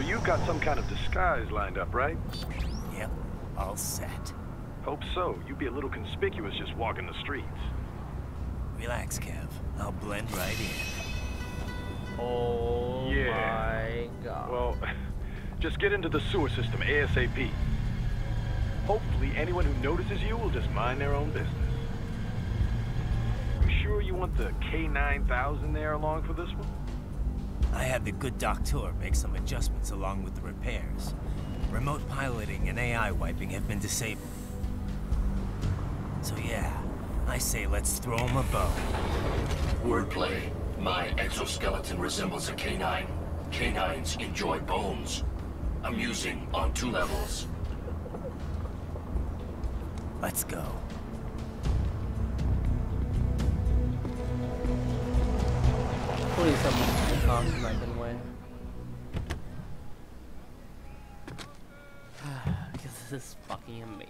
you've got some kind of disguise lined up, right? Yep, all set. Hope so. You'd be a little conspicuous just walking the streets. Relax, Kev. I'll blend right in. Oh Yeah. my god. Well, just get into the sewer system ASAP. Hopefully anyone who notices you will just mind their own business. You sure you want the K9000 there along for this one? I had the good doctor make some adjustments along with the repairs. Remote piloting and AI wiping have been disabled. So yeah, I say let's throw him a bone. Wordplay. My exoskeleton resembles a canine. Canines enjoy bones. Amusing on 2 levels. Let's go. Please someone talk like in a way. Because this is fucking amazing.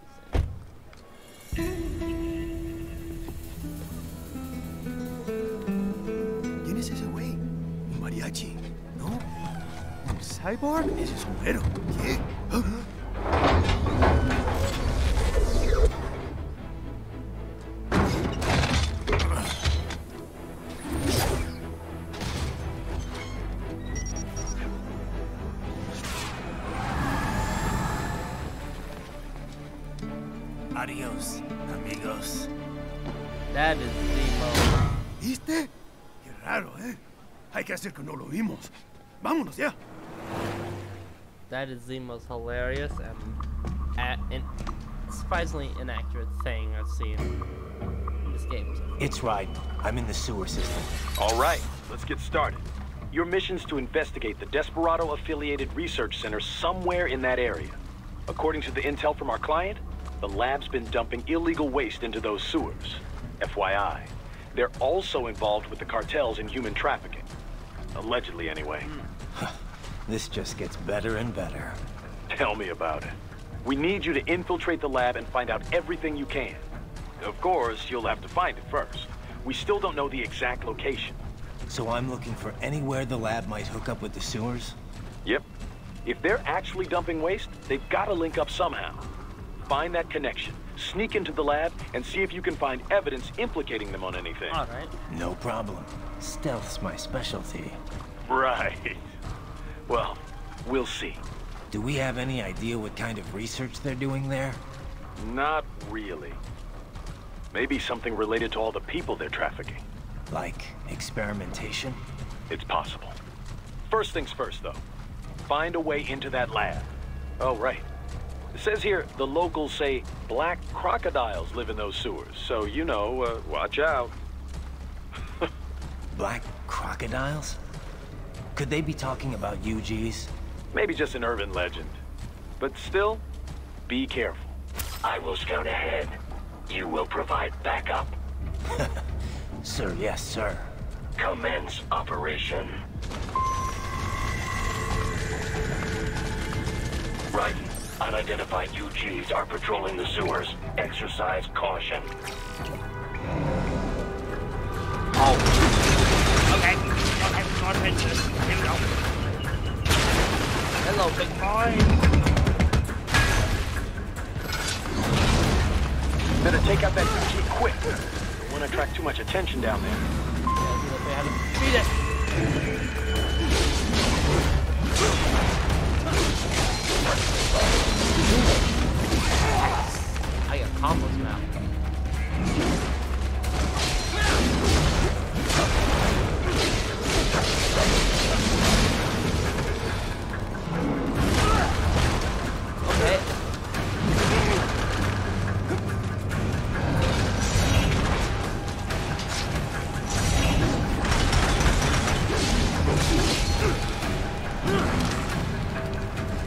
¿Quién es ese güey? ¿Un mariachi? ¿No? ¿Un cyborg? Ese es un güero. ¿Qué? Adios, amigos. That is the most. ¿Viste? Qué raro, ¿eh? Hay que hacer que no lo vimos. Vámonos ya. That is the most hilarious and surprisingly inaccurate thing I've seen in this game. It's right. I'm in the sewer system. All right, let's get started. Your mission's to investigate the Desperado-affiliated research center somewhere in that area. According to the intel from our client, the lab's been dumping illegal waste into those sewers. FYI, they're also involved with the cartels in human trafficking. Allegedly, anyway. This just gets better and better. Tell me about it. We need you to infiltrate the lab and find out everything you can. Of course, you'll have to find it first. We still don't know the exact location. So I'm looking for anywhere the lab might hook up with the sewers? Yep. If they're actually dumping waste, they've got to link up somehow. Find that connection, sneak into the lab, and see if you can find evidence implicating them on anything. Alright. No problem. Stealth's my specialty. Right. Well, we'll see. Do we have any idea what kind of research they're doing there? Not really. Maybe something related to all the people they're trafficking. Like experimentation? It's possible. First things first, though. Find a way into that lab. Oh, right. It says here the locals say black crocodiles live in those sewers, so you know, watch out. Black crocodiles? Could they be talking about UGs? Maybe just an urban legend. But still, be careful. I will scout ahead. You will provide backup. Sir, yes, sir. Commence operation. Right. Unidentified UGs are patrolling the sewers. Exercise caution. Oh. Okay. Okay, not attention. Here we go. Hello, big boy. Better take out that UG quick. Don't want to attract too much attention down there. Yeah, beat it. I got combos now. Okay.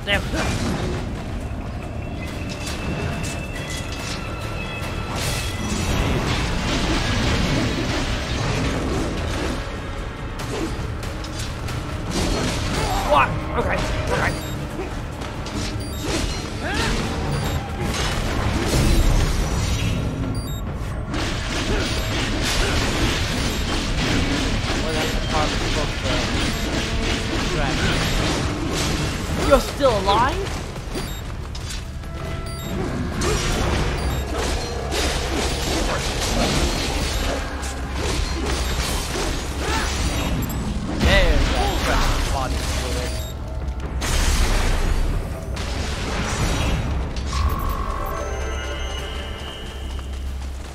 There. alive? There's that fresh body fluid.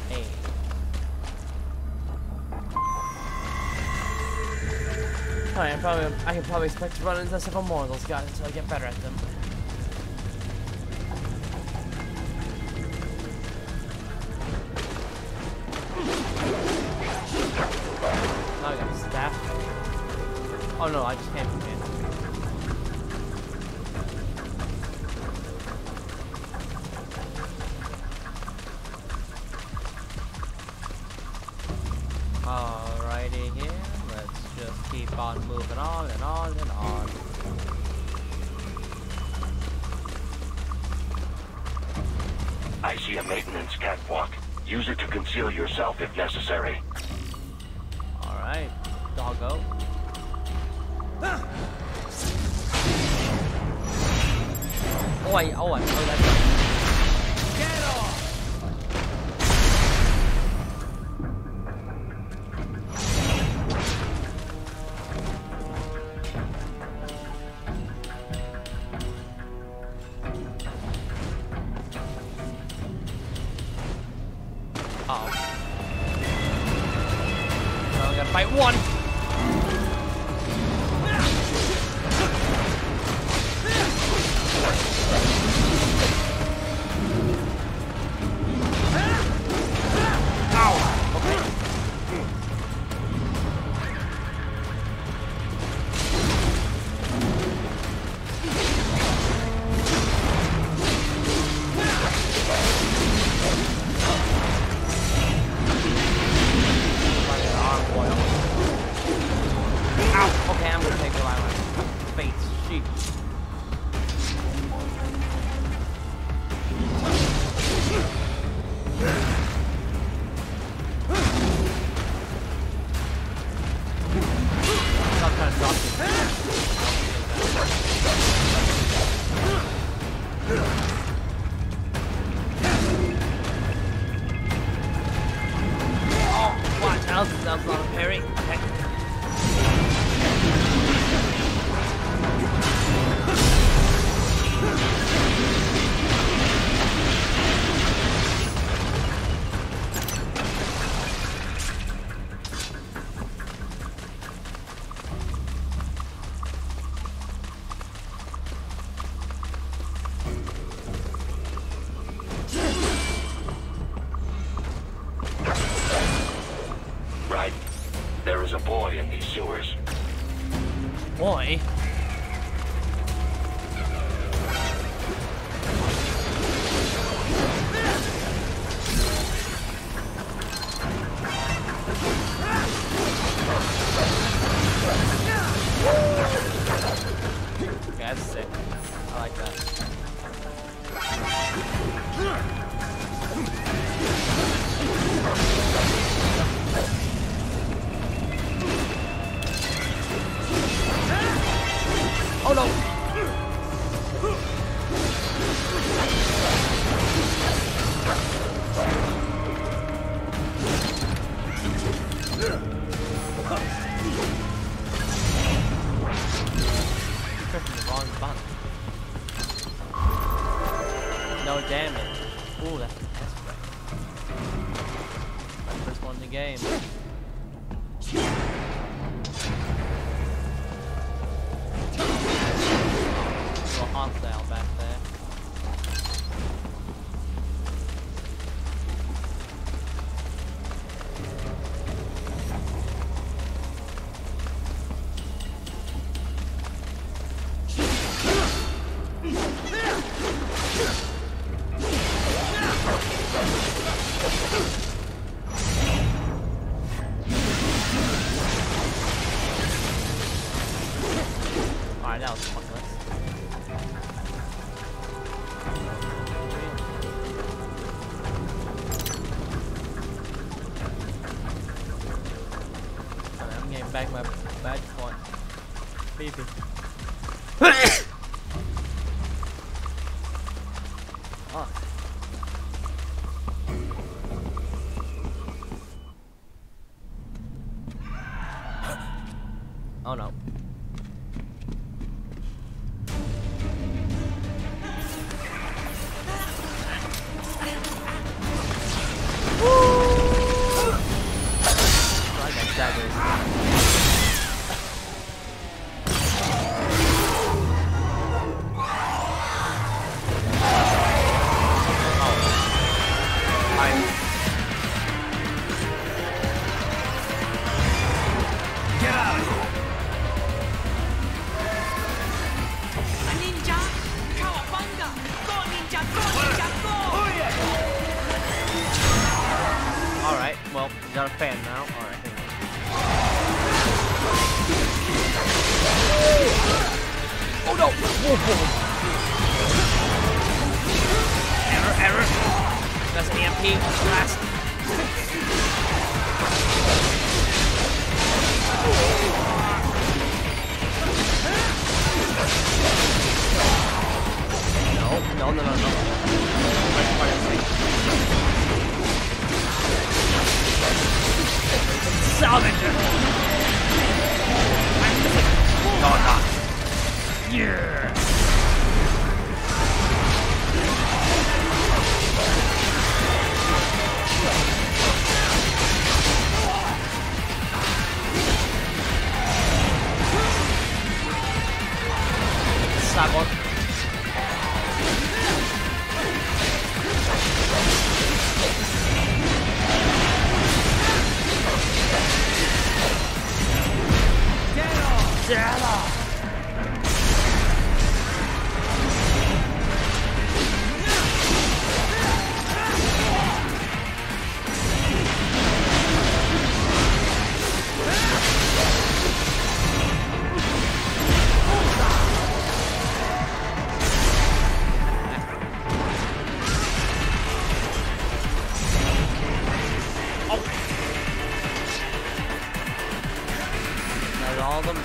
Hey. Alright, I can probably expect to run into several more of those guys until I get better at them. Now I got a staff. Oh no, I just can't come in. Alrighty here, let's just keep on moving on and on and on. I see a maintenance catwalk. Use it to conceal yourself if necessary. Alright, doggo. Oh, that's Get off! Uh-oh. So I gotta fight one! That's not a parry. Okay. Right. There is a boy in these sewers. Boy? Okay, that's sick. I like that. Oh no! Pressing the wrong button. No damage. Ooh, that's right. My first one in the game. Hostile back there. Alright, that was pointless. I'm getting back my badge point. Baby. Oh no. I got daggers. Get out of here! A ninja! Cowabunga! Go ninja! Go ninja! Go! Alright, well, you got a fan now. Alright. Oh no! Whoa. Error! That's an EMP. Blast. No. Salvage it! No, I'm not. Yeah! Cyborg. All of them.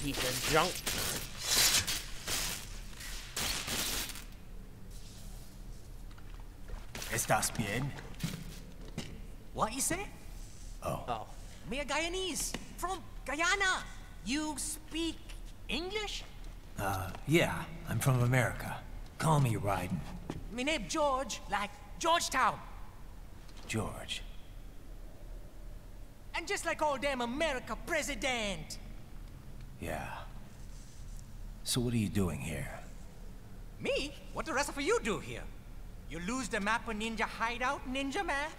Piece of junk. ¿Estás bien? What you say? Oh. Me a Guyanese from Guyana. You speak English? Yeah, I'm from America. Call me Ryden. Me name George, like Georgetown. George. And just like all damn America president. Yeah. So what are you doing here? Me? What the rest of you do here? You lose the map of Ninja Hideout, Ninja Man?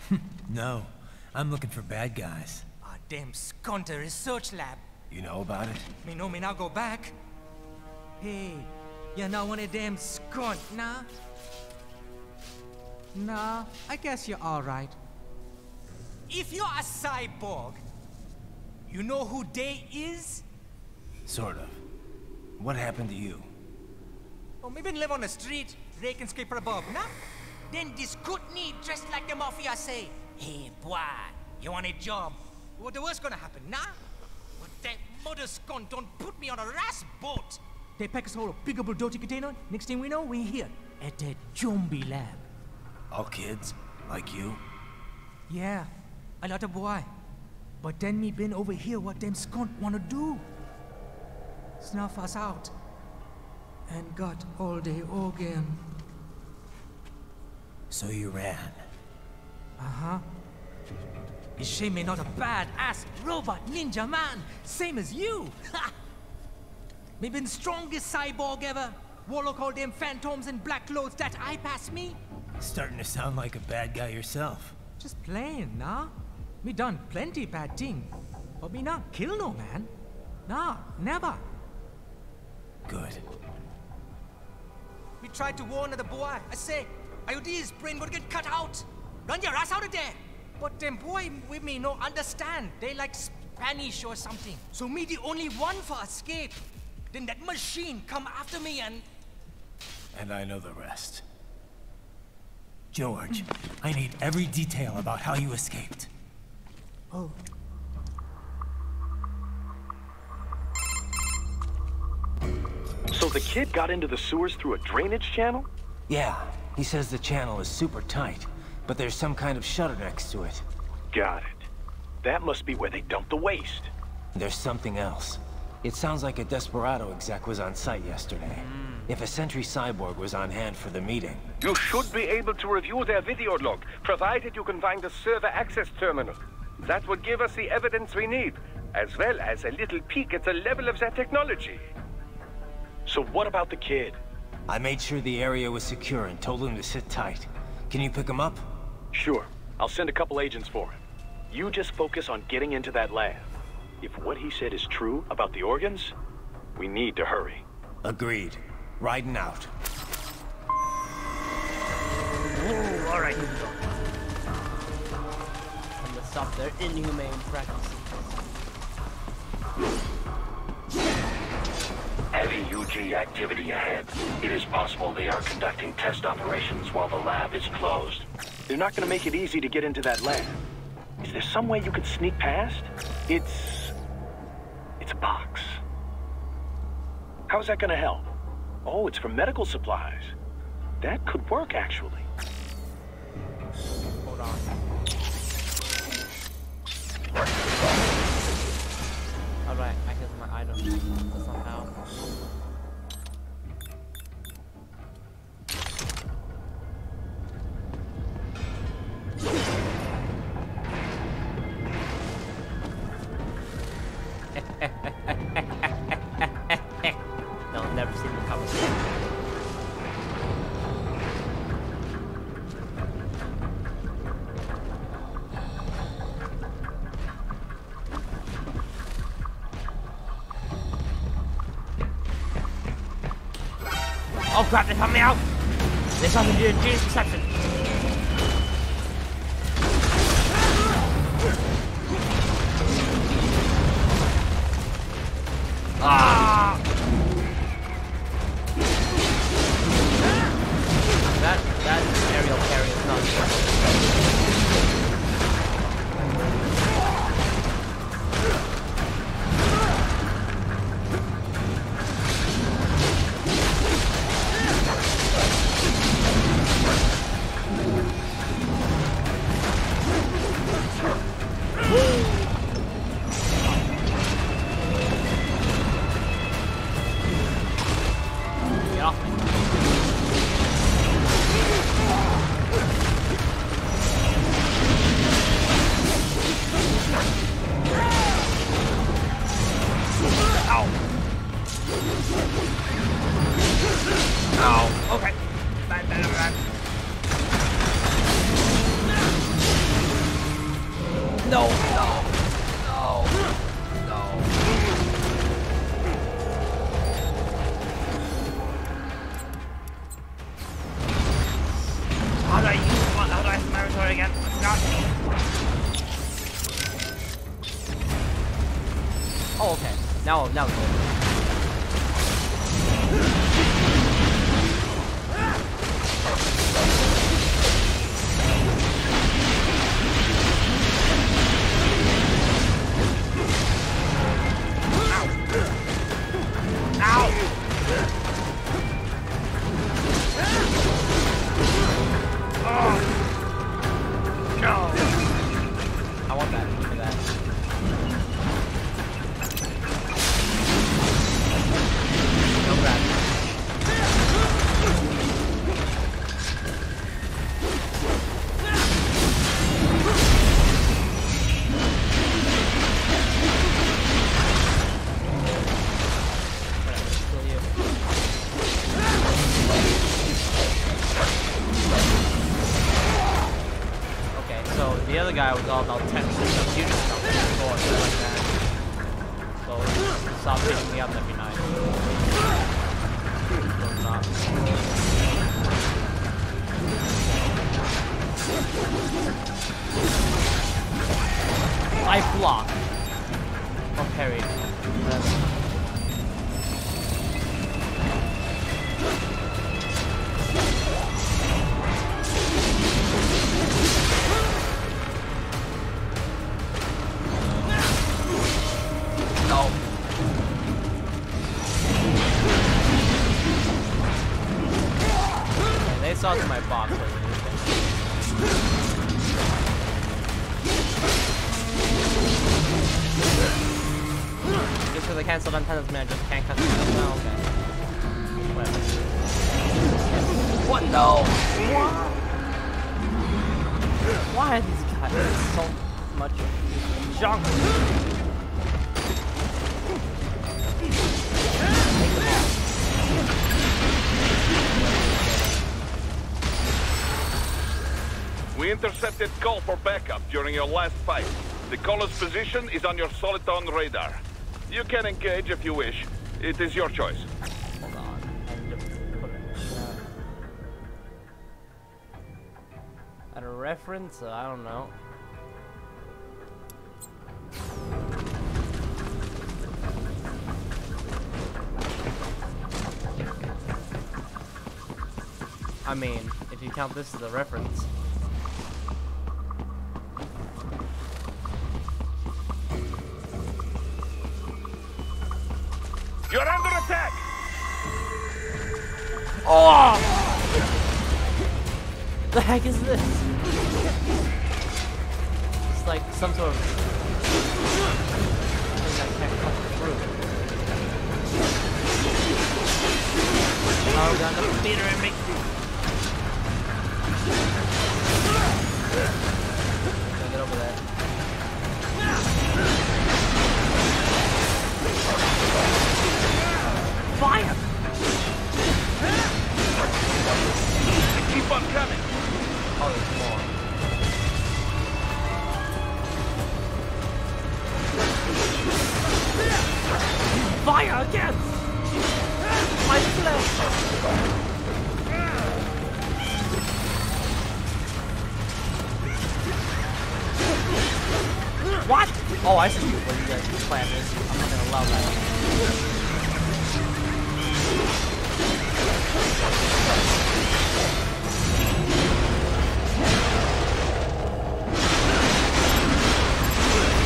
No, I'm looking for bad guys. Ah, damn Skunter research lab. You know about it? Me know me now go back. Hey, you're not one of them skunt, nah? Nah, I guess you're alright. If you're a cyborg, you know who they is? Sort of. What happened to you? Oh, me been live on the street, rake and scrape for above, nah? Then this Kootenai dressed like the mafia say, hey boy, you want a job? What the worst gonna happen, nah? But that mother skunt don't put me on a ras boat. They pack us all a pickable dirty container. Next thing we know, we're here at that zombie lab. All kids? Like you? Yeah, a lot of boy. But then me been over here what them skunt wanna do. Snuff us out. And got all day organ. So you ran. Uh-huh. It's shame me not a bad-ass robot ninja man, same as you. Ha! Me been strongest cyborg ever. Warlock all them phantoms in black clothes that eye pass me. Starting to sound like a bad guy yourself. Just playing, nah? Me done plenty bad thing. But me not kill no man. Nah, never. Good. We tried to warn the boy. I say, IOD's brain would get cut out. Run your ass out of there. But them boy with me no understand. They like Spanish or something. So me the only one for escape. Then that machine come after me and... And I know the rest. George, I need every detail about how you escaped. Oh. So the kid got into the sewers through a drainage channel? Yeah, he says the channel is super tight, but there's some kind of shutter next to it. Got it. That must be where they dumped the waste. There's something else. It sounds like a Desperado exec was on site yesterday. If a Sentry Cyborg was on hand for the meeting. You should be able to review their video log, provided you can find the server access terminal. That would give us the evidence we need, as well as a little peek at the level of their technology. So what about the kid? I made sure the area was secure and told him to sit tight. Can you pick him up? Sure. I'll send a couple agents for him. You just focus on getting into that lab. If what he said is true about the organs, we need to hurry. Agreed. Riding out. Ooh, alright, here we go. I'm gonna stop their inhumane practices. Heavy UG activity ahead. It is possible they are conducting test operations while the lab is closed. They're not gonna make it easy to get into that lab. Is there some way you could sneak past? It's a box. How's that gonna help? Oh, it's for medical supplies. That could work, actually. Hold on. Alright, I guess my item somehow. They'll never see me coming. Oh crap, they found me out! They saw me doing G's reception. Ah! That aerial carry is not Get off me. Ow. Ow. Okay. Bad. No. How do I use my inventory again? God. Oh, okay. Now it's good. Ow! Oh. No! I want that. Look at that. No grab. Whatever, kill you. Okay, so the other guy was all about tech systems, unit stuff before, stuff like that. So stop picking me up, that'd be nice. So stop. Life block. Or parry. Whatever. No. saw it in my box. Just because I canceled antennas, man, I just can't cut myself down. Okay. Whatever. What? No! Why are these guys so much junk? Take them off. We intercepted call for backup during your last fight. The caller's position is on your Soliton radar. You can engage if you wish. It is your choice. Hold on. And just put it. At a reference? I don't know. I mean, if you count this as a reference. You're under attack! Oh! The heck is this? It's like some sort of thing that can't cut through. Oh, got enough speeder in me. Gotta get over there. Fire! Keep on coming! Oh, there's more. Fire again! My flesh! What? Oh, I see what you guys plan is. I'm not gonna allow that.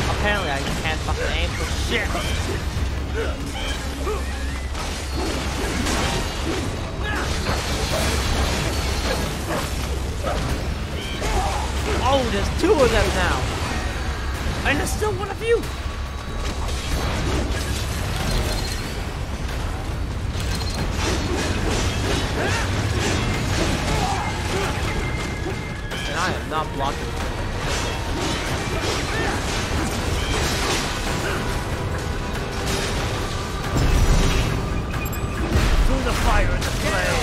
Apparently I can't fucking aim for shit. Oh, there's two of them now. And there's still one of you. And I am not blocking. Through the fire and the flame.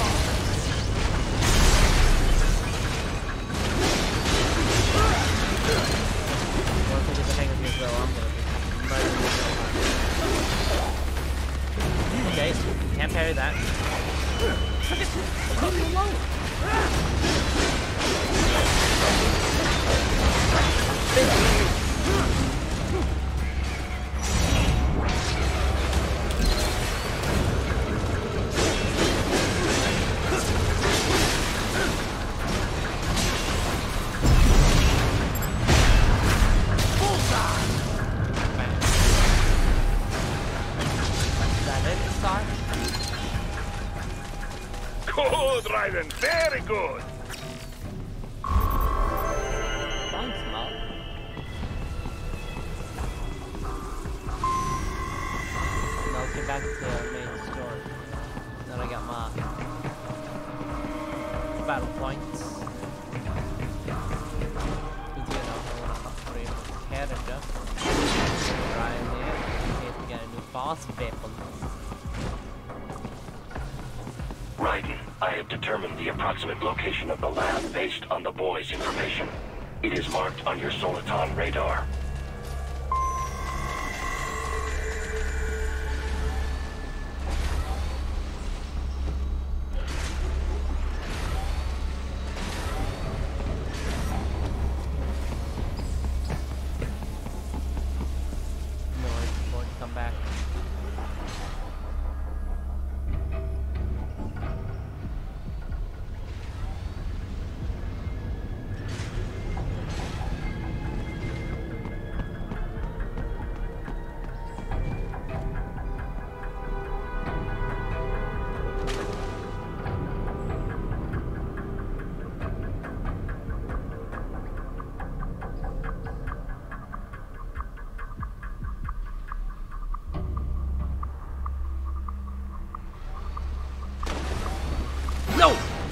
Once I get the hang of this, though, I'm gonna be okay, so can't parry that. Leave me alone. Good, Raiden. Very good. Thanks, Mom. Now let's get back to the main story. Then I got my battle points. Because you know, I want to upgrade my character. Right in there, in case we get a new boss weapon. Raiden, I have determined the approximate location of the lab based on the boy's information. It is marked on your Soliton radar. No, it's going to come back.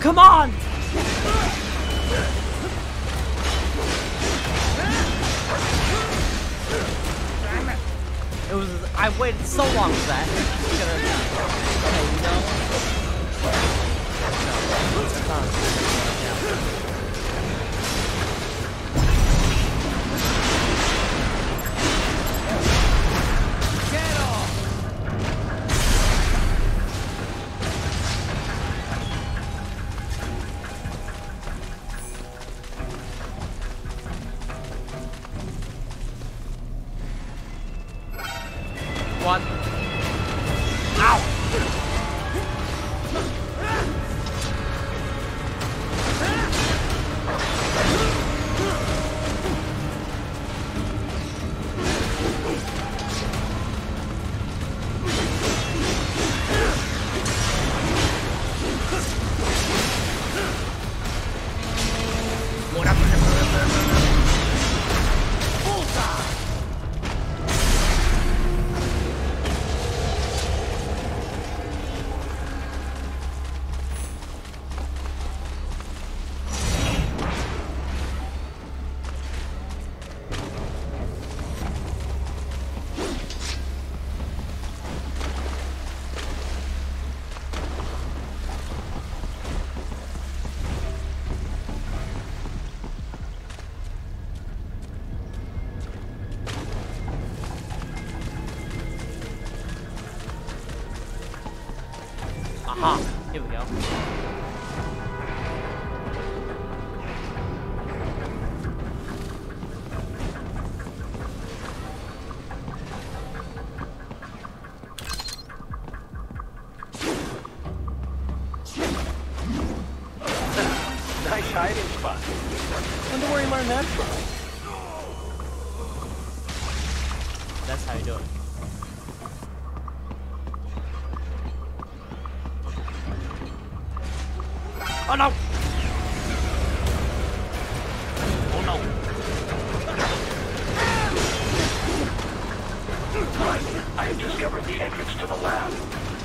Come on! It was. I waited so long for that. It's gonna. Okay, no. No, it's not. Get off! What? Ow! Aha! Here we go. Nice hiding spot. Wonder where you learned that from. That's how you do it. Oh no! Oh no! Right. I have discovered the entrance to the lab.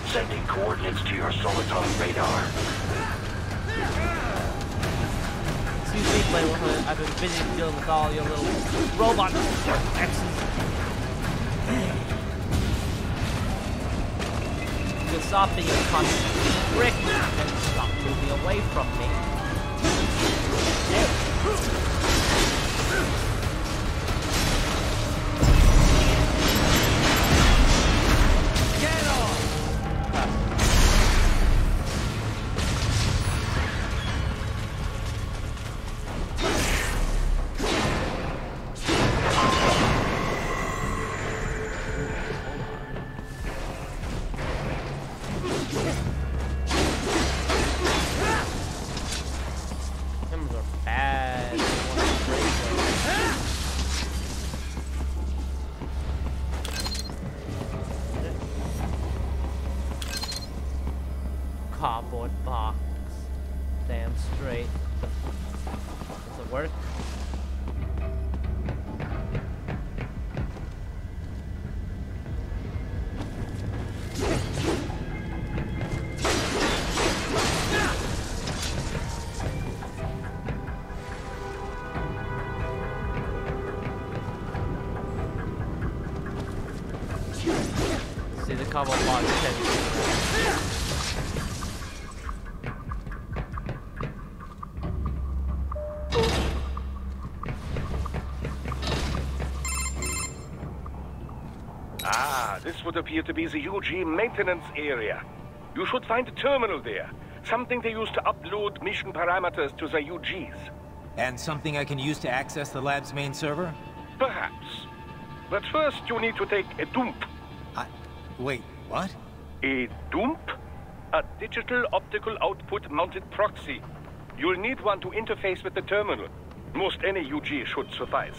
Sending coordinates to your soliton radar. Excuse me, Playboy. I've been busy dealing with all your little robot exes. You'll stop being a constant prick and stop moving away from me. Get off! Cameras are bad. Cardboard box. Damn straight. Does it work? See the cardboard box. Ah, this would appear to be the UG maintenance area. You should find a terminal there. Something they use to upload mission parameters to the UGs. And something I can use to access the lab's main server? Perhaps. But first you need to take a dump. Wait, what? A dump? A digital optical output mounted proxy. You'll need one to interface with the terminal. Most any UG should suffice.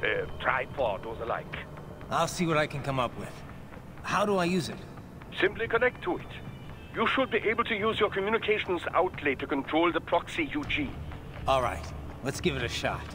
A tripod or the like. I'll see what I can come up with. How do I use it? Simply connect to it. You should be able to use your communications outlet to control the proxy UG. All right, let's give it a shot.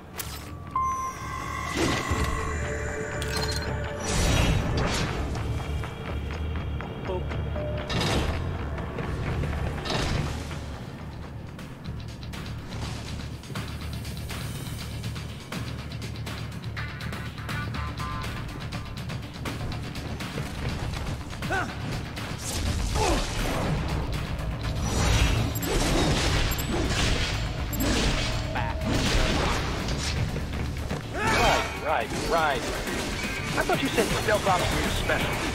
Right. I thought you said stealth ops were your specialty.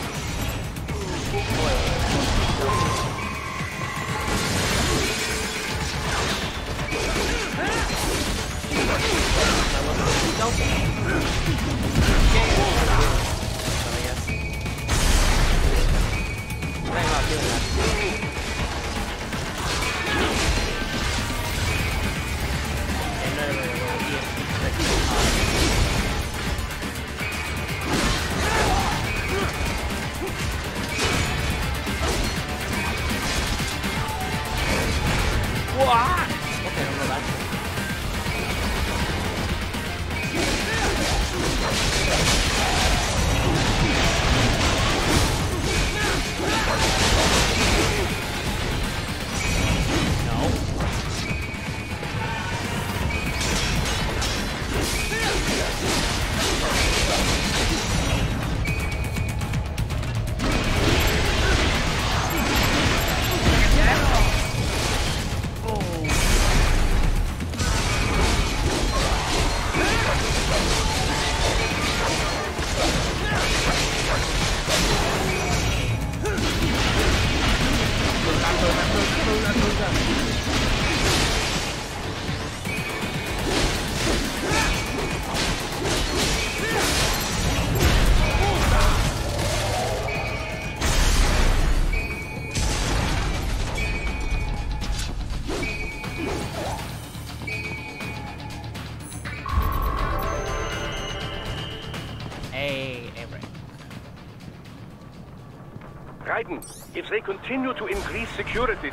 Raiden, if they continue to increase security...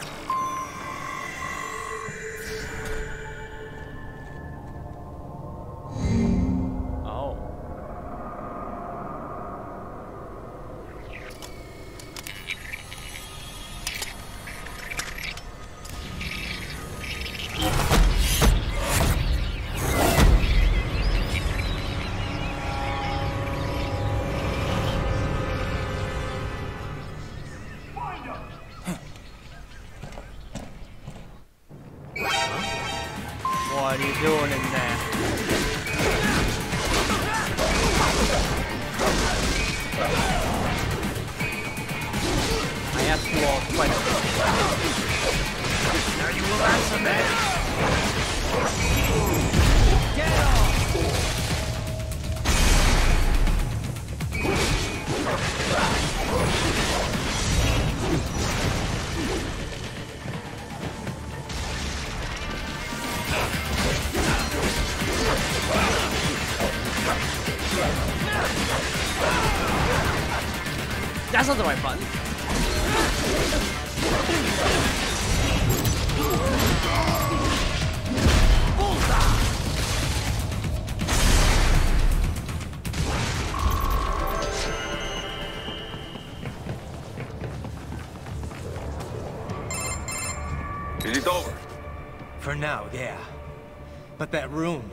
What are you doing in there? I asked you all questions. Now you will answer me. Get off! That's not the right button. Is it over? For now, yeah. But that room,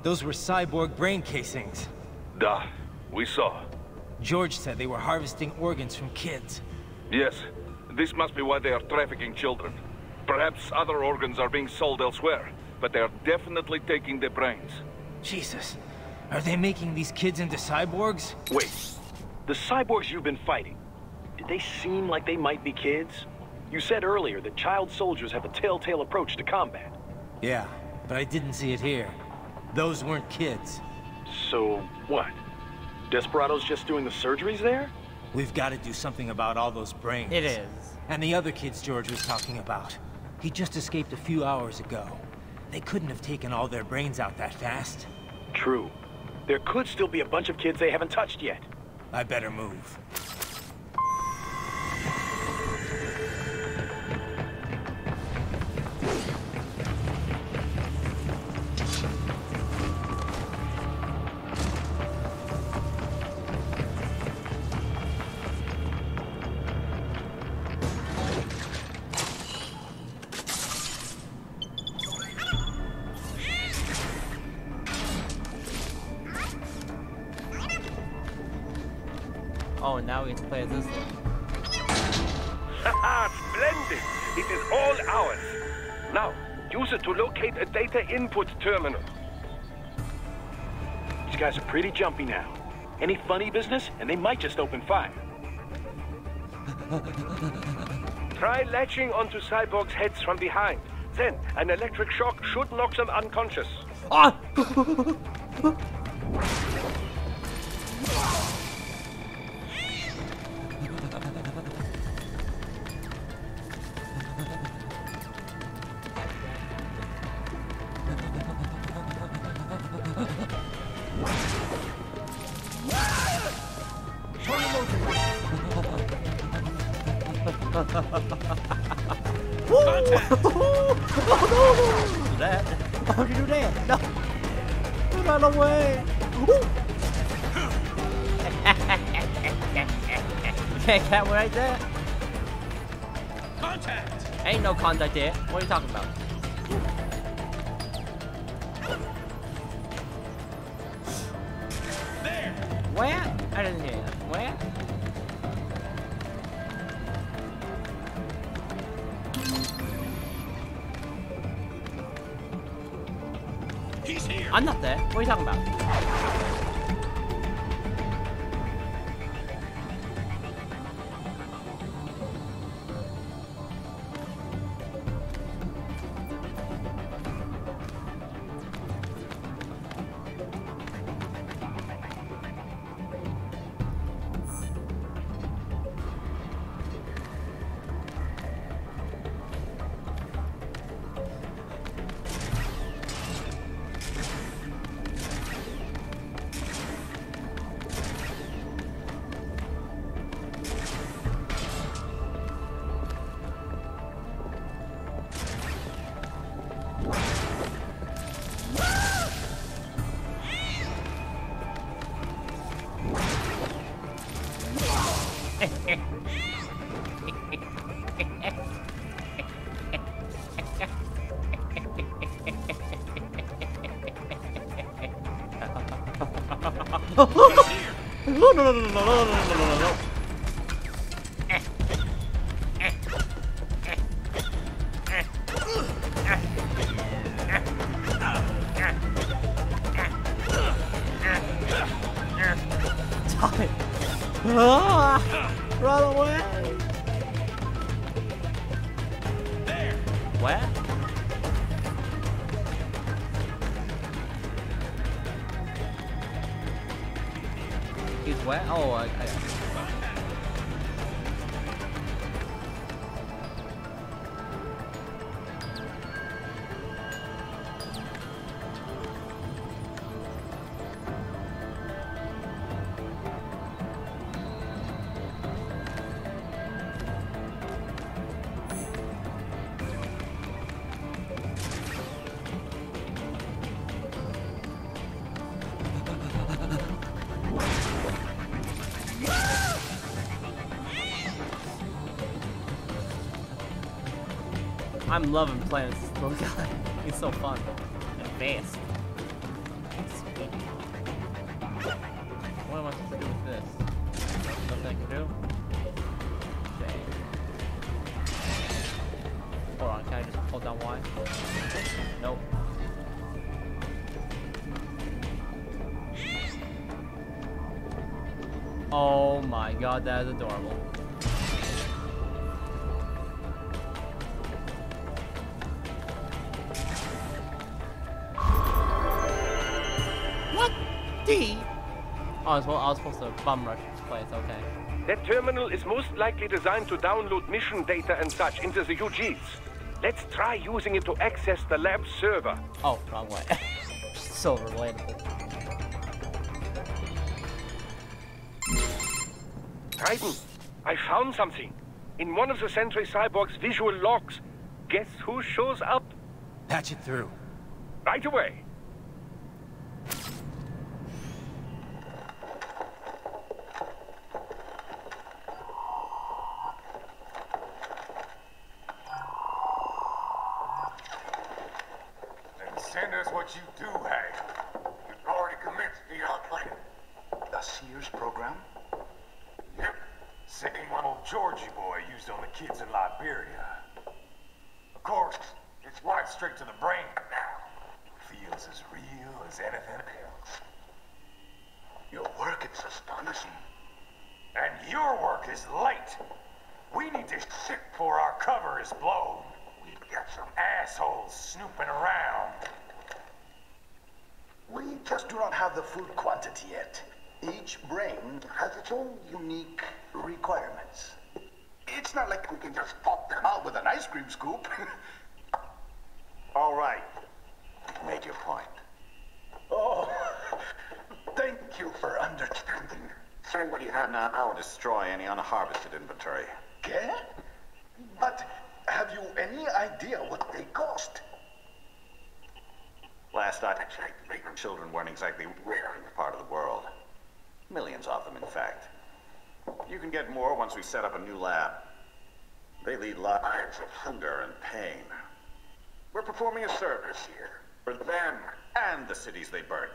those were cyborg brain casings. Duh, we saw. George said they were harvesting organs from kids. Yes, this must be why they are trafficking children. Perhaps other organs are being sold elsewhere, but they are definitely taking their brains. Jesus, are they making these kids into cyborgs? Wait, the cyborgs you've been fighting, did they seem like they might be kids? You said earlier that child soldiers have a telltale approach to combat. Yeah, but I didn't see it here. Those weren't kids. So, what? Desperado's just doing the surgeries there? We've got to do something about all those brains. It is. And the other kids George was talking about. He just escaped a few hours ago. They couldn't have taken all their brains out that fast. True. There could still be a bunch of kids they haven't touched yet. I better move. Oh, now we get to play as this one. Haha, splendid! It is all ours. Now, use it to locate a data input terminal. These guys are pretty jumpy now. Any funny business, and they might just open fire. Try latching onto cyborgs' heads from behind. Then, an electric shock should knock them unconscious. Ah! That? How did you do that? No! Run away! Can't get right there. Contact! Ain't no contact there. What are you talking about? There! Where? I didn't hear that. Where? He's here! I'm not there. What are you talking about? No. Run away! There! Where? He's where? Oh, I I'm loving playing this little guy. He's so fun and fast. What am I supposed to do with this? Nothing I can do? Okay. Hold on, can I just hold down Y? Nope. Oh my god, that is adorable. Oh, I was supposed to bum rush this place, okay. That terminal is most likely designed to download mission data and such into the UGs. Let's try using it to access the lab server. Oh, wrong way. So relatable. Raiden, I found something. In one of the Sentry Cyborg's visual logs. Guess who shows up? Patch it through. Right away. Send us what you do have. You've already commenced the plan. The Sears program? Georgie boy used on the kids in Liberia. Of course, it's right straight to the brain now. Feels as real as anything else. Your work is astonishing. And your work is late. We need this shit before our cover is blown. We've got some assholes snooping around. We just do not have the food quantity yet. Each brain has its own unique requirements. It's not like we can just pop them out with an ice cream scoop. All right. Make your point. Oh, thank you for understanding. Sir, what do you have now? I'll destroy any unharvested inventory. Okay? But have you any idea what they cost? Last I checked, children weren't exactly rare in the part of the world. Millions of them, in fact. You can get more once we set up a new lab. They lead lives of hunger and pain. We're performing a service here for them and the cities they burden.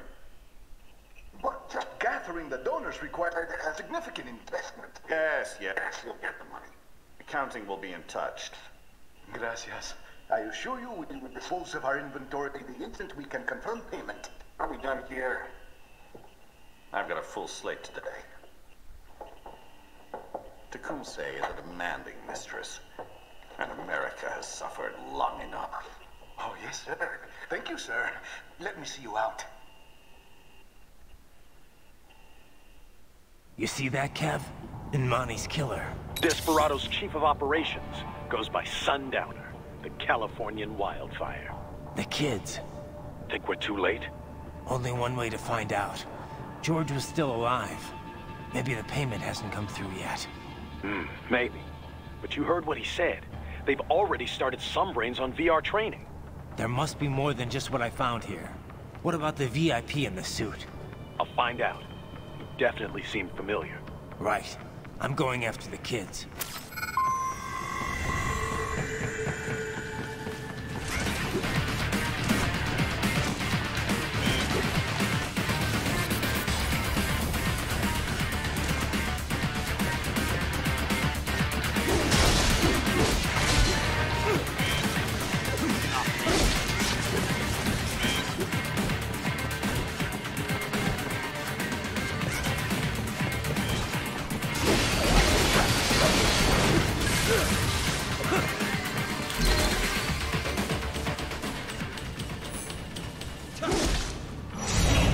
But just gathering the donors required a significant investment. Yes, you'll get the money. Accounting will be in touch. Gracias. I assure you we will dispose of our inventory the instant we can confirm payment. Are we done here? I've got a full slate today. Tecumseh is a demanding mistress, and America has suffered long enough. Oh, yes, sir. Thank you, sir. Let me see you out. You see that, Kev? Imani's killer. Desperado's chief of operations goes by Sundowner, the Californian wildfire. The kids. Think we're too late? Only one way to find out. George was still alive. Maybe the payment hasn't come through yet. Maybe. But you heard what he said. They've already started some brains on VR training. There must be more than just what I found here. What about the VIP in the suit? I'll find out. You definitely seem familiar. Right. I'm going after the kids.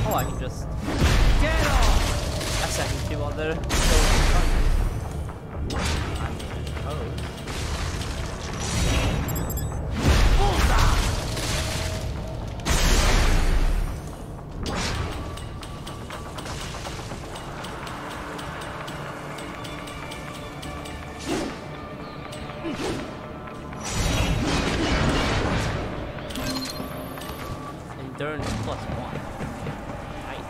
Oh, I can just get off. That's actually two other. Endurance +1. Nice.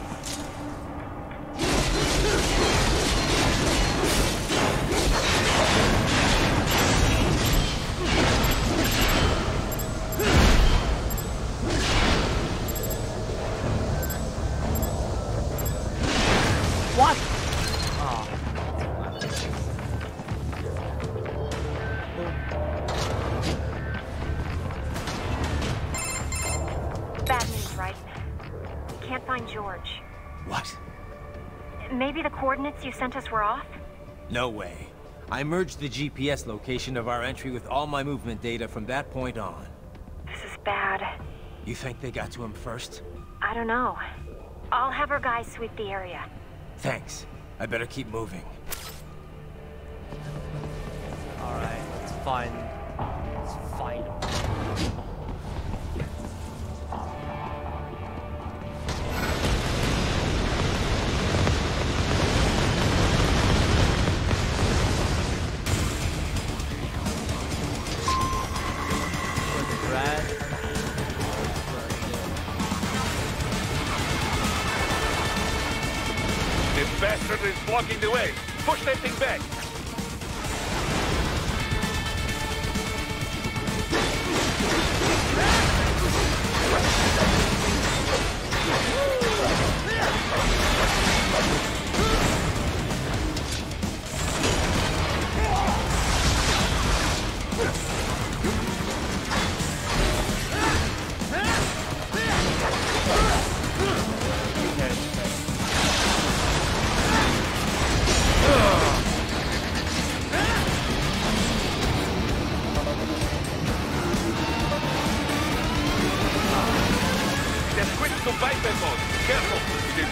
What? Oh. Bad news, right? Can't find George. What? Maybe the coordinates you sent us were off? No way. I merged the GPS location of our entry with all my movement data from that point on. This is bad. You think they got to him first? I don't know. I'll have our guys sweep the area. Thanks. I better keep moving. Alright, let's find him. This bastard is blocking the way. Push that thing back.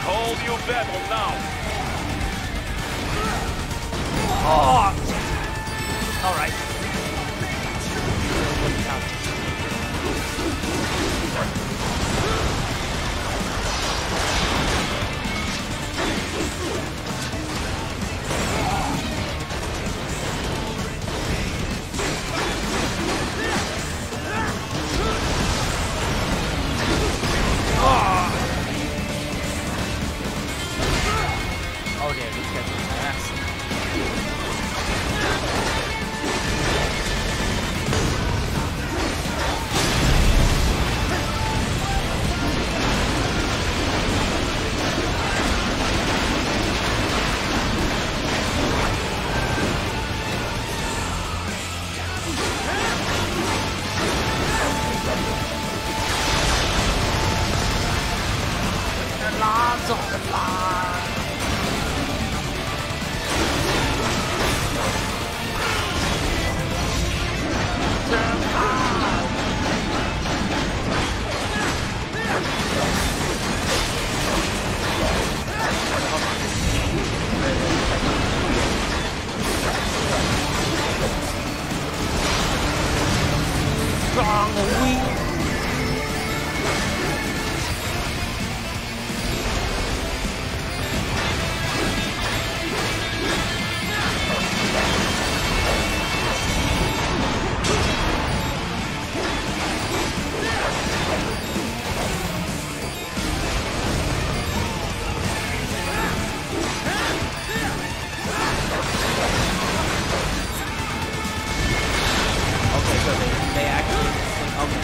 whole new battle now. Oh! Alright. Oh dear, this guy's my ass. Strong or weak. They actually... Okay.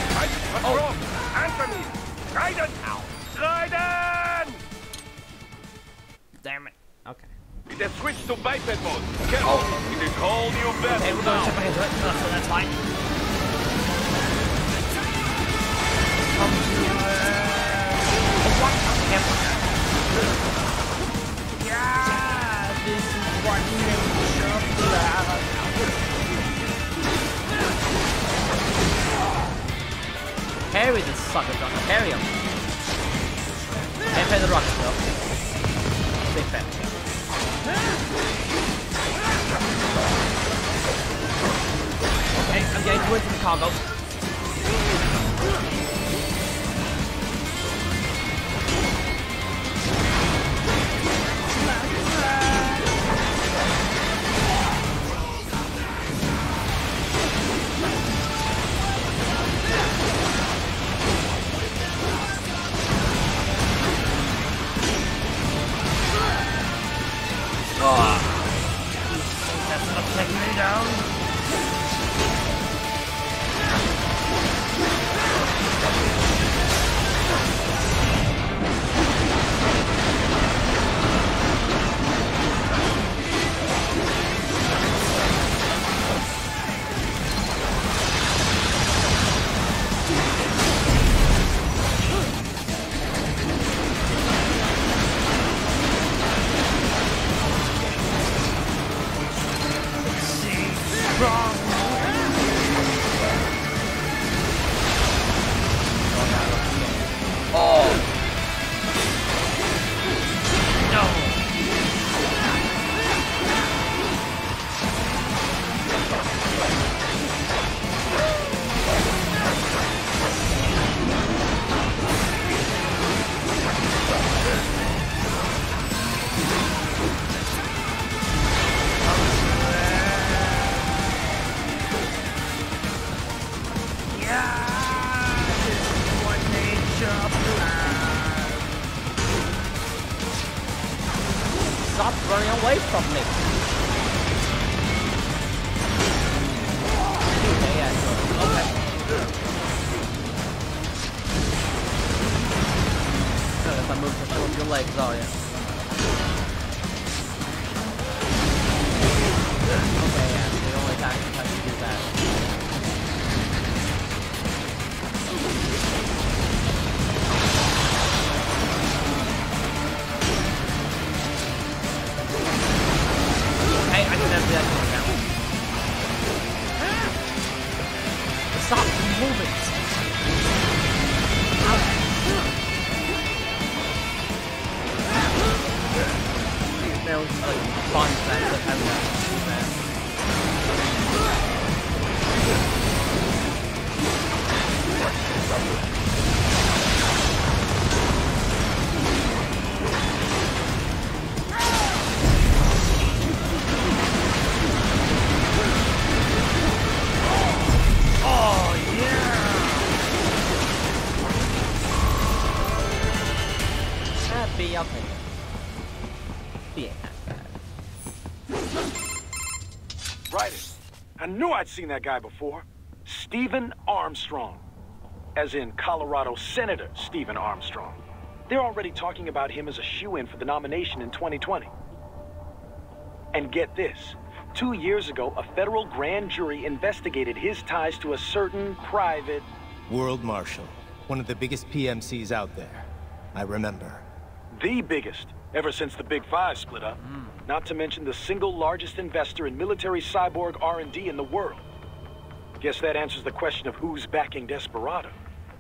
What's wrong? Answer me! Raiden now! Raiden! Damn it. Okay. It has switched to biped mode. Careful! It is whole new battle Okay, we're now. going to jump into it. So that's fine. Yeah! This is what makes us laugh. Parry this sucker, Johnny. Parry him. Can't play the rocket though. Big fan. Okay, I'm getting towards the cargo. That's not taking me down. Right. I knew I'd seen that guy before. Stephen Armstrong. As in Colorado Senator Stephen Armstrong. They're already talking about him as a shoo-in for the nomination in 2020. And get this. 2 years ago, a federal grand jury investigated his ties to a certain private... World Marshal. One of the biggest PMCs out there. I remember. The biggest, ever since the Big Five split up. Not to mention the single largest investor in military cyborg R&D in the world. Guess that answers the question of who's backing Desperado.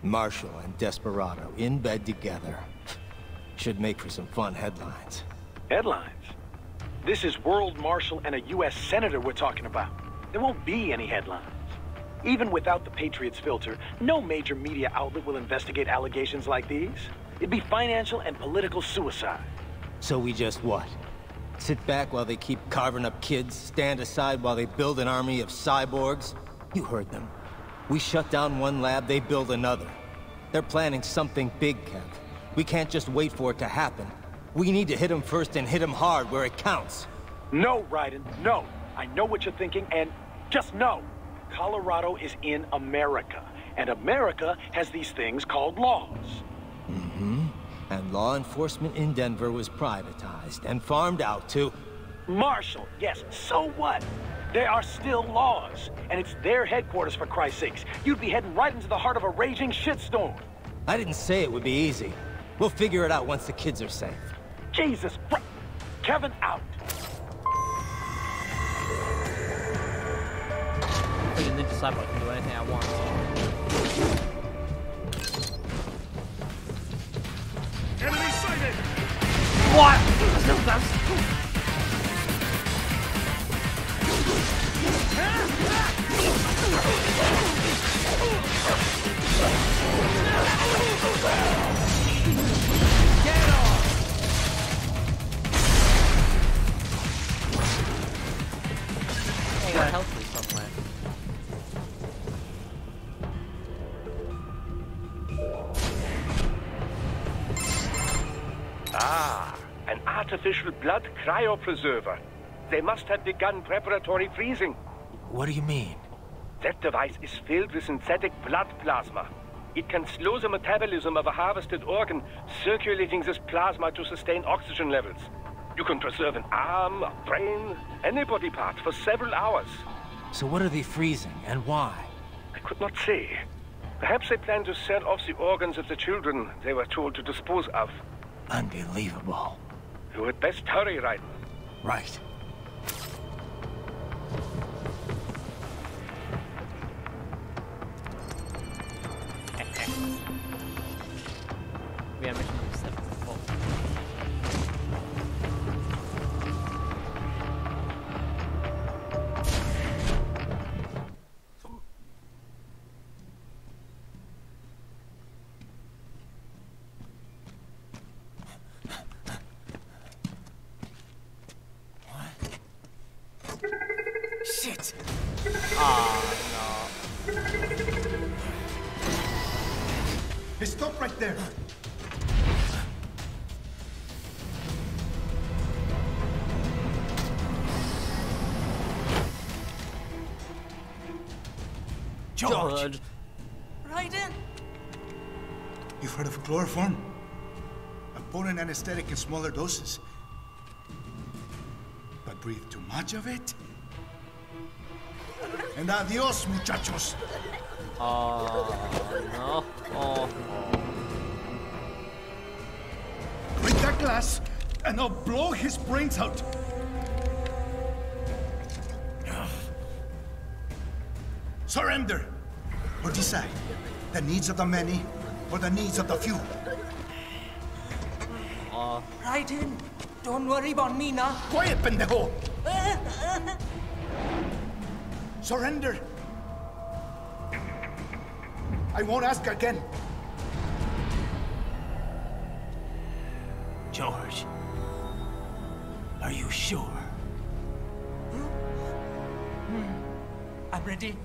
Marshall and Desperado in bed together. Should make for some fun headlines. Headlines? This is World Marshal and a U.S. Senator we're talking about. There won't be any headlines. Even without the Patriots filter, no major media outlet will investigate allegations like these. It'd be financial and political suicide. So we just what? Sit back while they keep carving up kids, stand aside while they build an army of cyborgs? You heard them. We shut down one lab, they build another. They're planning something big, Kev. We can't just wait for it to happen. We need to hit them first and hit them hard where it counts. No, Raiden, no. I know what you're thinking, and just know. Colorado is in America, and America has these things called laws. And law enforcement in Denver was privatized and farmed out to... Marshall, yes, so what? There are still laws, and it's their headquarters, for Christ's sakes. You'd be heading right into the heart of a raging shitstorm. I didn't say it would be easy. We'll figure it out once the kids are safe. Jesus Christ. Kevin out. Freaking Ninja Cyborg can do anything I want. Enemy sighted! What? Get off! I got health free somewhere. Ah, an artificial blood cryopreserver. They must have begun preparatory freezing. What do you mean? That device is filled with synthetic blood plasma. It can slow the metabolism of a harvested organ, circulating this plasma to sustain oxygen levels. You can preserve an arm, a brain, any body part for several hours. So what are they freezing, and why? I could not say. Perhaps they plan to sell off the organs of the children they were told to dispose of. Unbelievable. You had best hurry, Raiden. Right. We have mission number 7. Whoa. Shit! Ah, Hey, stop right there! no. George! Raiden! You've heard of chloroform? A potent anesthetic in smaller doses. But breathe too much of it? And adios, muchachos! Oh, no. Oh, Break that glass, and I'll blow his brains out! Surrender! Or decide. The needs of the many, or the needs of the few. Raiden, don't worry about me now. Quiet, pendejo! Surrender! I won't ask again. George. Are you sure? I'm ready.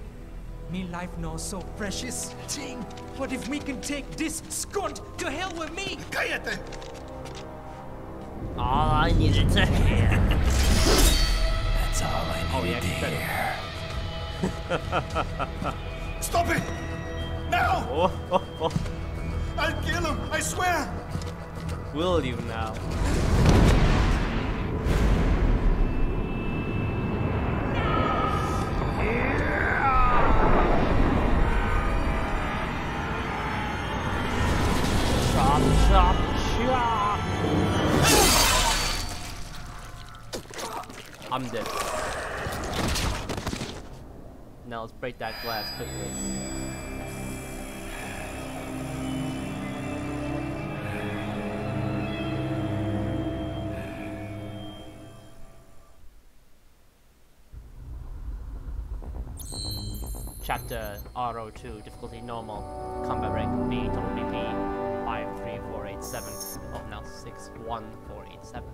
Me life now so precious. Ting, what if me can take this skunt to hell with me? Cállate! all I needed to hear. That's That's all I need to hear. Stop it! Now! Oh. I'll kill him, I swear! Will you now? Chop, chop. I'm dead. Now let's break that glass quickly. Chapter RO2, difficulty normal, combat rank B, WP 53487. Oh, now 61487.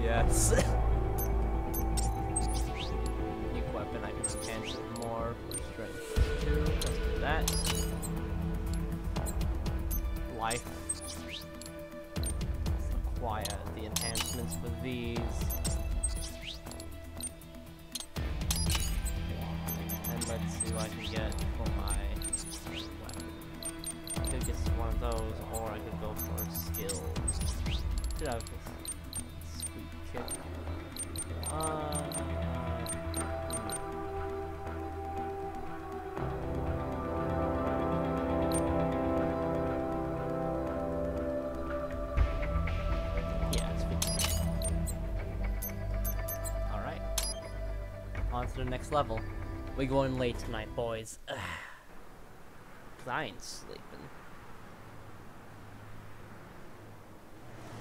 Yes. New weapon, I can enhance it more for strength 2. Let's do that. Life. Let's acquire the enhancements for these. And let's see what I can get for my weapon. I could get one of those, or I could go for skills. Should have this. Yeah, it's 50. Alright. On to the next level. We're going late tonight, boys. Cause I ain't sleeping.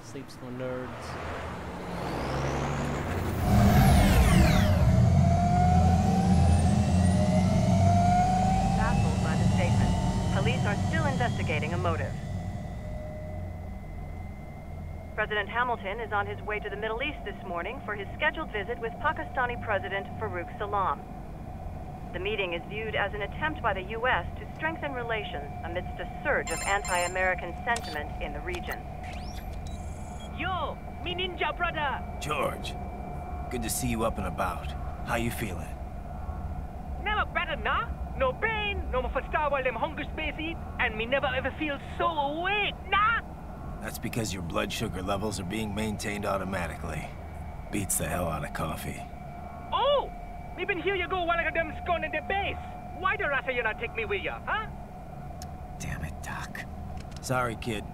Sleeps for nerds. Police are still investigating a motive. President Hamilton is on his way to the Middle East this morning for his scheduled visit with Pakistani President Farouk Salam. The meeting is viewed as an attempt by the U.S. to strengthen relations amidst a surge of anti-American sentiment in the region. Yo, me ninja brother! George, good to see you up and about. How you feeling? Never better, nah? No pain, no more star while them hunger space eat, and me never ever feel so awake, nah? That's because your blood sugar levels are being maintained automatically. Beats the hell out of coffee. Oh! Me been here you go while I got them scone in the base. Why the rasta you not take me with ya, huh? Damn it, Doc. Sorry, kid.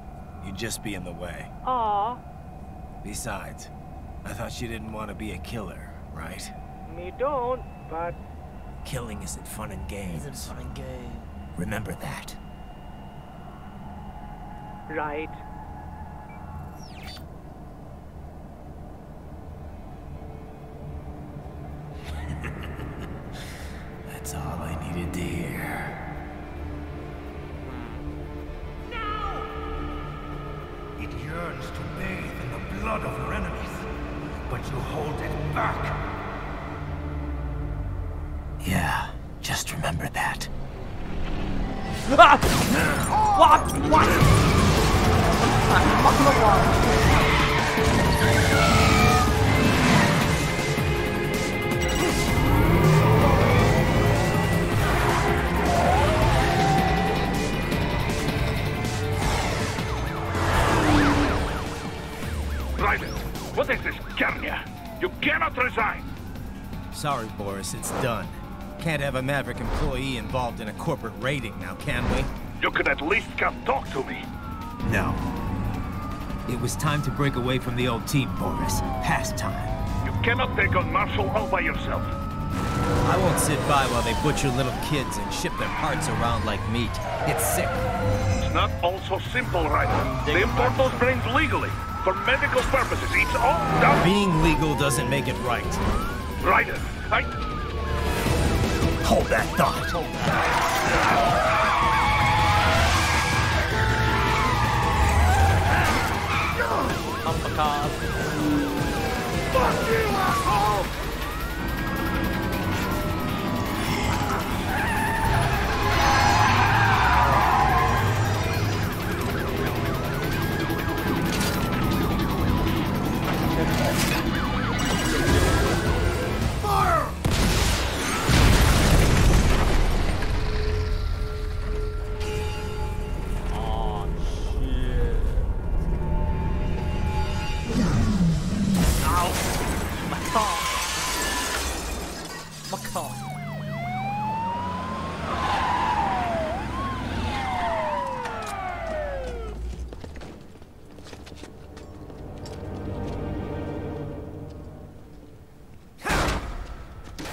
You'd just be in the way. Aw. Besides, I thought you didn't want to be a killer, right? Me don't, but... Killing isn't fun and games. Remember that. Right. That's all I needed to hear. No! It yearns to bathe in the blood of your enemies, but you hold it back. Yeah, just remember that. Ah! What? What? Ryder, what is this, Garnia? You cannot resign! Sorry, Boris, it's done. Can't have a Maverick employee involved in a corporate raiding now, can we? You could at least come talk to me. No. It was time to break away from the old team, Boris. Past time. You cannot take on Marshall all by yourself. I won't sit by while they butcher little kids and ship their parts around like meat. It's sick. It's not all so simple, Ryder. They import those brains legally. For medical purposes. It's all done. Being legal doesn't make it right. Ryder, Hold that thought.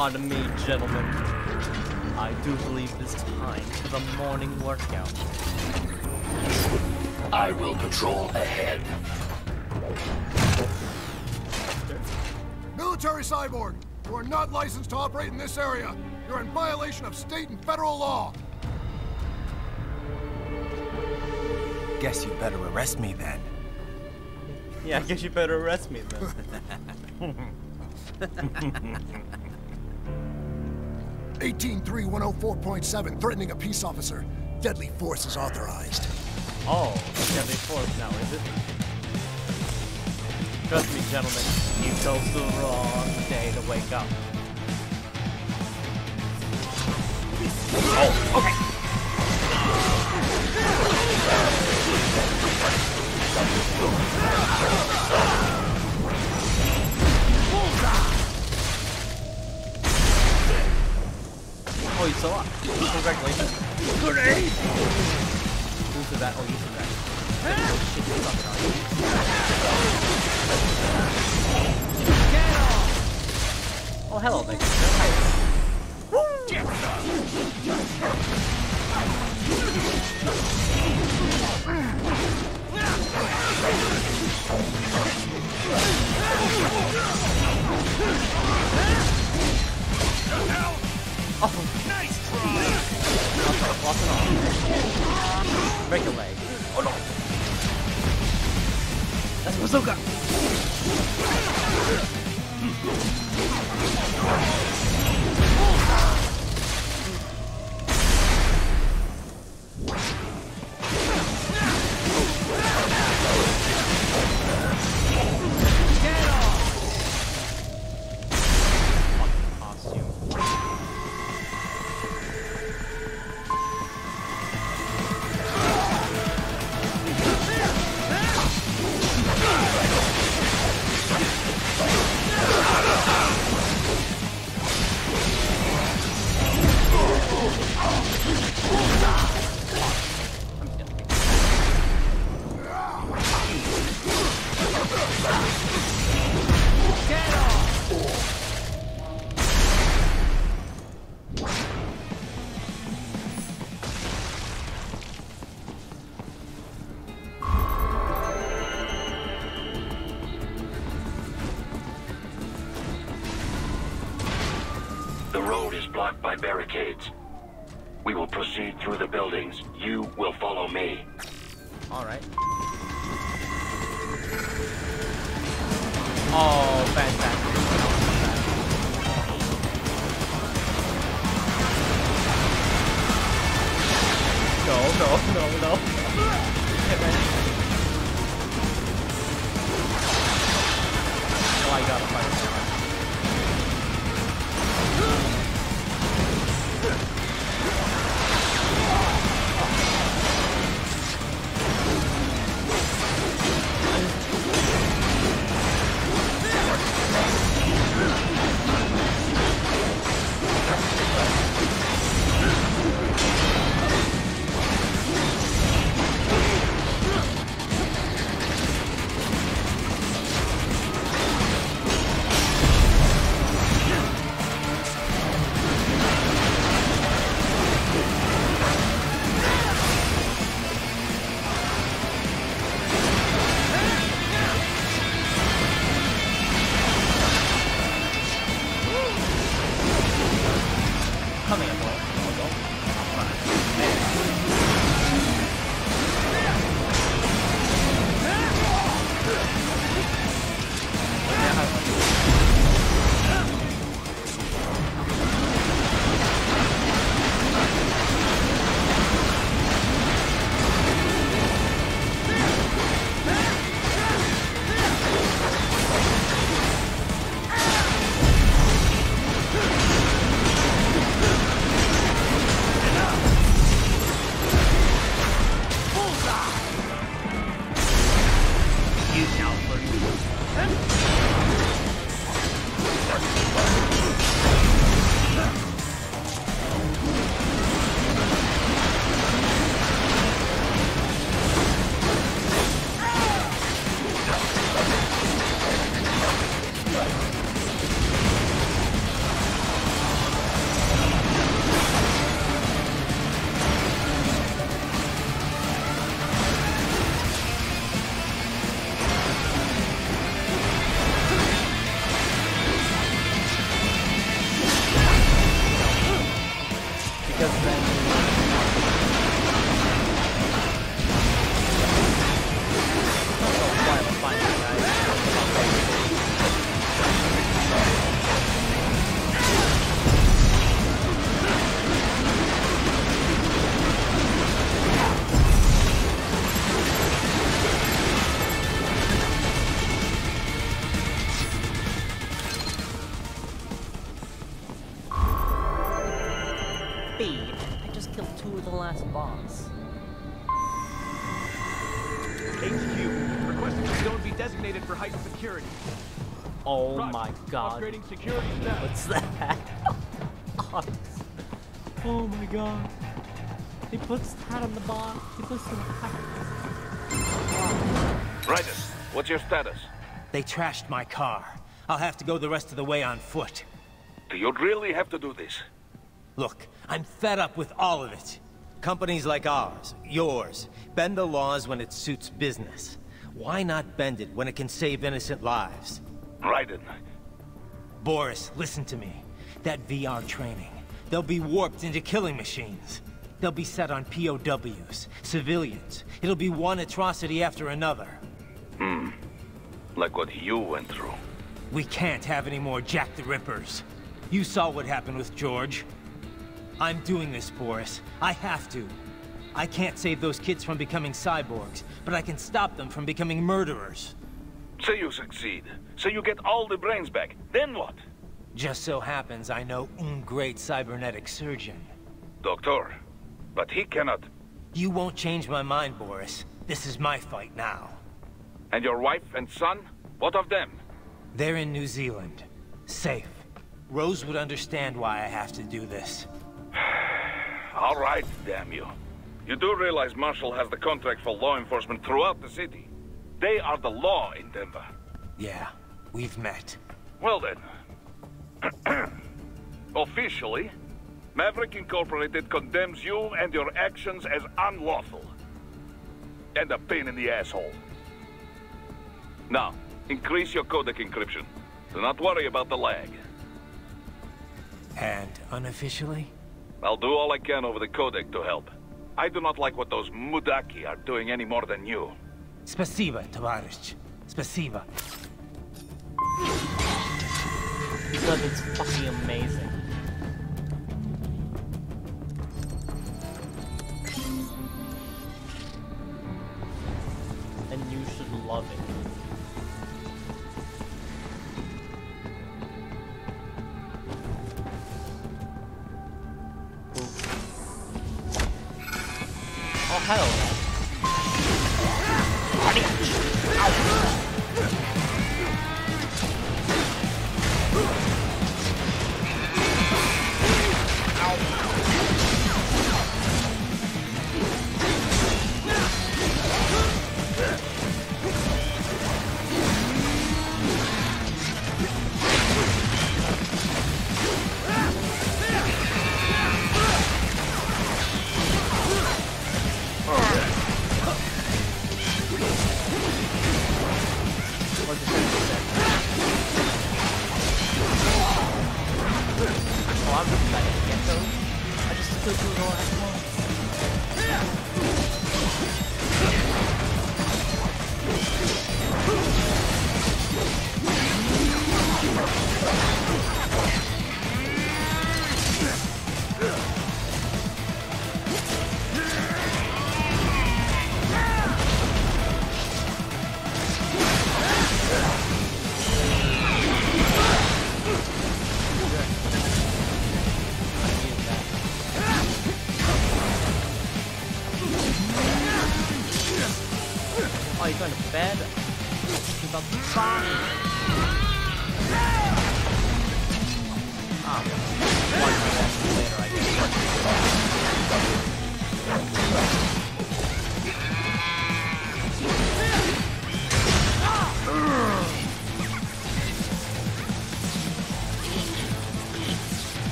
Pardon me, gentlemen. I do believe it is time for the morning workout. I will patrol ahead. Military cyborg, you are not licensed to operate in this area. You're in violation of state and federal law. Guess you better arrest me then. Yeah, I guess you better arrest me then. 183-104.7, threatening a peace officer. Deadly force is authorized. Oh, deadly force now, is it? Trust me, gentlemen, you chose the wrong day to wake up. Oh, okay. Oh, you saw it. Congratulations. Grenade! Who said that? Oh, you said that. Oh, shit, you suck it on. Get off! Oh, hello, Nick. Oh, nice try! Lost it off. Break a leg. Oh no! That's bazooka! Get off! Fucking costume. The road is blocked by barricades. We will proceed through the buildings. You will follow me. Alright. Oh, fantastic. No. Oh, I gotta fight it. boss. HQ, requesting the zone be designated for heightened security. Oh Roger. my god. Upgrading security staff. What's that? Oh my god. He puts that on the box. He puts it on the hat. Raiden, what's your status? They trashed my car. I'll have to go the rest of the way on foot. Do you really have to do this? Look, I'm fed up with all of it. Companies like ours, yours, bend the laws when it suits business. Why not bend it when it can save innocent lives? Raiden. Boris, listen to me. That VR training, they'll be warped into killing machines. They'll be set on POWs, civilians. It'll be one atrocity after another. Like what you went through. We can't have any more Jack the Rippers. You saw what happened with George. I'm doing this, Boris. I have to. I can't save those kids from becoming cyborgs, but I can stop them from becoming murderers. Say you succeed. Say you get all the brains back. Then what? Just so happens I know un great cybernetic surgeon. Doctor, but he cannot... You won't change my mind, Boris. This is my fight now. And your wife and son? What of them? They're in New Zealand. Safe. Rose would understand why I have to do this. All right, damn you. You do realize Marshall has the contract for law enforcement throughout the city. They are the law in Denver. Yeah, we've met. Well then. Officially, Maverick Incorporated condemns you and your actions as unlawful. And a pain in the asshole. Now, increase your codec encryption. Do not worry about the lag. And unofficially? I'll do all I can over the codec to help. I do not like what those Mudaki are doing any more than you. Spasiba, Tavarish. Spasiba. Because it's fucking amazing. And you should love it. Oh, hell. Oh, you're going to bed? You're about to fun. Ah, one later, I guess.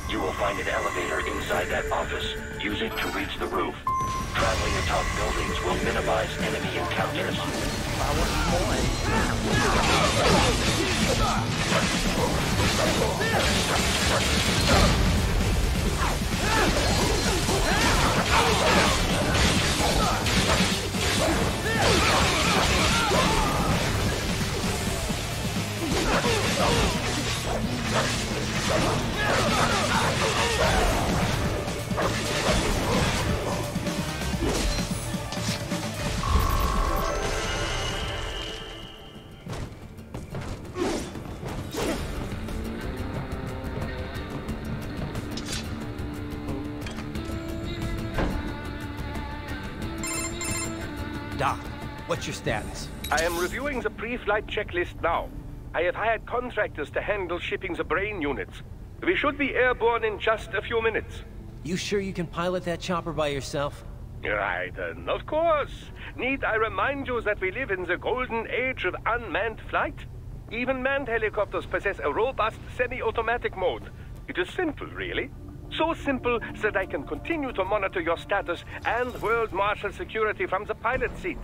You will find an elevator inside that office. Use it to reach the roof. Travel leveling atop buildings will minimize enemy encounters. Doc, what's your status? I am reviewing the pre-flight checklist now. I have hired contractors to handle shipping the brain units. We should be airborne in just a few minutes. You sure you can pilot that chopper by yourself? Right, of course. Need I remind you that we live in the golden age of unmanned flight? Even manned helicopters possess a robust semi-automatic mode. It is simple, really. So simple that I can continue to monitor your status and world marshal security from the pilot seat.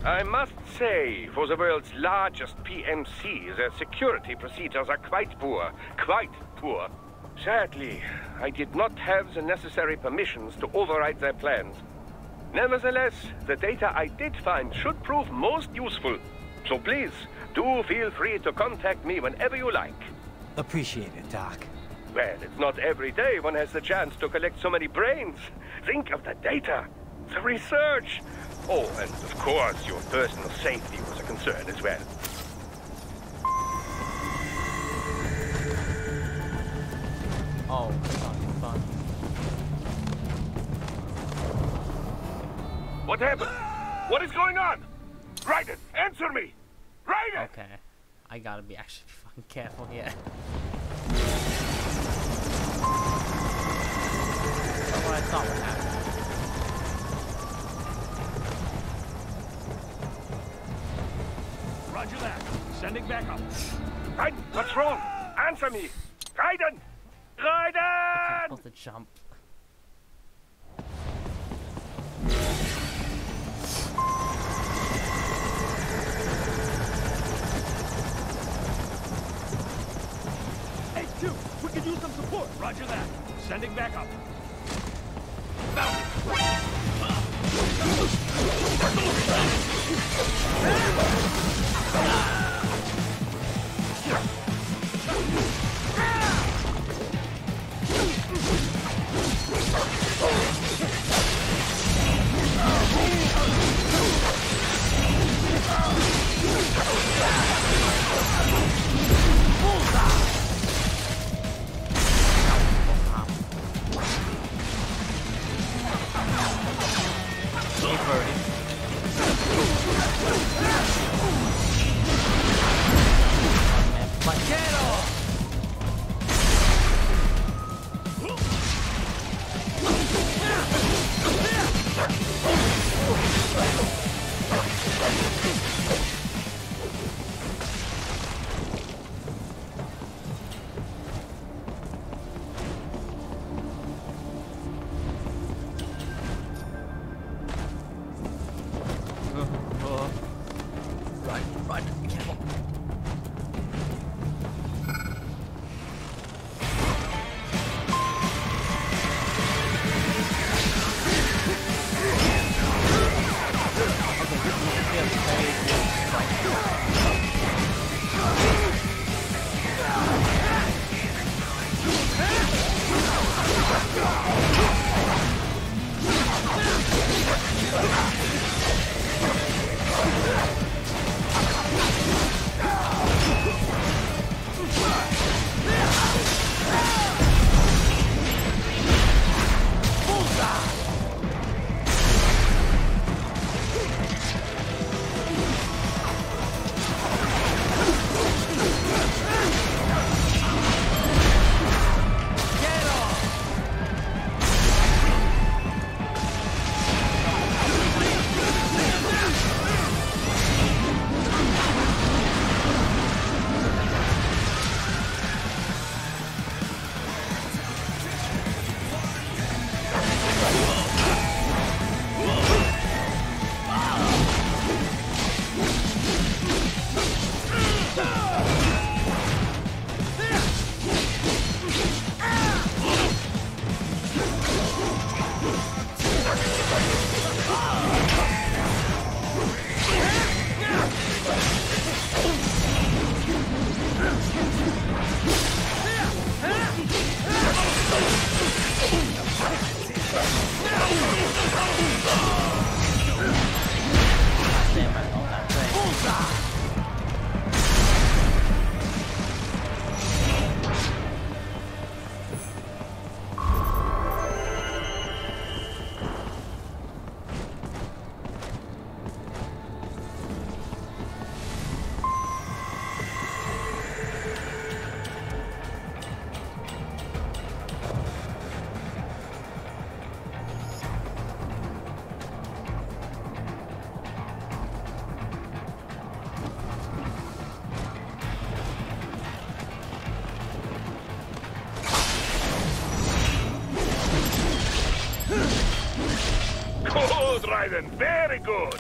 I must say, for the world's largest PMC, their security procedures are quite poor. Quite poor. Sadly, I did not have the necessary permissions to override their plans. Nevertheless, the data I did find should prove most useful. So please, do feel free to contact me whenever you like. Appreciate it, Doc. Well, it's not every day one has the chance to collect so many brains. Think of the data, the research. Oh, and of course, your personal safety was a concern as well. Oh, fun. What happened? What is going on? Raiden, answer me! Raiden! Okay. I gotta be actually fucking careful here. That's what I thought would happen. Roger that. Sending back up. Raiden, what's wrong? Answer me! Raiden! Raiden! Supposed to jump. Hey, Q, we could use some support. Roger that. Sending back up. good, Raiden. Very good.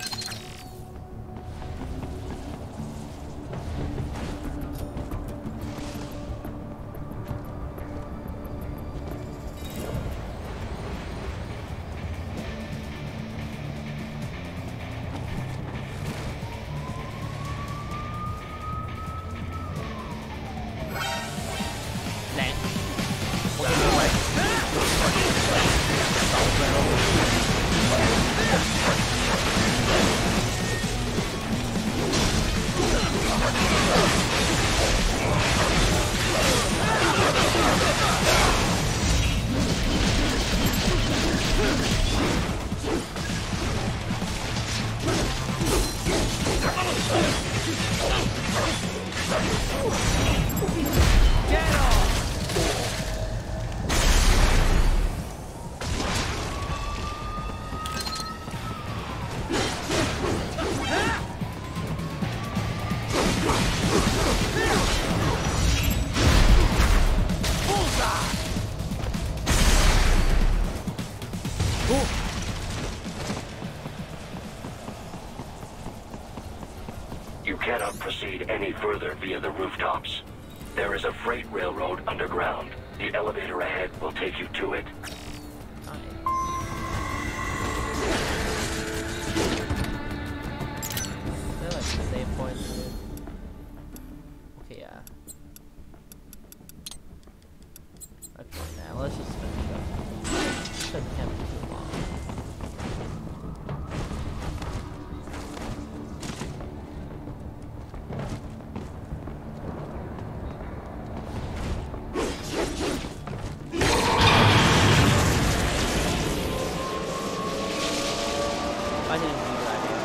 You cannot proceed any further via the rooftops. There is a freight railroad underground. The elevator ahead will take you to it. They're like save points here. Okay, yeah. Okay, now let's just finish up. That can't be too long. I didn't do that here.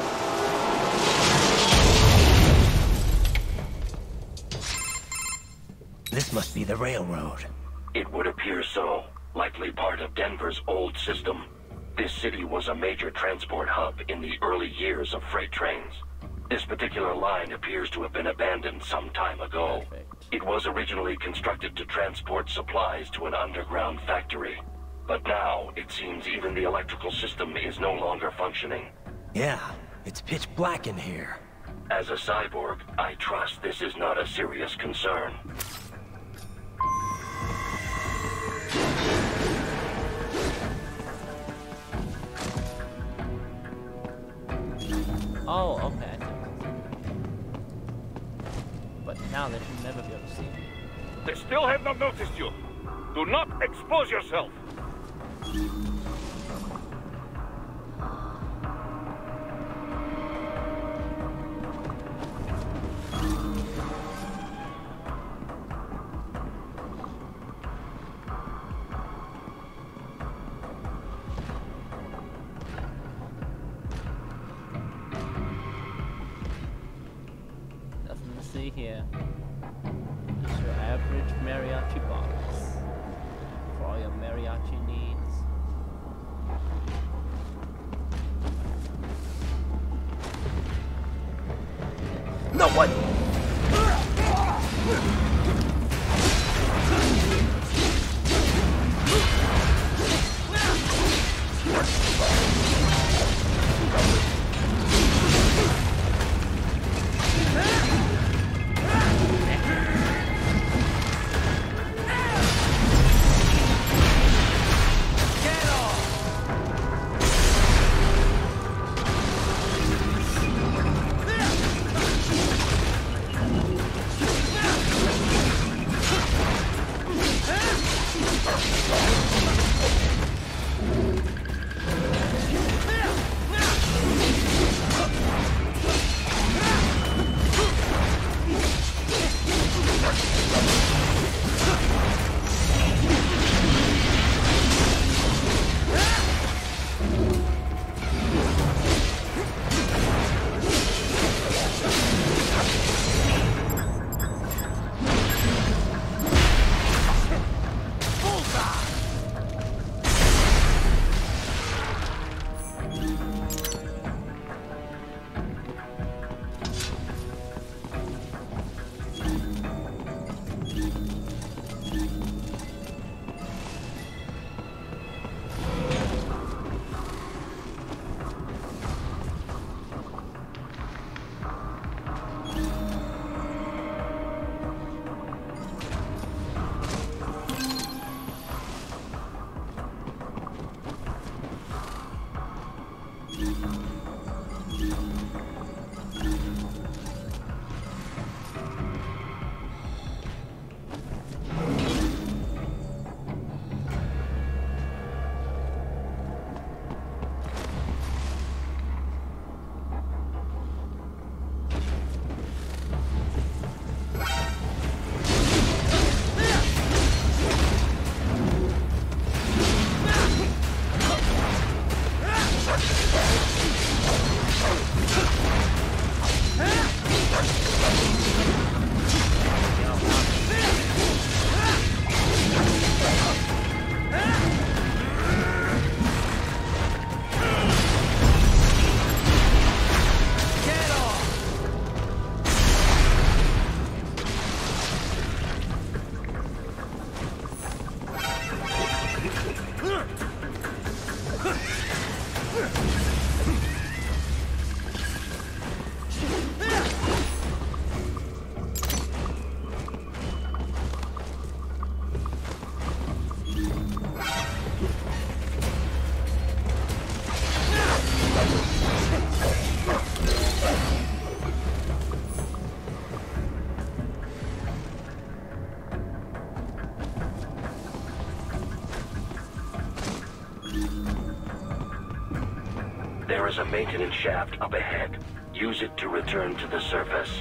This must be the railroad. It would appear so. Likely part of Denver's old system. This city was a major transport hub in the early years of freight trains. This particular line appears to have been abandoned some time ago. Perfect. It was originally constructed to transport supplies to an underground factory. But now, it seems even the electrical system is no longer functioning. Yeah, it's pitch black in here. As a cyborg, I trust this is not a serious concern. Oh, okay. But now they should never be able to see me. They still have not noticed you. Do not expose yourself. Nothing to see here. Just your average mariachi box. For all your mariachi needs. No, what? There is a maintenance shaft up ahead. Use it to return to the surface.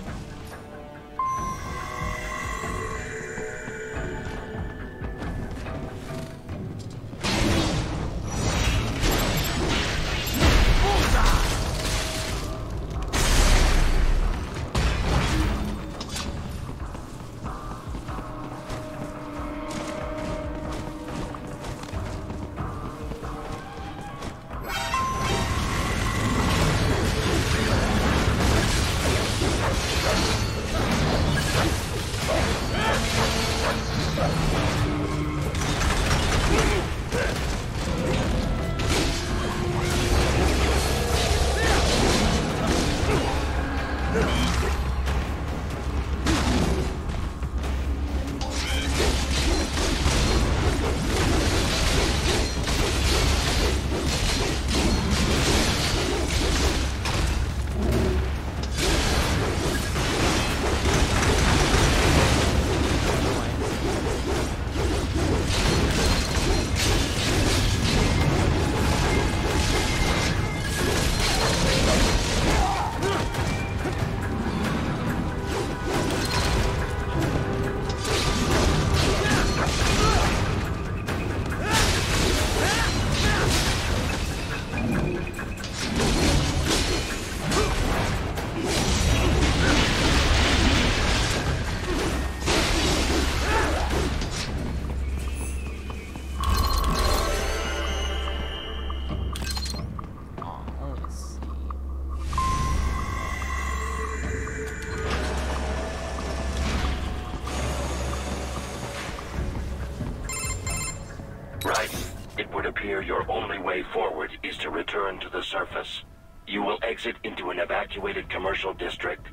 Your only way forward is to return to the surface. You will exit into an evacuated commercial district.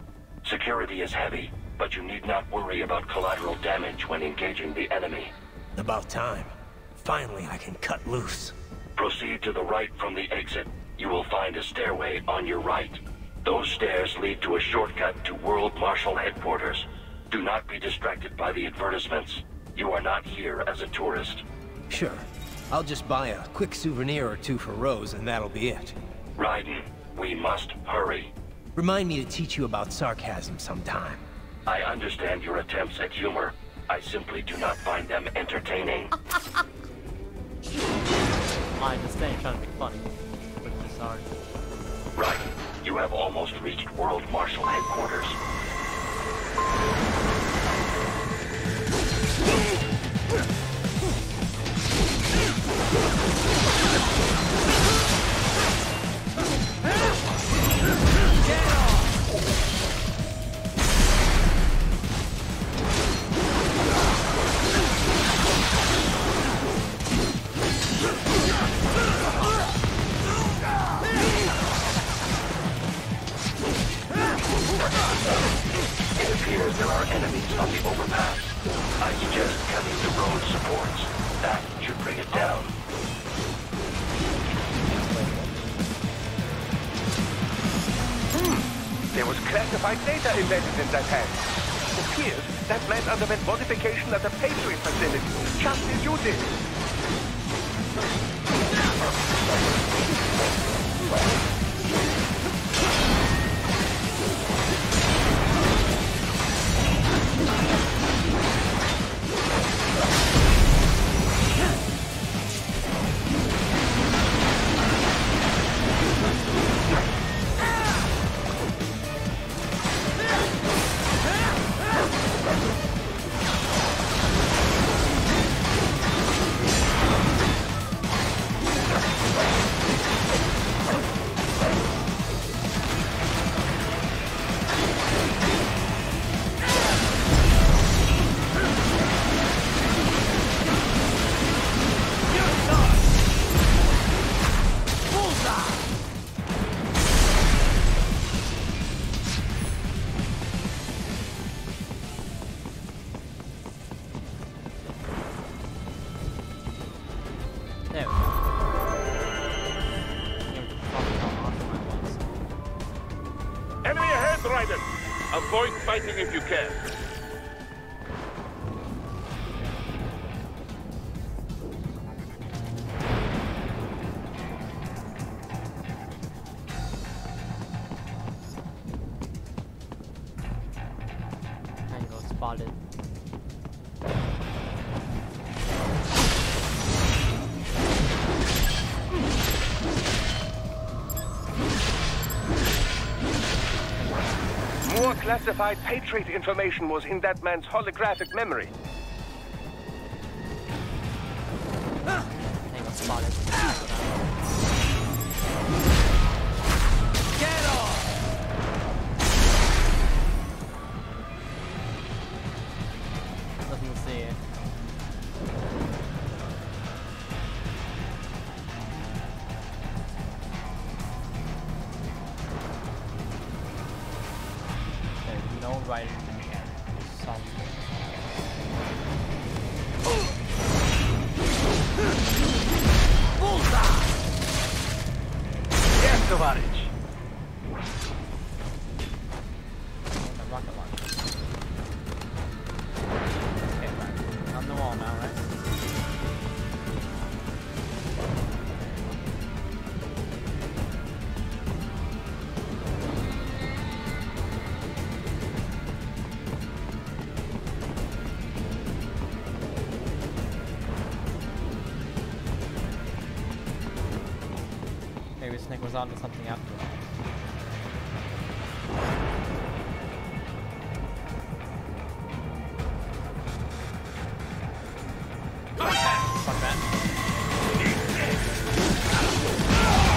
Security is heavy, but you need not worry about collateral damage when engaging the enemy. About time. Finally, I can cut loose. Proceed to the right from the exit. You will find a stairway on your right. Those stairs lead to a shortcut to World Marshal Headquarters. Do not be distracted by the advertisements. You are not here as a tourist. Sure. I'll just buy a quick souvenir or two for Rose, and that'll be it. Raiden, we must hurry. Remind me to teach you about sarcasm sometime. I understand your attempts at humor. I simply do not find them entertaining. I understand, trying to be funny, but it's hard. Raiden, you have almost reached World Marshal Headquarters. It appears there are enemies on the overpass. I suggest cutting the road supports. That should bring it down. classified data embedded in that hand. It appears that man underwent modification at the Patriot facility, just as you did. There we go. Enemy ahead, Raiden! Avoid fighting if you can. Tango spotted. More classified Patriot information was in that man's holographic memory. Tango spotted. Get off! Nothing to see. There's no right something. Bullseye! Yes, Tovarich. The rocket launcher. Okay, right. On the wall now, right? Maybe Snake was onto something after all. Fuck that.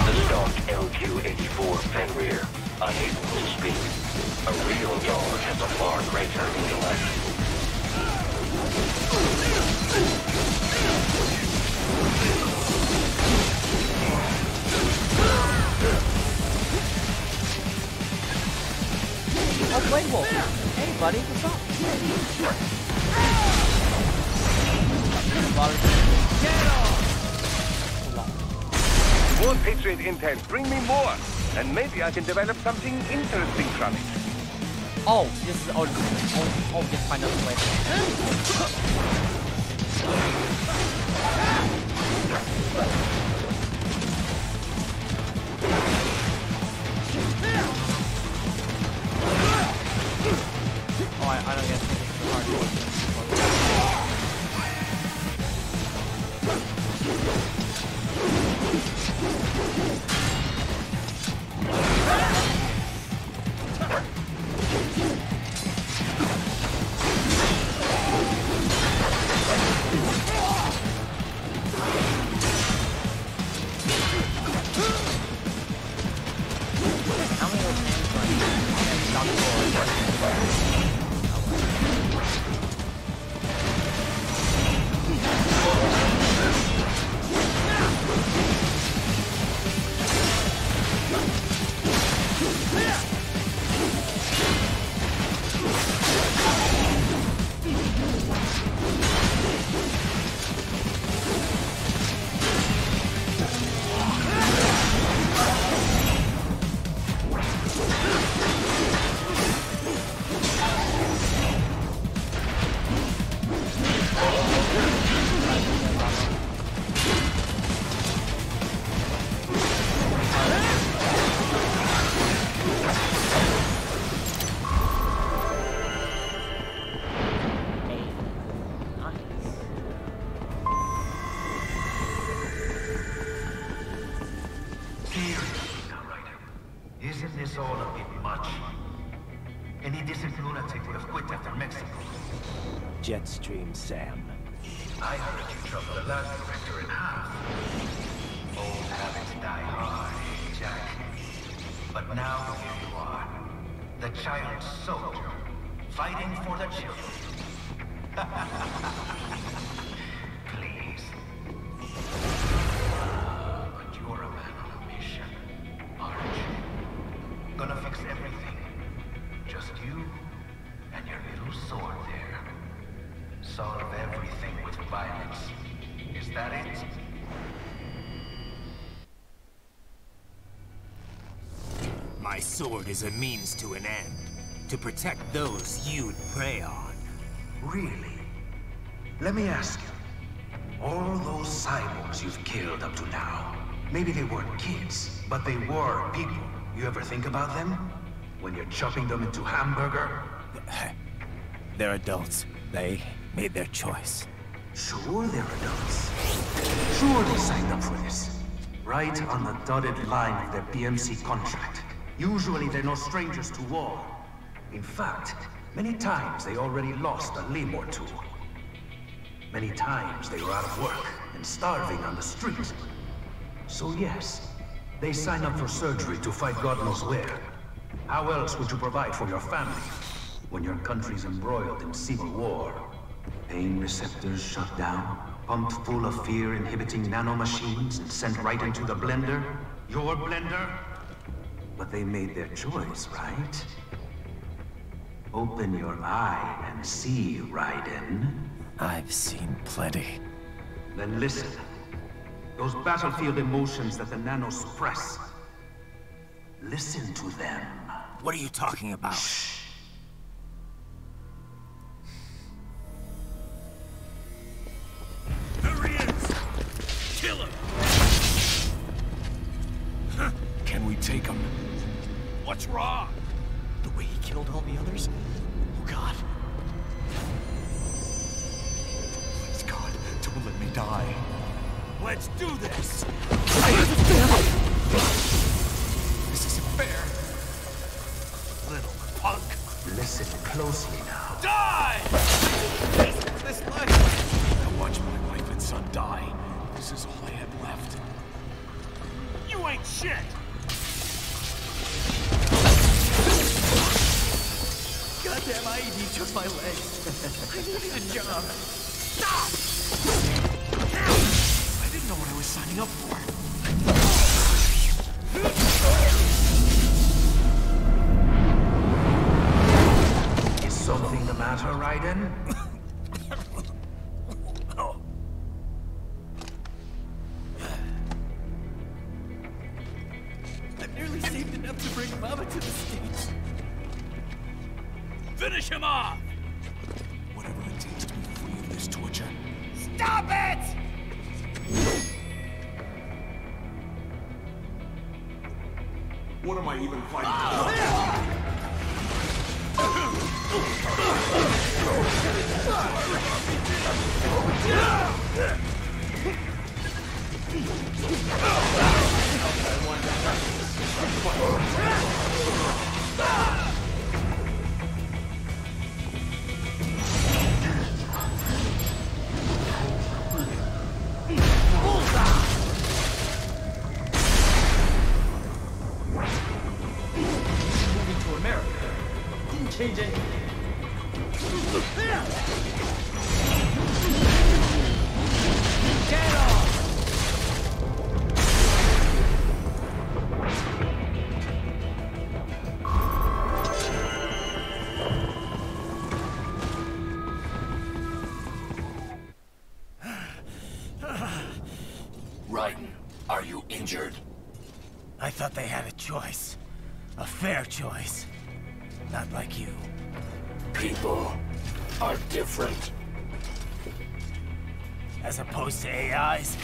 The stock LQ-84 Fenrir, unable to speak. A real dog has a far greater intellect. Oh, Blade Wolf! Hey, buddy, what's up? More Patriot intel. Bring me more. And maybe I can develop something interesting from it. Oh, this is just find another way. Oh, I don't get this is hard. Isn't this all a bit much? Any decent lunatic would have quit after Mexico. Jetstream, Sam. I heard you chop the lab director in half. Old habits die hard, Jack. But now here you are. The child soldier, fighting for the children. Please. But you're a man on a mission, aren't you? Gonna fix everything. Just you and your little sword there. Solve everything with violence. Is that it? My sword is a means to an end. To protect those you'd prey on. Really? Let me ask you. All those cyborgs you've killed up to now, maybe they weren't kids, but they were people. You ever think about them? When you're chopping them into hamburger? They're adults. They made their choice. Sure they're adults. Sure they signed up for this. Right on the dotted line of their BMC contract. Usually they're no strangers to war. In fact, many times they already lost a limb or two. Many times they were out of work and starving on the street. So yes, they sign up for surgery to fight God knows where. How else would you provide for your family when your country's embroiled in civil war? Pain receptors shut down, pumped full of fear-inhibiting nanomachines and sent right into the blender? Your blender? But they made their choice, right? Open your eye and see, Raiden. I've seen plenty. Then listen. Those battlefield emotions that the nanos suppress. Listen to them. What are you talking about? Shh. There he is! Kill him! Can we take him? What's wrong? The way he killed all the others? Oh God. Please God, don't let me die. Let's do this! This isn't fair. Little punk! Listen closely now. Die! This life! I watched my wife and son die. This is all I had left. You ain't shit! Goddamn IED took my legs. I needed a job. Stop! I didn't know what I was signing up for. Is something the matter, Raiden? I've nearly saved enough to bring Mama to the States. Finish him off! Whatever it takes to be free of this torture. Stop it! What am I even fighting? Moving to America. Didn't change anything. Get off! Raiden, are you injured? I thought they had a choice. A fair choice. Not like you. People are different. As opposed to AIs?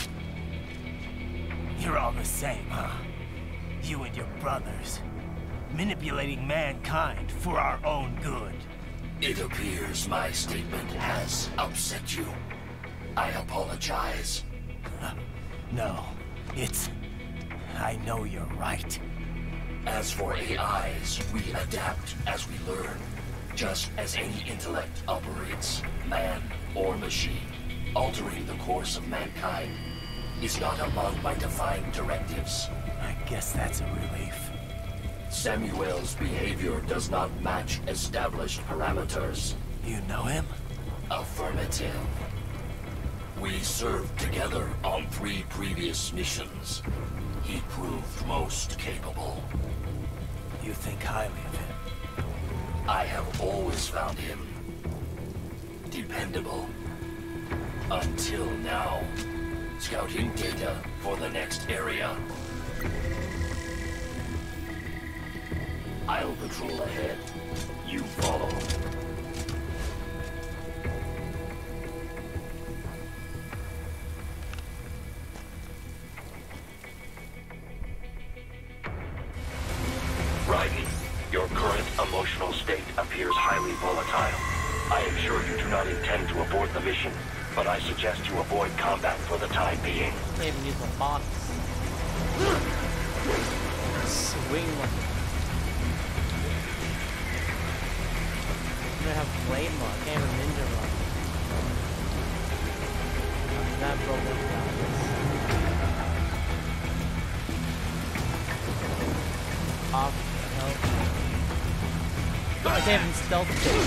You're all the same, huh? You and your brothers. Manipulating mankind for our own good. It appears my statement has upset you. I As for AIs, we adapt as we learn. Just as any intellect operates, man or machine, altering the course of mankind is not among my defined directives. I guess that's a relief. Samuel's behavior does not match established parameters. You know him? Affirmative. We served together on 3 previous missions. He proved most capable. You think highly of him? I have always found him dependable. Until now. Scouting data for the next area. I'll patrol ahead. You follow. Raiden, your current emotional state appears highly volatile. I am sure you do not intend to abort the mission, but I suggest you avoid combat for the time being. Can't even use my box. Swing one. I'm gonna have flame lock. I can't even ninja lock. That broke up. Off the help. I can't even stealth kill.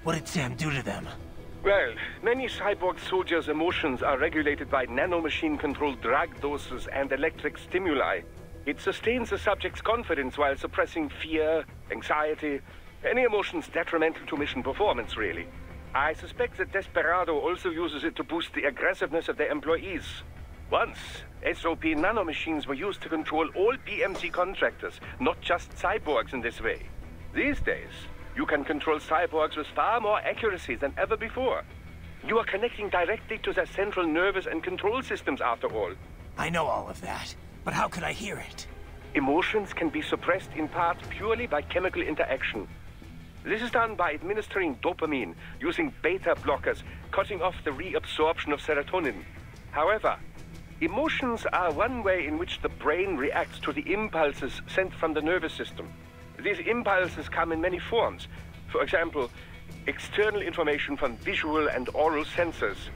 What did Sam do to them? Well, many cyborg soldiers' emotions are regulated by nanomachine-controlled drug doses and electric stimuli. It sustains the subject's confidence while suppressing fear, anxiety, any emotions detrimental to mission performance, really. I suspect that Desperado also uses it to boost the aggressiveness of their employees. Once, SOP nanomachines were used to control all BMC contractors, not just cyborgs in this way. These days, you can control cyborgs with far more accuracy than ever before. You are connecting directly to their central nervous and control systems, after all. I know all of that, but how could I hear it? Emotions can be suppressed in part purely by chemical interaction. This is done by administering dopamine, using beta blockers, cutting off the reabsorption of serotonin. However, emotions are one way in which the brain reacts to the impulses sent from the nervous system. These impulses come in many forms. For example, external information from visual and oral sensors,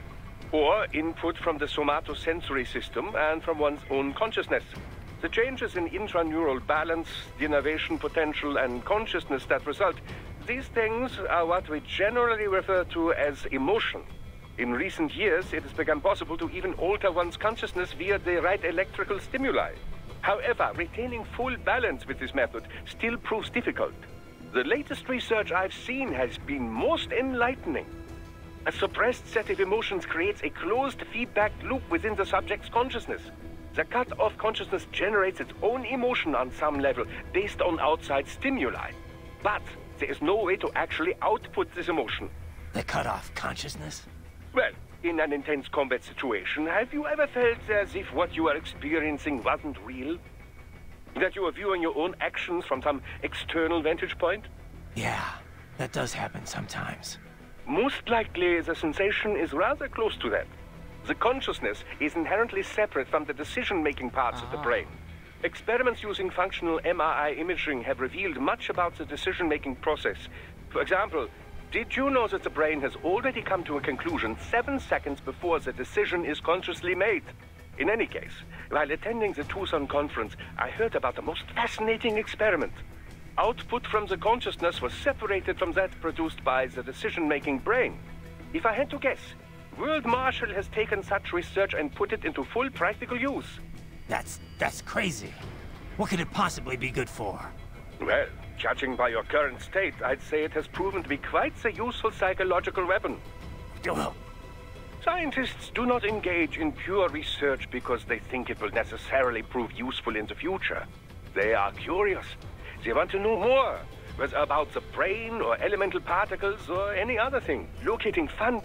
or input from the somatosensory system and from one's own consciousness. The changes in intraneural balance, the innervation potential, and consciousness that result, these things are what we generally refer to as emotion. In recent years, it has become possible to even alter one's consciousness via the right electrical stimuli. However, retaining full balance with this method still proves difficult. The latest research I've seen has been most enlightening. A suppressed set of emotions creates a closed feedback loop within the subject's consciousness. The cut-off consciousness generates its own emotion on some level, based on outside stimuli. But there is no way to actually output this emotion. The cut-off consciousness? Well, in an intense combat situation, have you ever felt as if what you are experiencing wasn't real? That you are viewing your own actions from some external vantage point? Yeah, that does happen sometimes. Most likely, the sensation is rather close to that. The consciousness is inherently separate from the decision-making parts of the brain. Experiments using functional MRI imaging have revealed much about the decision-making process. For example, did you know that the brain has already come to a conclusion 7 seconds before the decision is consciously made? In any case, while attending the Tucson conference, I heard about the most fascinating experiment. Output from the consciousness was separated from that produced by the decision-making brain. If I had to guess, World Marshal has taken such research and put it into full practical use. That's crazy. What could it possibly be good for? Well, judging by your current state, I'd say it has proven to be quite a useful psychological weapon. Scientists do not engage in pure research because they think it will necessarily prove useful in the future. They are curious. They want to know more, whether about the brain or elemental particles or any other thing. Locating fun.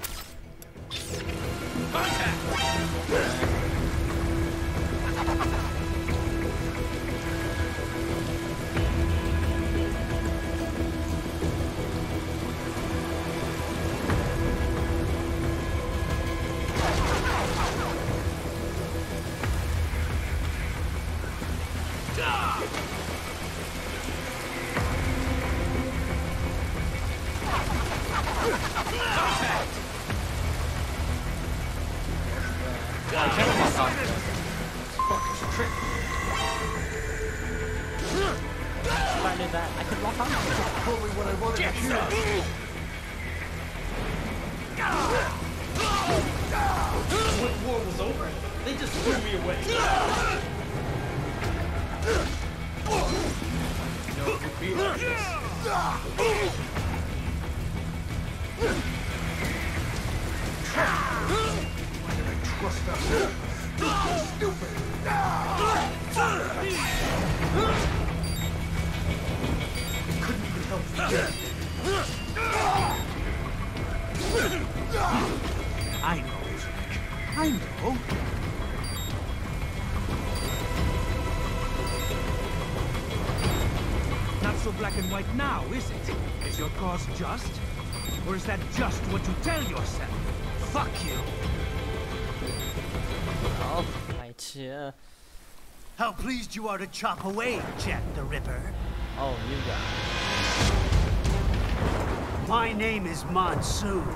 I could lock on to it. Totally what I wanted to hear. When war was over, they just threw me away. You know, it would be like this. Why did I trust that? Stupid! Couldn't you help me? I know, Rick. I know. Not so black and white now, is it? Is your cause just? Or is that just what you tell yourself? Fuck you. Oh, right, yeah. How pleased you are to chop away, Jack the Ripper. Oh, you got it. My name is Monsoon,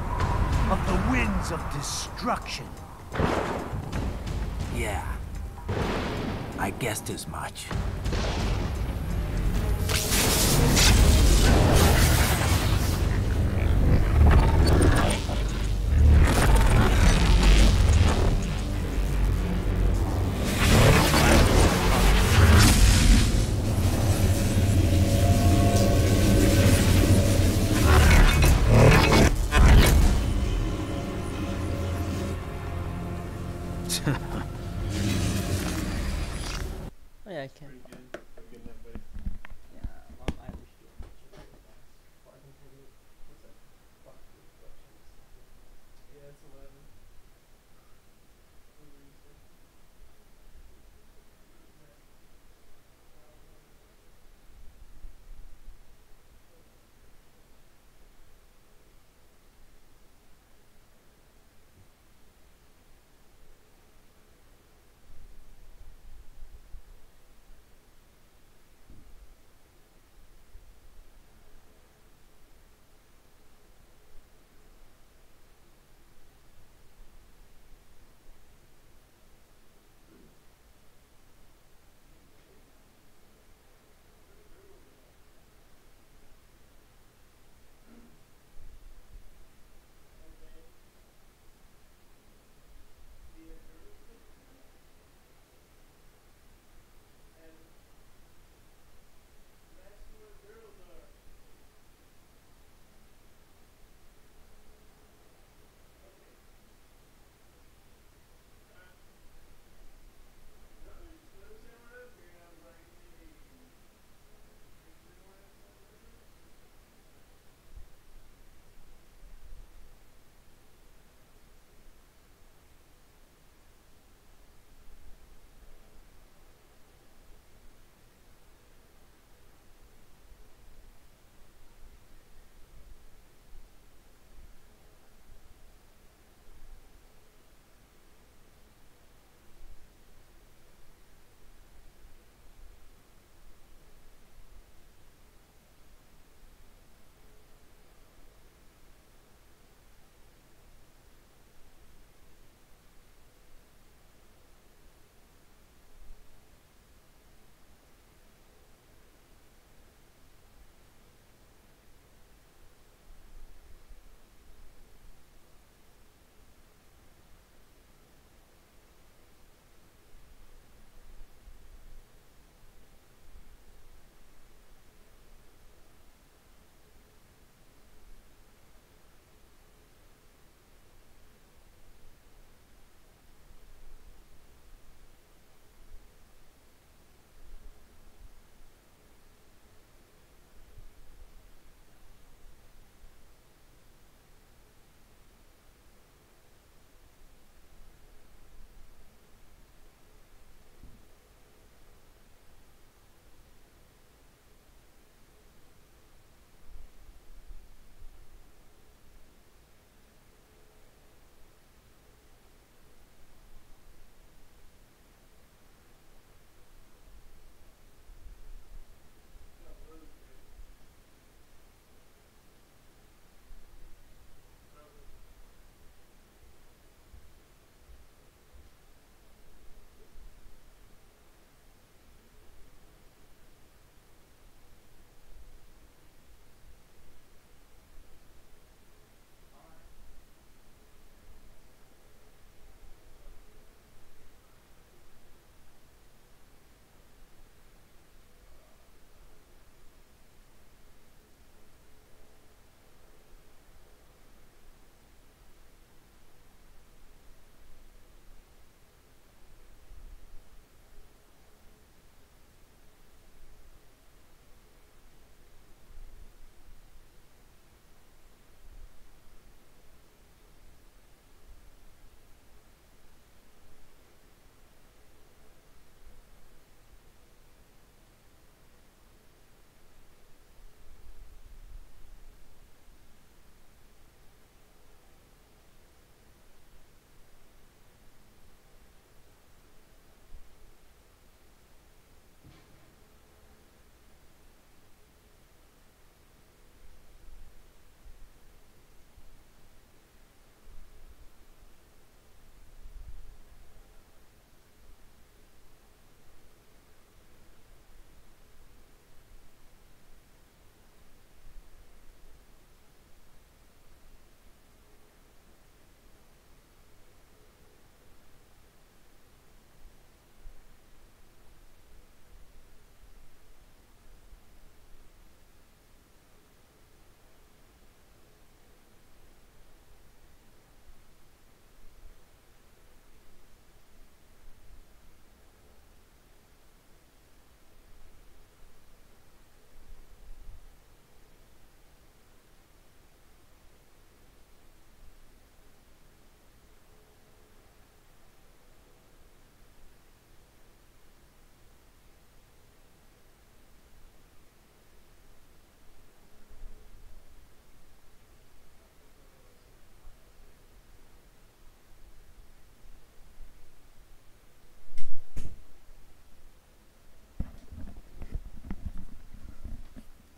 of the Winds of Destruction. Yeah, I guessed as much. Oh yeah, I can.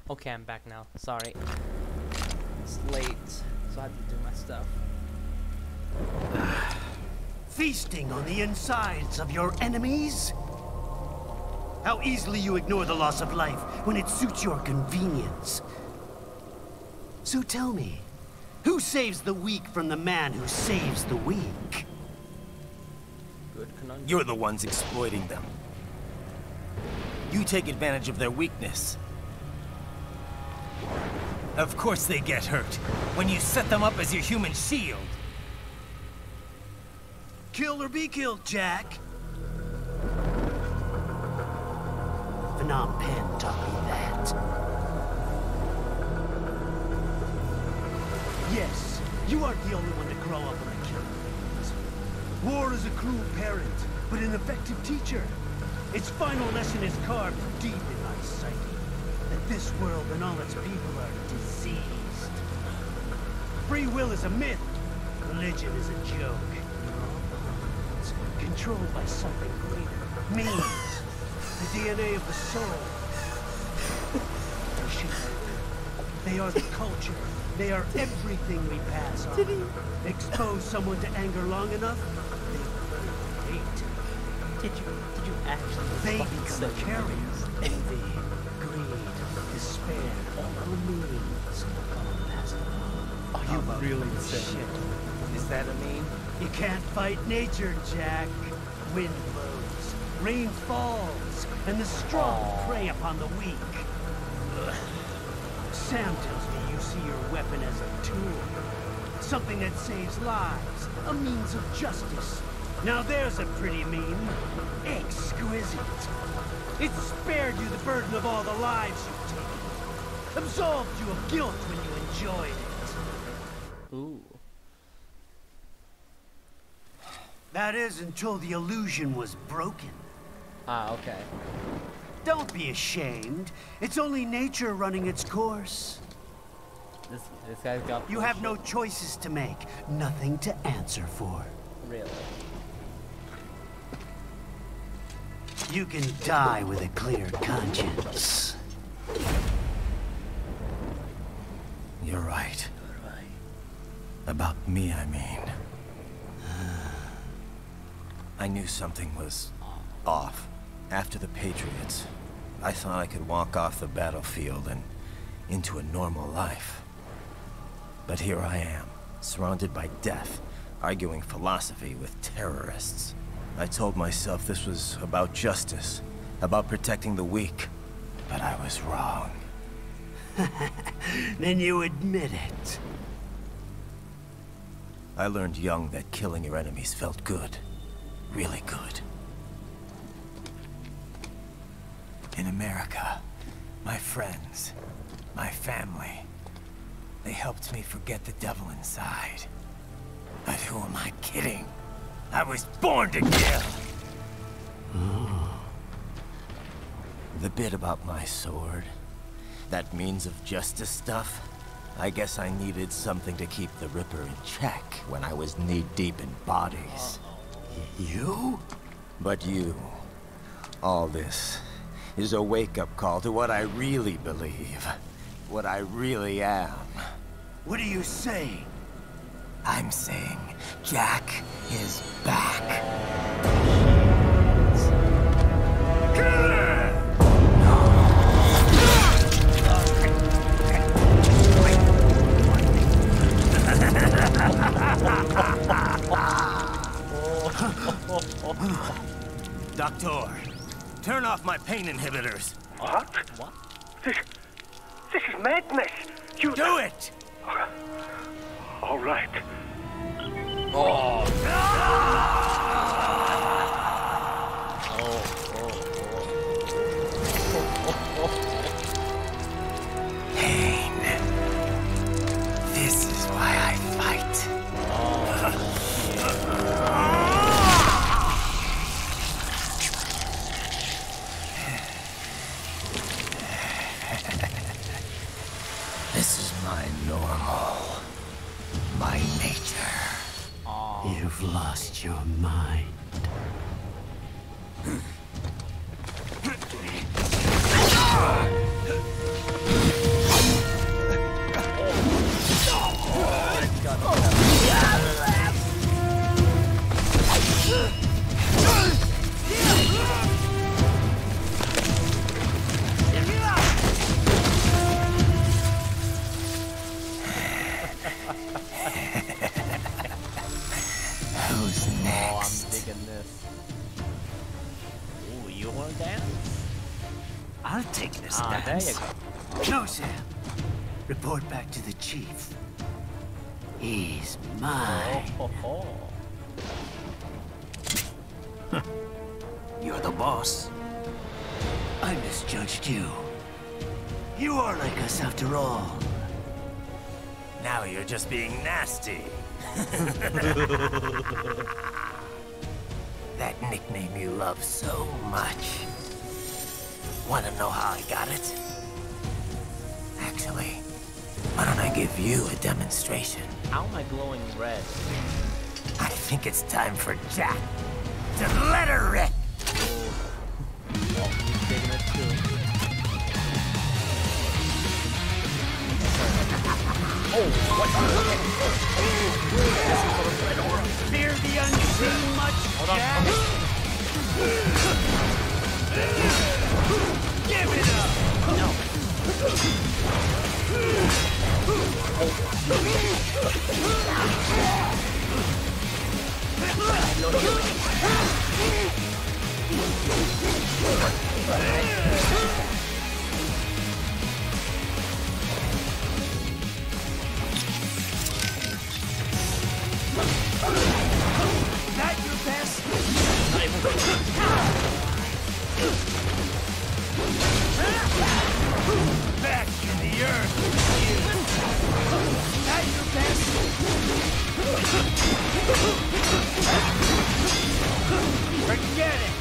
Okay, I'm back now. Sorry. It's late, so I have to do my stuff. Feasting on the insides of your enemies? How easily you ignore the loss of life when it suits your convenience. So tell me, who saves the weak from the man who saves the weak? Good conundrum. You're the ones exploiting them. You take advantage of their weakness. Of course they get hurt when you set them up as your human shield. Kill or be killed, Jack. Phnom Penh taught me that. Yes, you aren't the only one to grow up on the killing fields. War is a cruel parent, but an effective teacher. Its final lesson is carved deep in my psyche. That this world and all its people are diseased. Free will is a myth. Religion is a joke. It's controlled by something greater. Means. The DNA of the soul. They are the culture. They are everything we pass on. Expose someone to anger long enough, they hate. Did you actually? They become carriers. Envy, greed, despair, all means. Are you really saying? Is that a meme? You can't fight nature, Jack. Wind blows, rain falls, and the strong prey upon the weak. Sam tells me you see your weapon as a tool. Something that saves lives, a means of justice. Now there's a pretty meme. Exquisite. It spared you the burden of all the lives you've taken. Absolved you of guilt when you enjoyed it. Ooh. That is until the illusion was broken. Ah, okay. Don't be ashamed. It's only nature running its course. This guy's got... You have no choices to make. Nothing to answer for. Really? You can die with a clear conscience. You're right. About me, I mean. I knew something was off. After the Patriots, I thought I could walk off the battlefield and into a normal life. But here I am, surrounded by death, arguing philosophy with terrorists. I told myself this was about justice, about protecting the weak, but I was wrong. Then you admit it. I learned young that killing your enemies felt good. Really good. In America, my friends, my family, they helped me forget the devil inside. But who am I kidding? I was born to kill! The bit about my sword, that means of justice stuff, I guess I needed something to keep the Ripper in check when I was knee-deep in bodies. You? But you, all this, is a wake-up call to what I really believe. What I really am. What do you say? I'm saying Jack is back. Doctor, turn off my pain inhibitors. What? What? This is madness. You do it. All right. Pain. This is why I fight. This is my normal. My nature. You've lost your mind. You want to dance? I'll take this There dance. you go. Closer. Report back to the chief. He's mine. You're the boss. I misjudged you. You are like us after all. Now you're just being nasty. That nickname you love so much. Wanna know how I got it? Actually, why don't I give you a demonstration? How am I glowing red? I think it's time for Jack to let her rip. Oh, he's digging it too. Oh, what? Fear the unseen much, Jack? Give it up! No. Is that your best? Back in the earth, you. Is that your best? Forget it.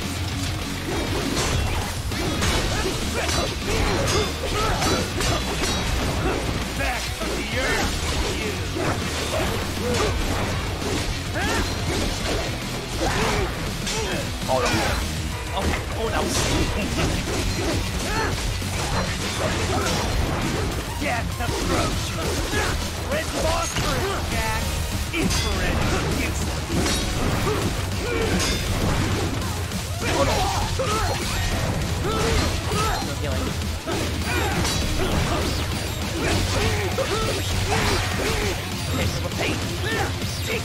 Back to the earth, you. Oh no. Okay. Oh no. Death approaches. Red phosphorus, Jack. Infrared useless. No healing. Okay, so the pain. Stick.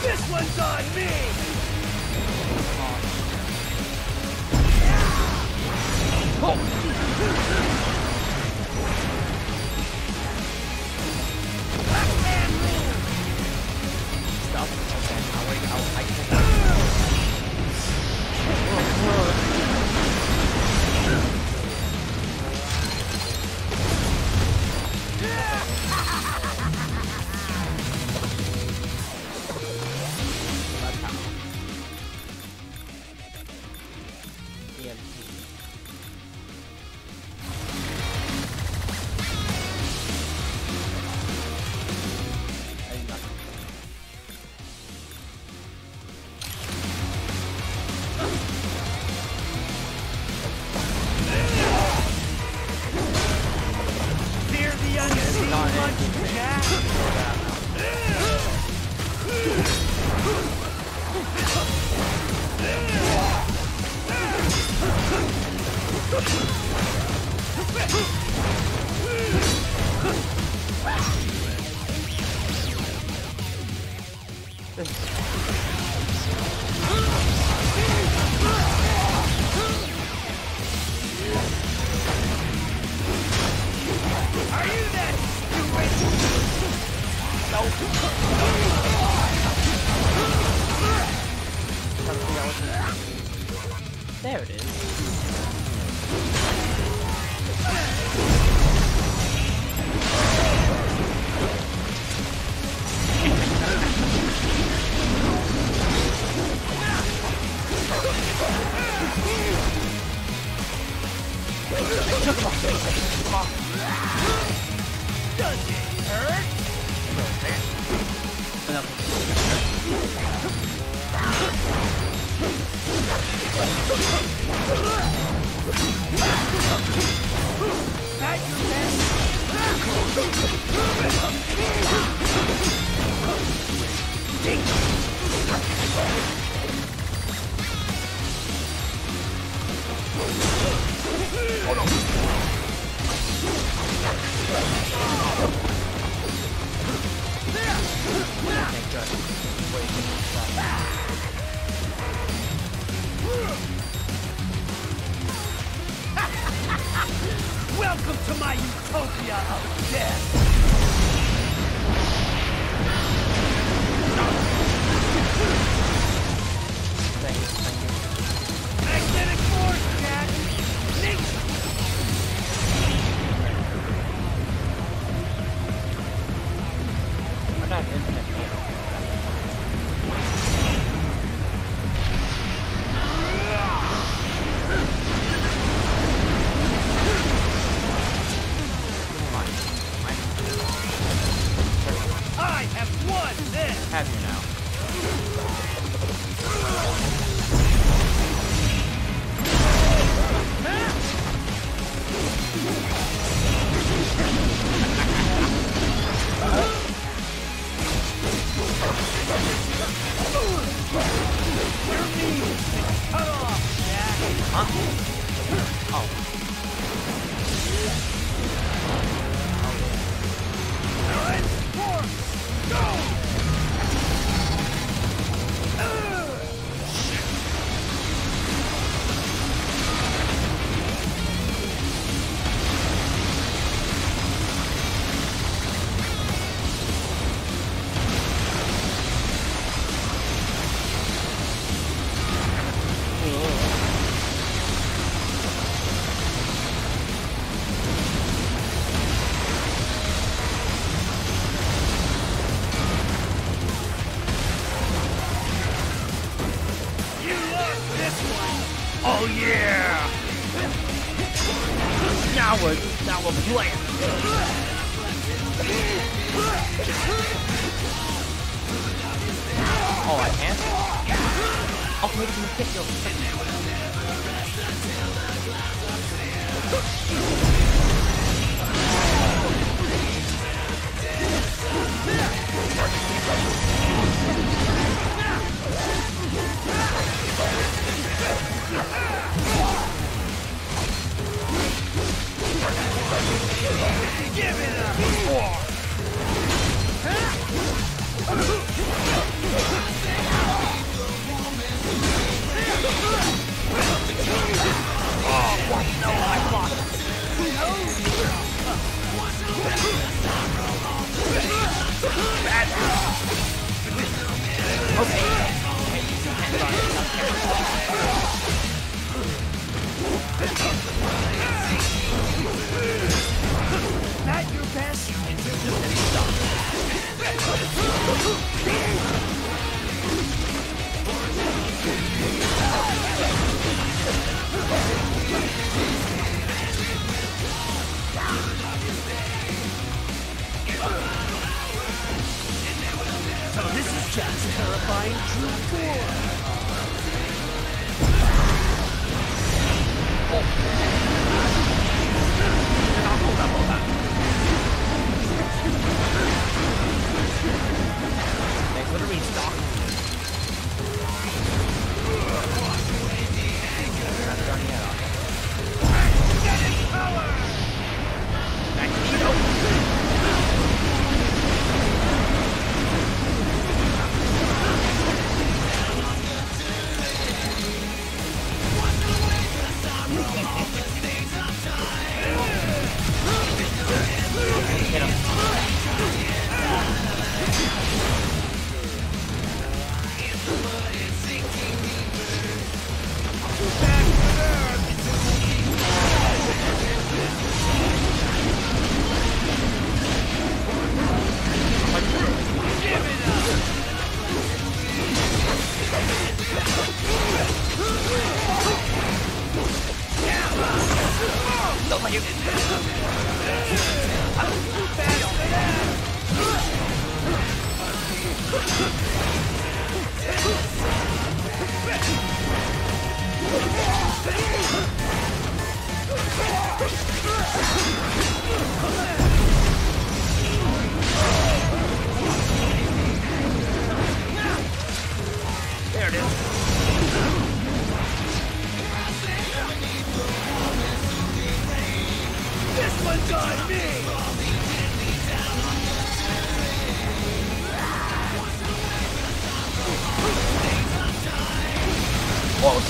This one's on me! Stop. Okay, I'll wait. I can. Fear the unseen much, Jack? Are you that There it is. Does it hurt? That your best? Welcome to my utopia of death! Magnetic force, Jack! I got infinite I have won this! Have you now? Oh yeah! Now we're playing. Oh, I can't? Oh, maybe you can kick Give it up! Oh, what? No, I fought. Not your best? So this is just terrifying true form. Thanks for the restock. Not done yet, are they? Magnetic power! Hit him. Don't let you. him. This one's on me! Oh,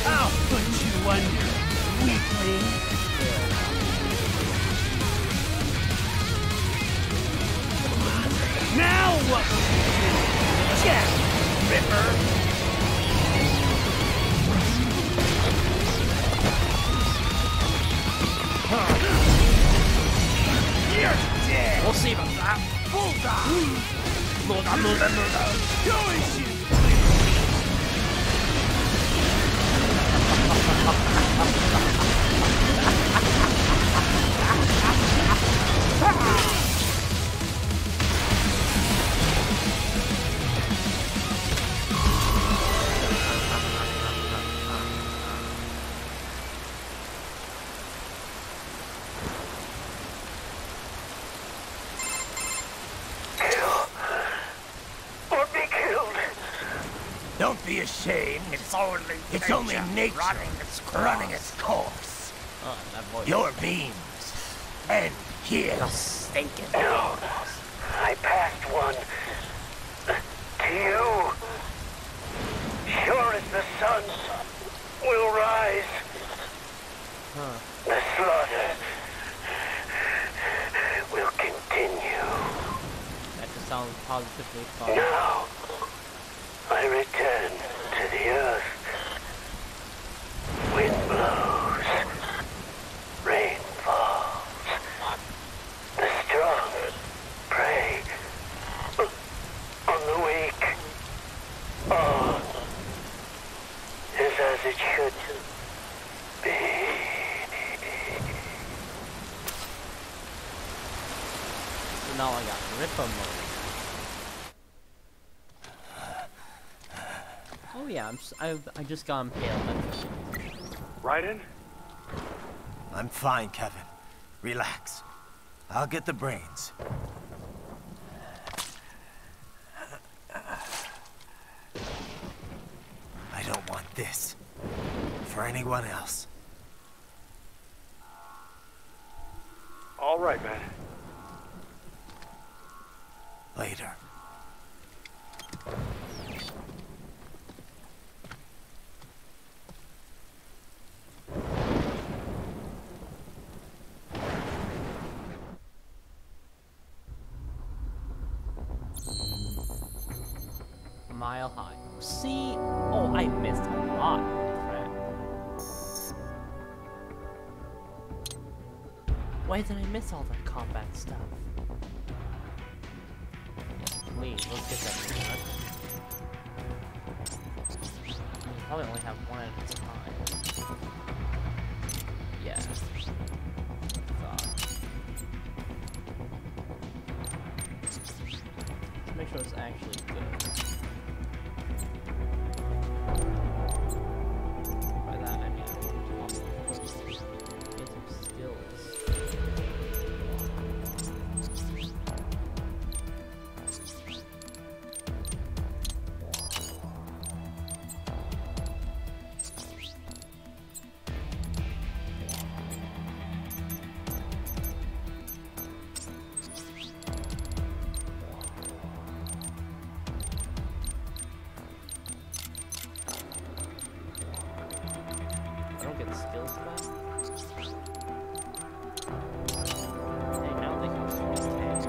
I'll put you under, weakling. Now what will you do, Jack Ripper? You're dead. We'll see about that. Bullseye! Move on. No issue. Don't be ashamed. It's only nature running its course. Oh, that voice. Your beams end here. Stinking. No, I passed one to you. Sure as the sun will rise, the slaughter will continue. That just sounds positively fun. Now, I return to the earth. Wind blows, rain falls. The strong prey on the weak. All is as it should be. So now I got Ripper mode. Oh yeah, I just got impaled. Raiden? I'm fine, Kevin. Relax. I'll get the brains. I don't want this for anyone else. All right, man. Later. Mile high. See? Oh, I missed a lot. Crap. Why did I miss all the combat stuff? Please, let's get that done. We probably only have one at a time. Yeah. Let's make sure it's actually good. By that I mean get some skills. I don't get skills back. Hey, now they can swing tanks.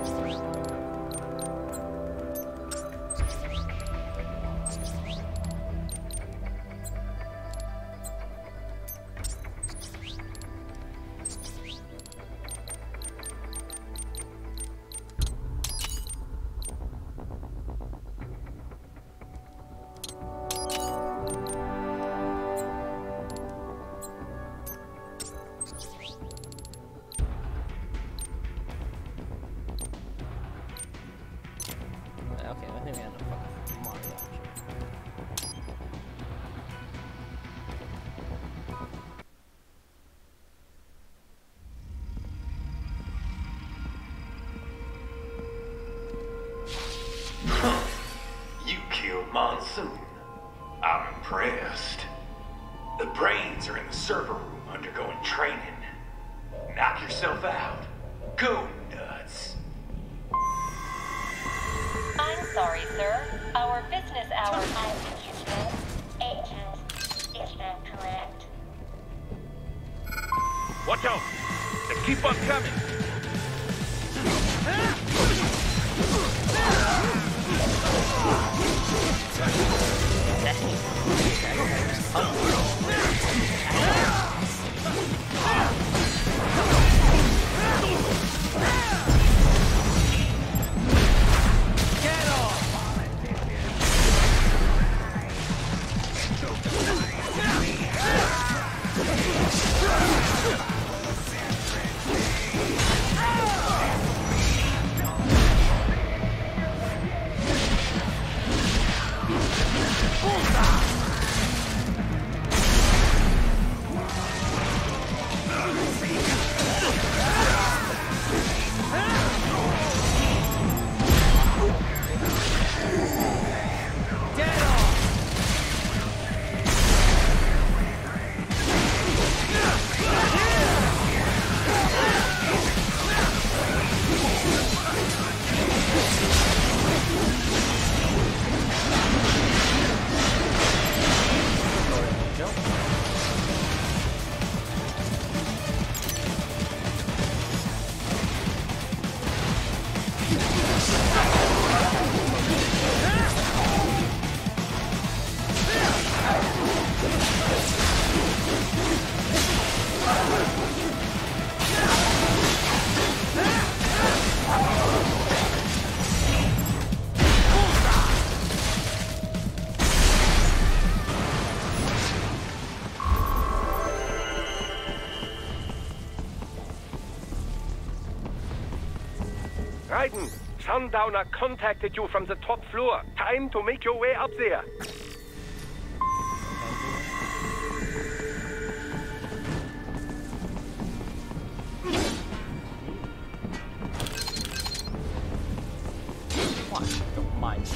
impressed. The brains are in the server room undergoing training. Knock yourself out. Go nuts. I'm sorry, sir. Our business hour agent is incorrect. Watch out! They keep on coming! Raiden, Sundowner contacted you from the top floor. Time to make your way up there. Don't mind.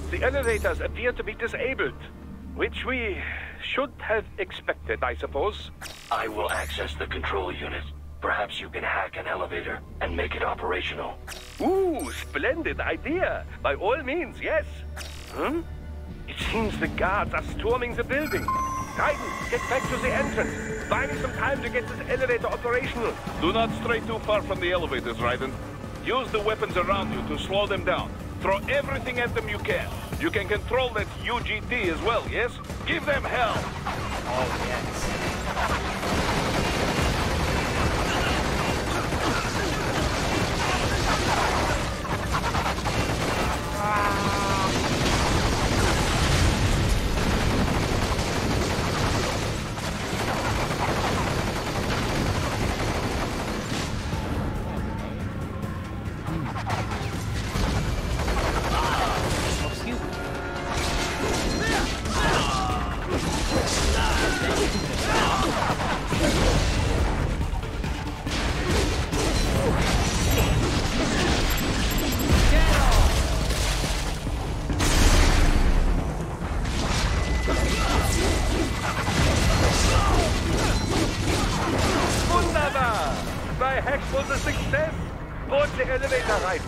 The elevators appear to be disabled, which we should have expected, I suppose. I will access the control unit. Perhaps you can hack an elevator and make it operational. Ooh, splendid idea. By all means, yes. It seems the guards are storming the building. Raiden, get back to the entrance. Buy me some time to get this elevator operational. Do not stray too far from the elevators, Raiden. Use the weapons around you to slow them down. Throw everything at them you can. You can control that UGT as well, yes? Give them hell! Oh, yes. My hack was a success! Board the elevator right.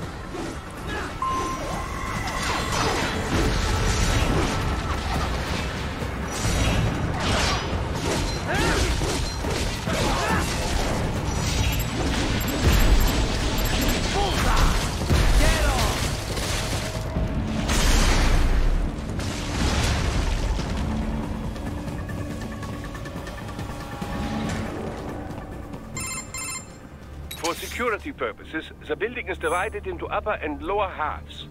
For security purposes, the building is divided into upper and lower halves.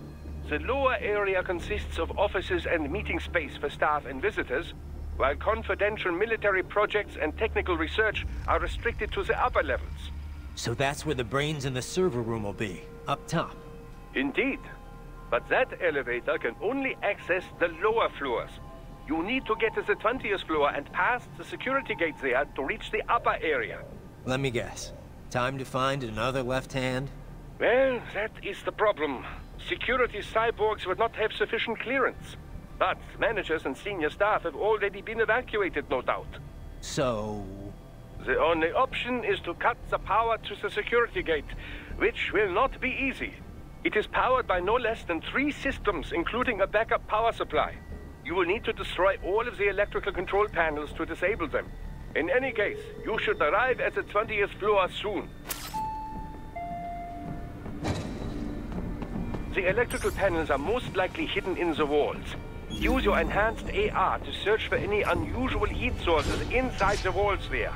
The lower area consists of offices and meeting space for staff and visitors, while confidential military projects and technical research are restricted to the upper levels. So that's where the brains in the server room will be, up top. Indeed. But that elevator can only access the lower floors. You need to get to the 20th floor and pass the security gate there to reach the upper area. Let me guess. Time to find another left hand? Well, that is the problem. Security cyborgs would not have sufficient clearance. But managers and senior staff have already been evacuated, no doubt. So... The only option is to cut the power to the security gate, which will not be easy. It is powered by no less than 3 systems, including a backup power supply. You will need to destroy all of the electrical control panels to disable them. In any case, you should arrive at the 20th floor soon. The electrical panels are most likely hidden in the walls. Use your enhanced AR to search for any unusual heat sources inside the walls there.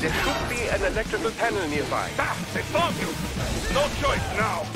There should be an electrical panel nearby. Ah, they found you! No choice now!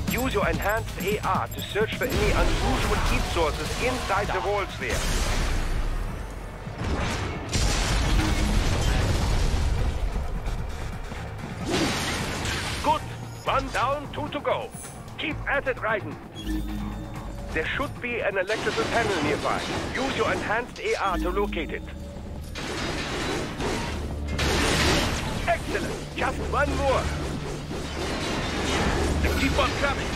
Use your enhanced AR to search for any unusual heat sources inside the walls there. Good. 1 down, 2 to go. Keep at it, Raiden. There should be an electrical panel nearby. Use your enhanced AR to locate it. Excellent. Just 1 more. Keep on coming.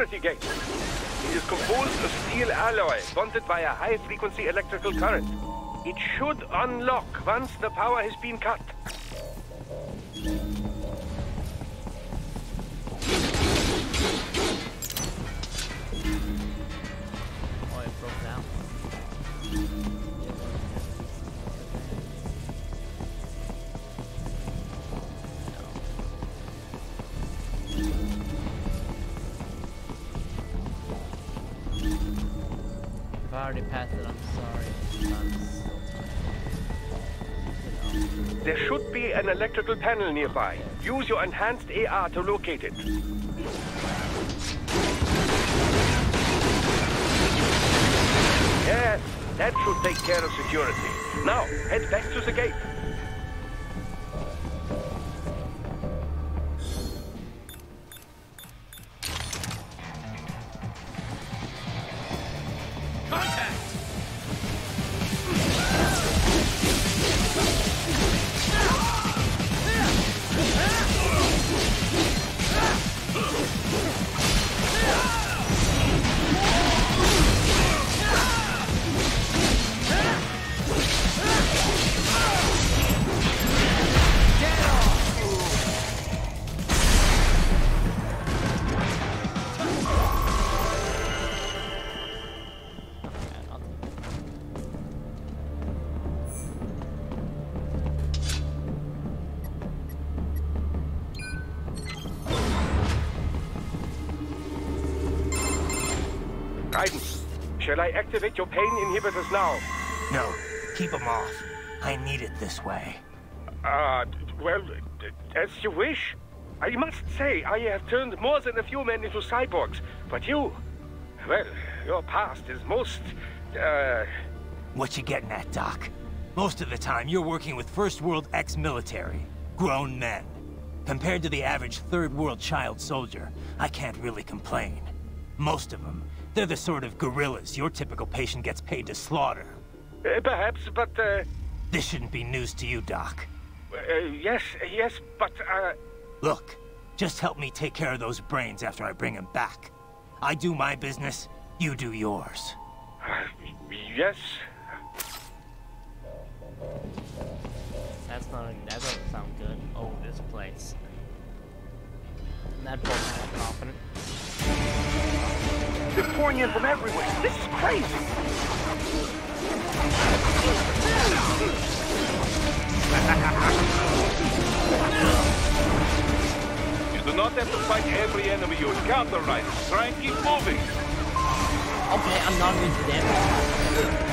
security gate. It is composed of steel alloy bonded by a high-frequency electrical current. It should unlock once the power has been cut. Oh, it broke down. I've already passed it, I'm sorry. There should be an electrical panel nearby. Use your enhanced AR to locate it. Yes, that should take care of security. Now, head back to the gate. Shall I activate your pain inhibitors now? No, keep them off. I need it this way. Well, as you wish. I must say, I have turned more than a few men into cyborgs, but you... Well, your past is most, What you getting at, Doc? Most of the time, you're working with First World ex-military. Grown men. Compared to the average Third World child soldier, I can't really complain. Most of them, they're the sort of guerrillas your typical patient gets paid to slaughter. Perhaps, but, This shouldn't be news to you, Doc. Yes, but, Look, just help me take care of those brains after I bring them back. I do my business, you do yours. Yes. That doesn't sound good. Oh, this place. That boat's more confident. They're pouring in from everywhere. This is crazy. You do not have to fight every enemy you encounter, right? Try and keep moving. Okay, I'm not going to damage.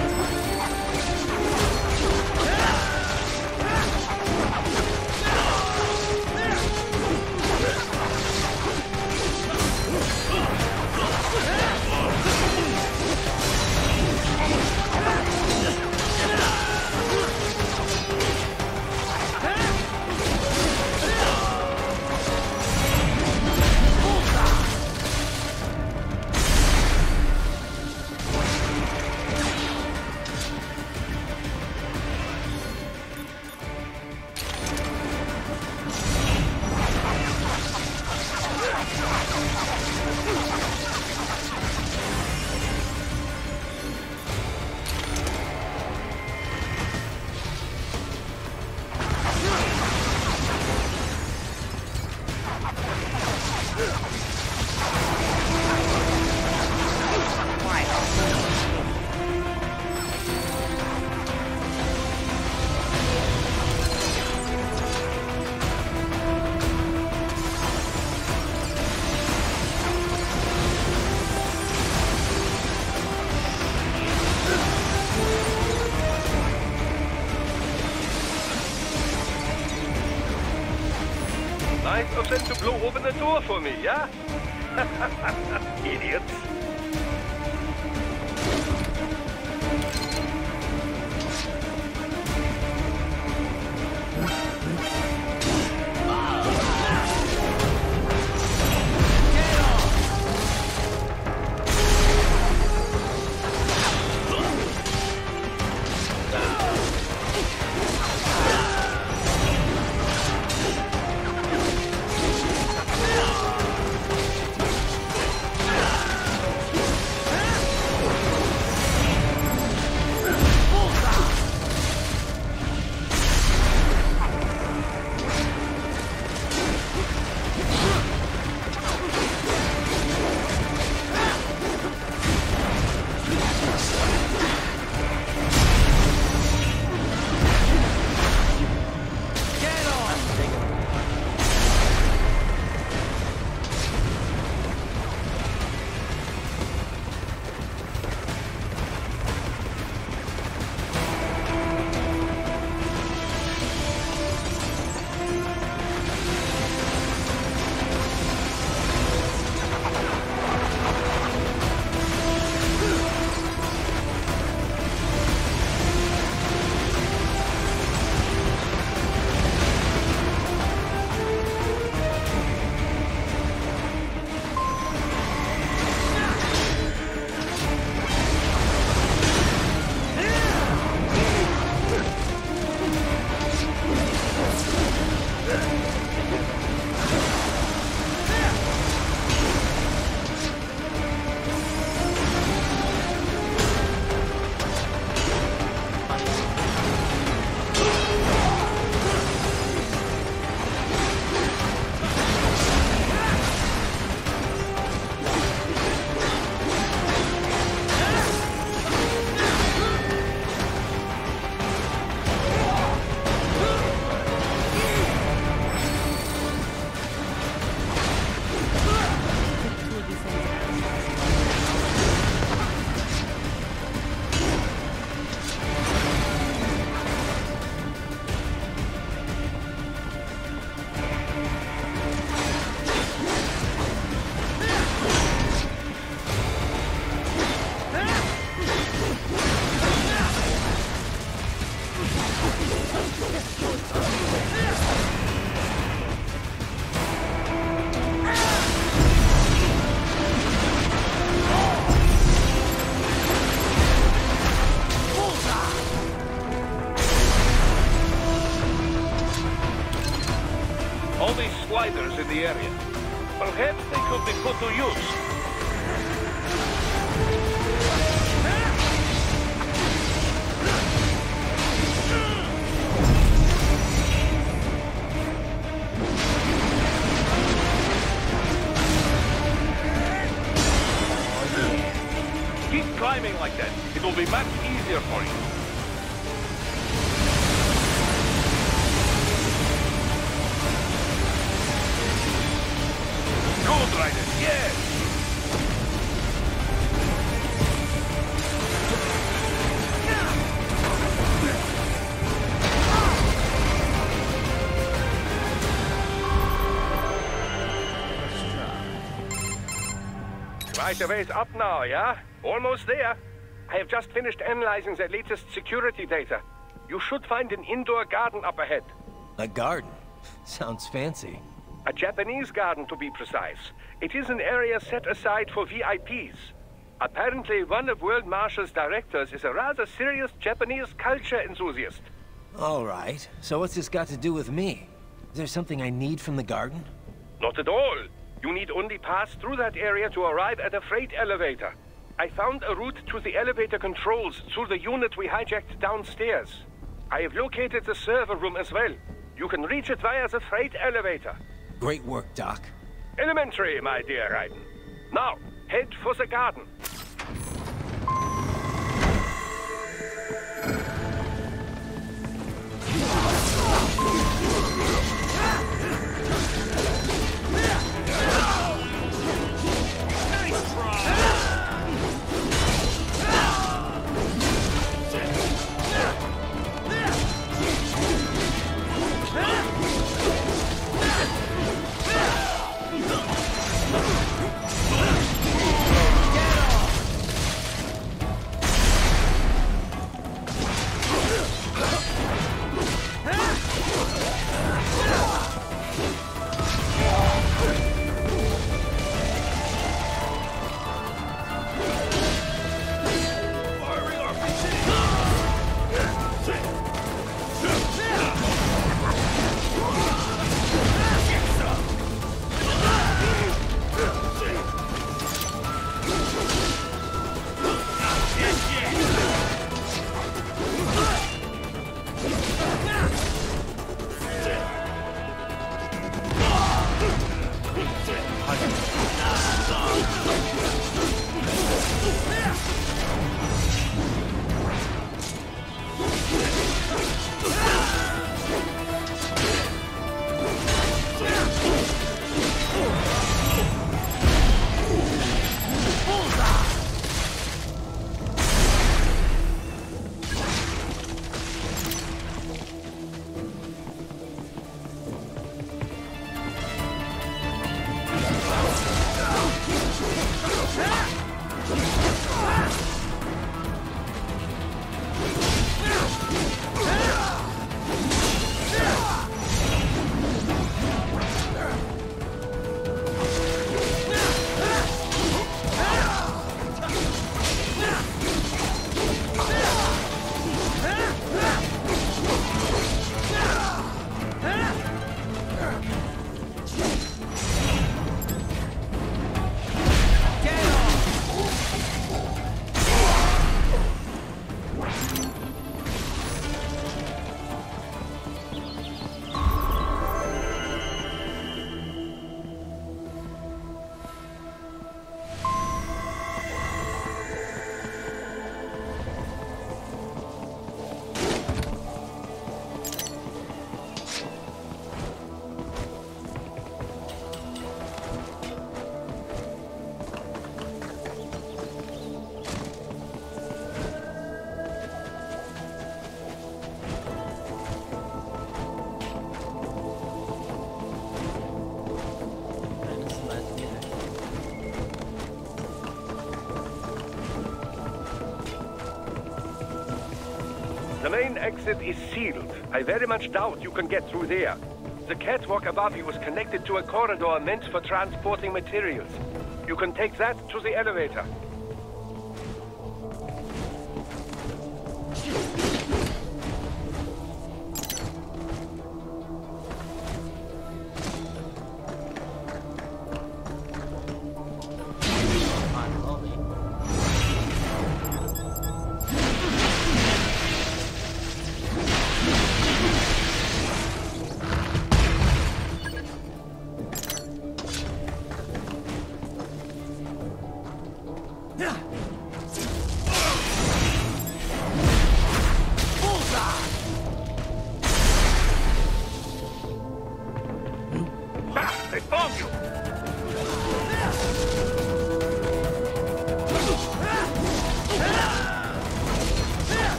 Nice of them to blow open the door for me, yeah? Idiots. the area. Perhaps they could be put to use. Keep climbing like that. It will be much easier for you. Good, Ryder. Yes. Right, a ways up now, yeah? Almost there. I have just finished analyzing the latest security data. You should find an indoor garden up ahead. A garden? Sounds fancy. A Japanese garden, to be precise. It is an area set aside for VIPs. Apparently, one of World Marshall's directors is a rather serious Japanese culture enthusiast. All right. So what's this got to do with me? Is there something I need from the garden? Not at all. You need only pass through that area to arrive at a freight elevator. I found a route to the elevator controls through the unit we hijacked downstairs. I have located the server room as well. You can reach it via the freight elevator. Great work, Doc. Elementary, my dear Raiden. Now, head for the garden. The main exit is sealed. I very much doubt you can get through there. The catwalk above you is connected to a corridor meant for transporting materials. You can take that to the elevator.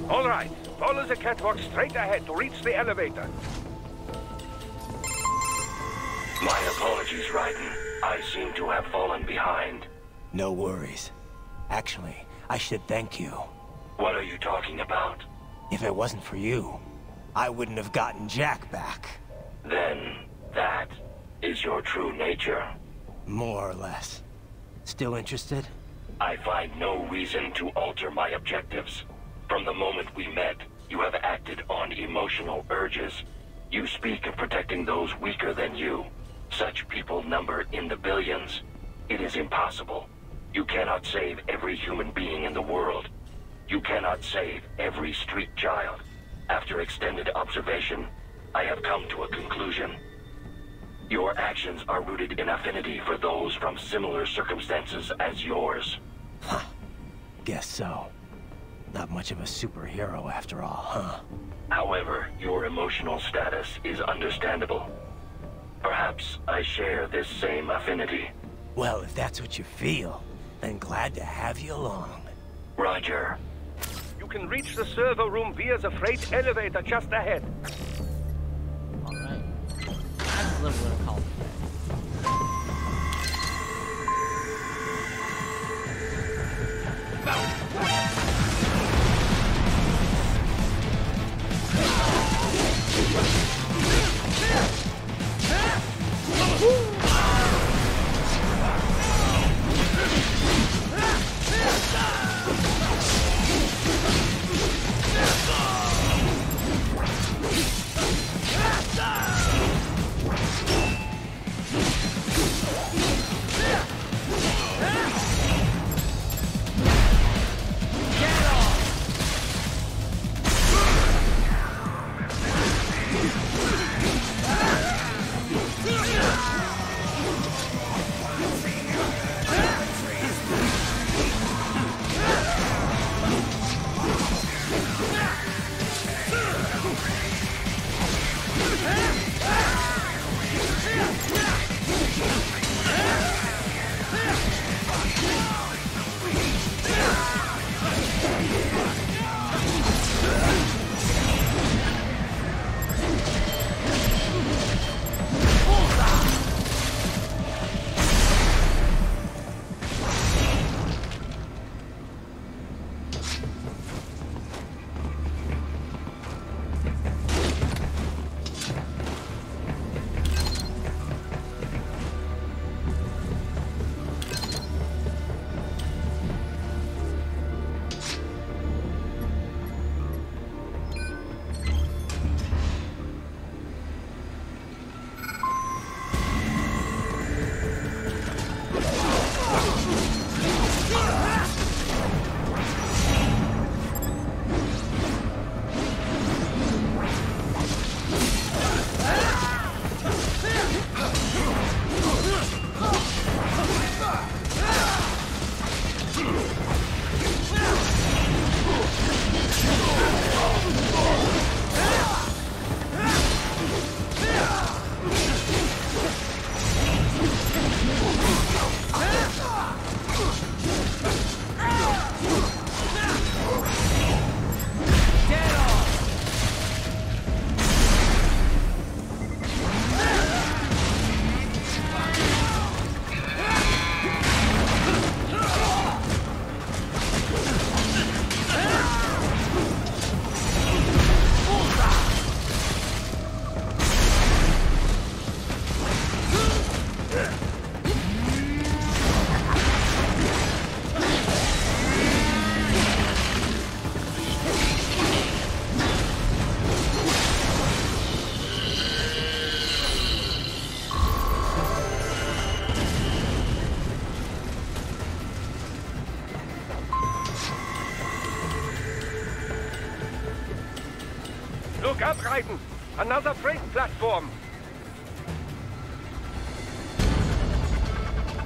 All right. Follow the catwalk straight ahead to reach the elevator. My apologies, Raiden. I seem to have fallen behind. No worries. Actually, I should thank you. What are you talking about? If it wasn't for you, I wouldn't have gotten Jack back. Then, that is your true nature. More or less. Still interested? I find no reason to alter my objectives. From the moment we met, you have acted on emotional urges. You speak of protecting those weaker than you. Such people number in the billions. It is impossible. You cannot save every human being in the world. You cannot save every street child. After extended observation, I have come to a conclusion. Your actions are rooted in affinity for those from similar circumstances as yours. Huh. Guess so. Not much of a superhero after all, huh? However, your emotional status is understandable. Perhaps I share this same affinity. Well, if that's what you feel, then glad to have you along. Roger. You can reach the server room via the freight elevator just ahead. Alright. That's a little bit of help. Look up, Raiden! Another freight platform!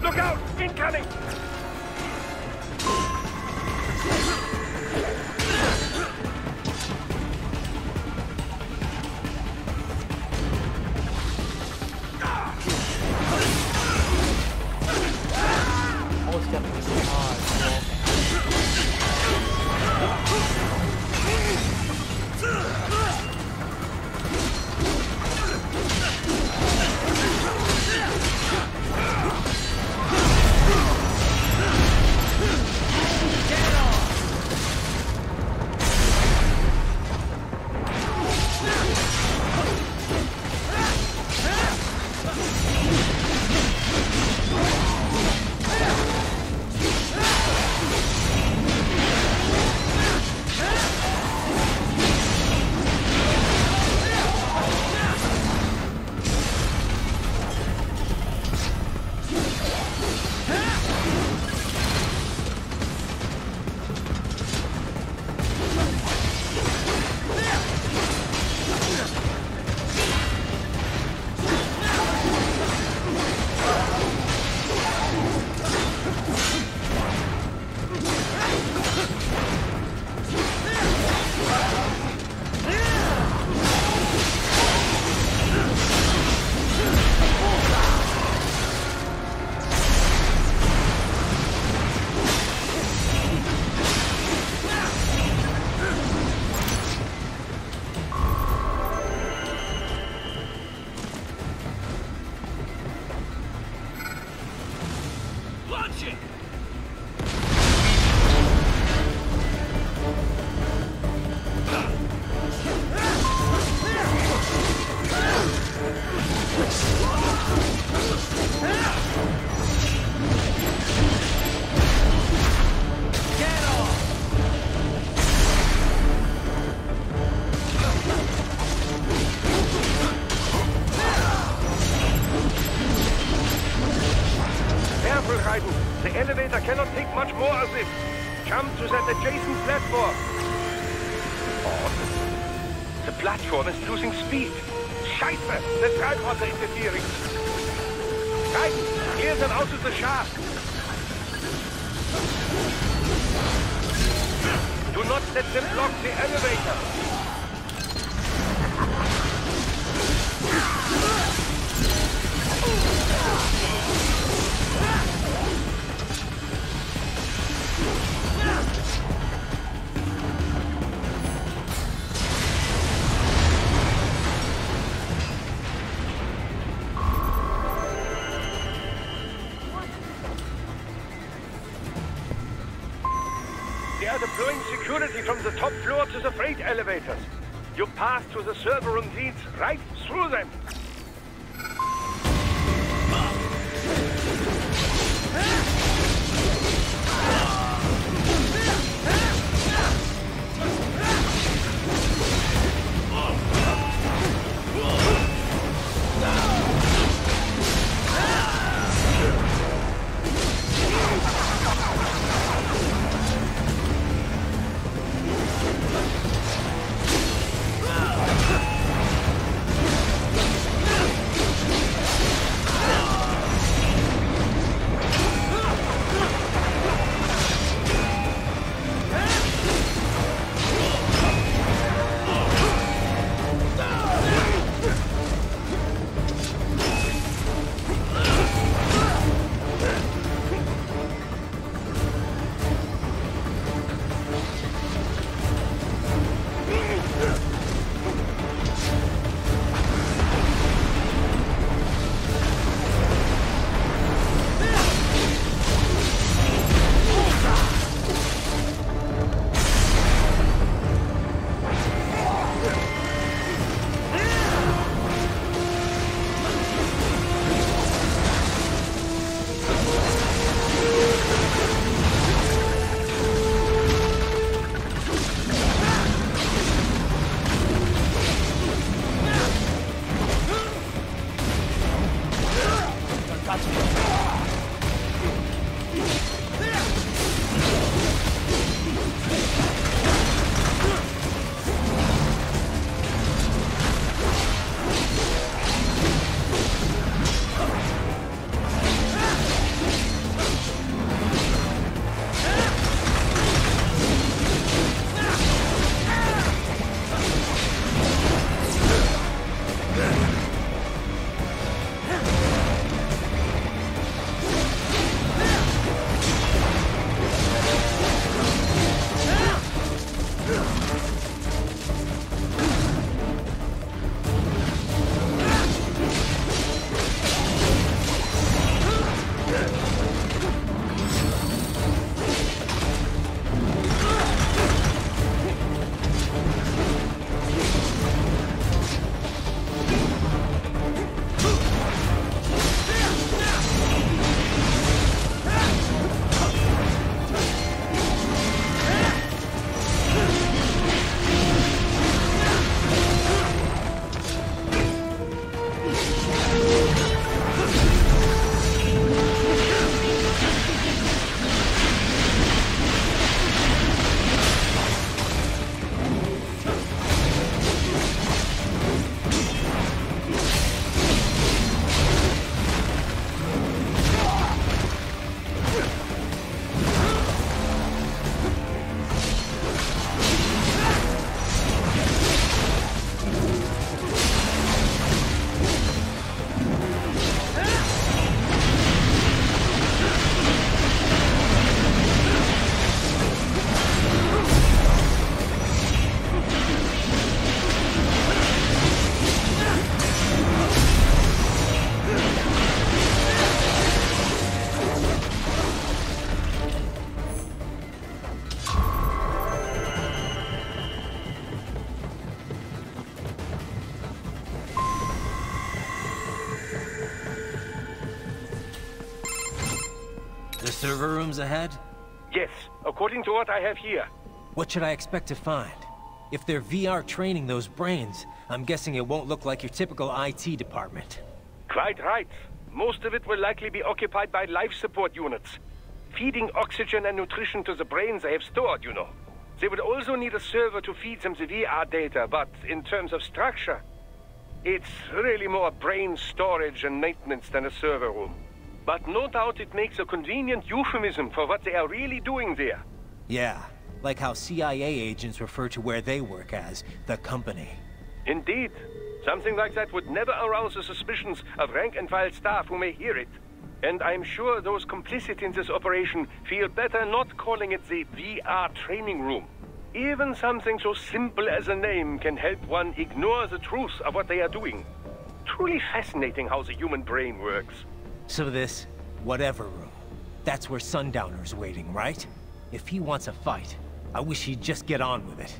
Look out! Incoming! Almost got me hard. it! Jump to that adjacent platform! Oh, the platform is losing speed. Scheiße! The tripods are interfering. Guys, clear them out of the shaft. Do not let them block the elevator. They are deploying security from the top floor to the freight elevators. Your path to the server room leads right through them. The server rooms ahead? Yes, according to what I have here. What should I expect to find? If they're VR training those brains, I'm guessing it won't look like your typical IT department. Quite right. Most of it will likely be occupied by life support units. feeding oxygen and nutrition to the brains they have stored, you know. They would also need a server to feed them the VR data, but in terms of structure, it's really more brain storage and maintenance than a server room. But no doubt it makes a convenient euphemism for what they are really doing there. Yeah, like how CIA agents refer to where they work as the company. Indeed. Something like that would never arouse the suspicions of rank-and-file staff who may hear it. And I'm sure those complicit in this operation feel better not calling it the VR training room. Even something so simple as a name can help one ignore the truth of what they are doing. Truly fascinating how the human brain works. So this, whatever room, that's where Sundowner's waiting, right? If he wants a fight, I wish he'd just get on with it.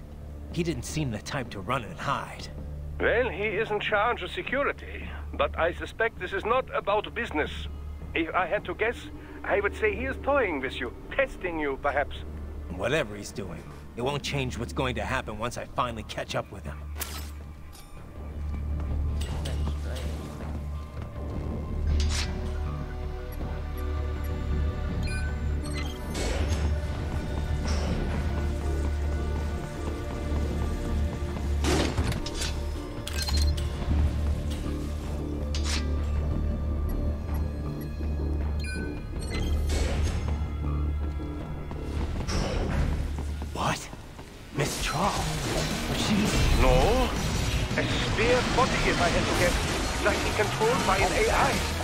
He didn't seem the type to run and hide. Well, he is in charge of security, but I suspect this is not about business. If I had to guess, I would say he is toying with you, testing you, perhaps. Whatever he's doing, it won't change what's going to happen once I finally catch up with him. If I had to guess, likely controlled by an AI.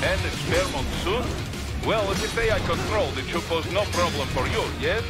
And it's fair monsoon? Well, with this AI control, it should pose no problem for you, yes?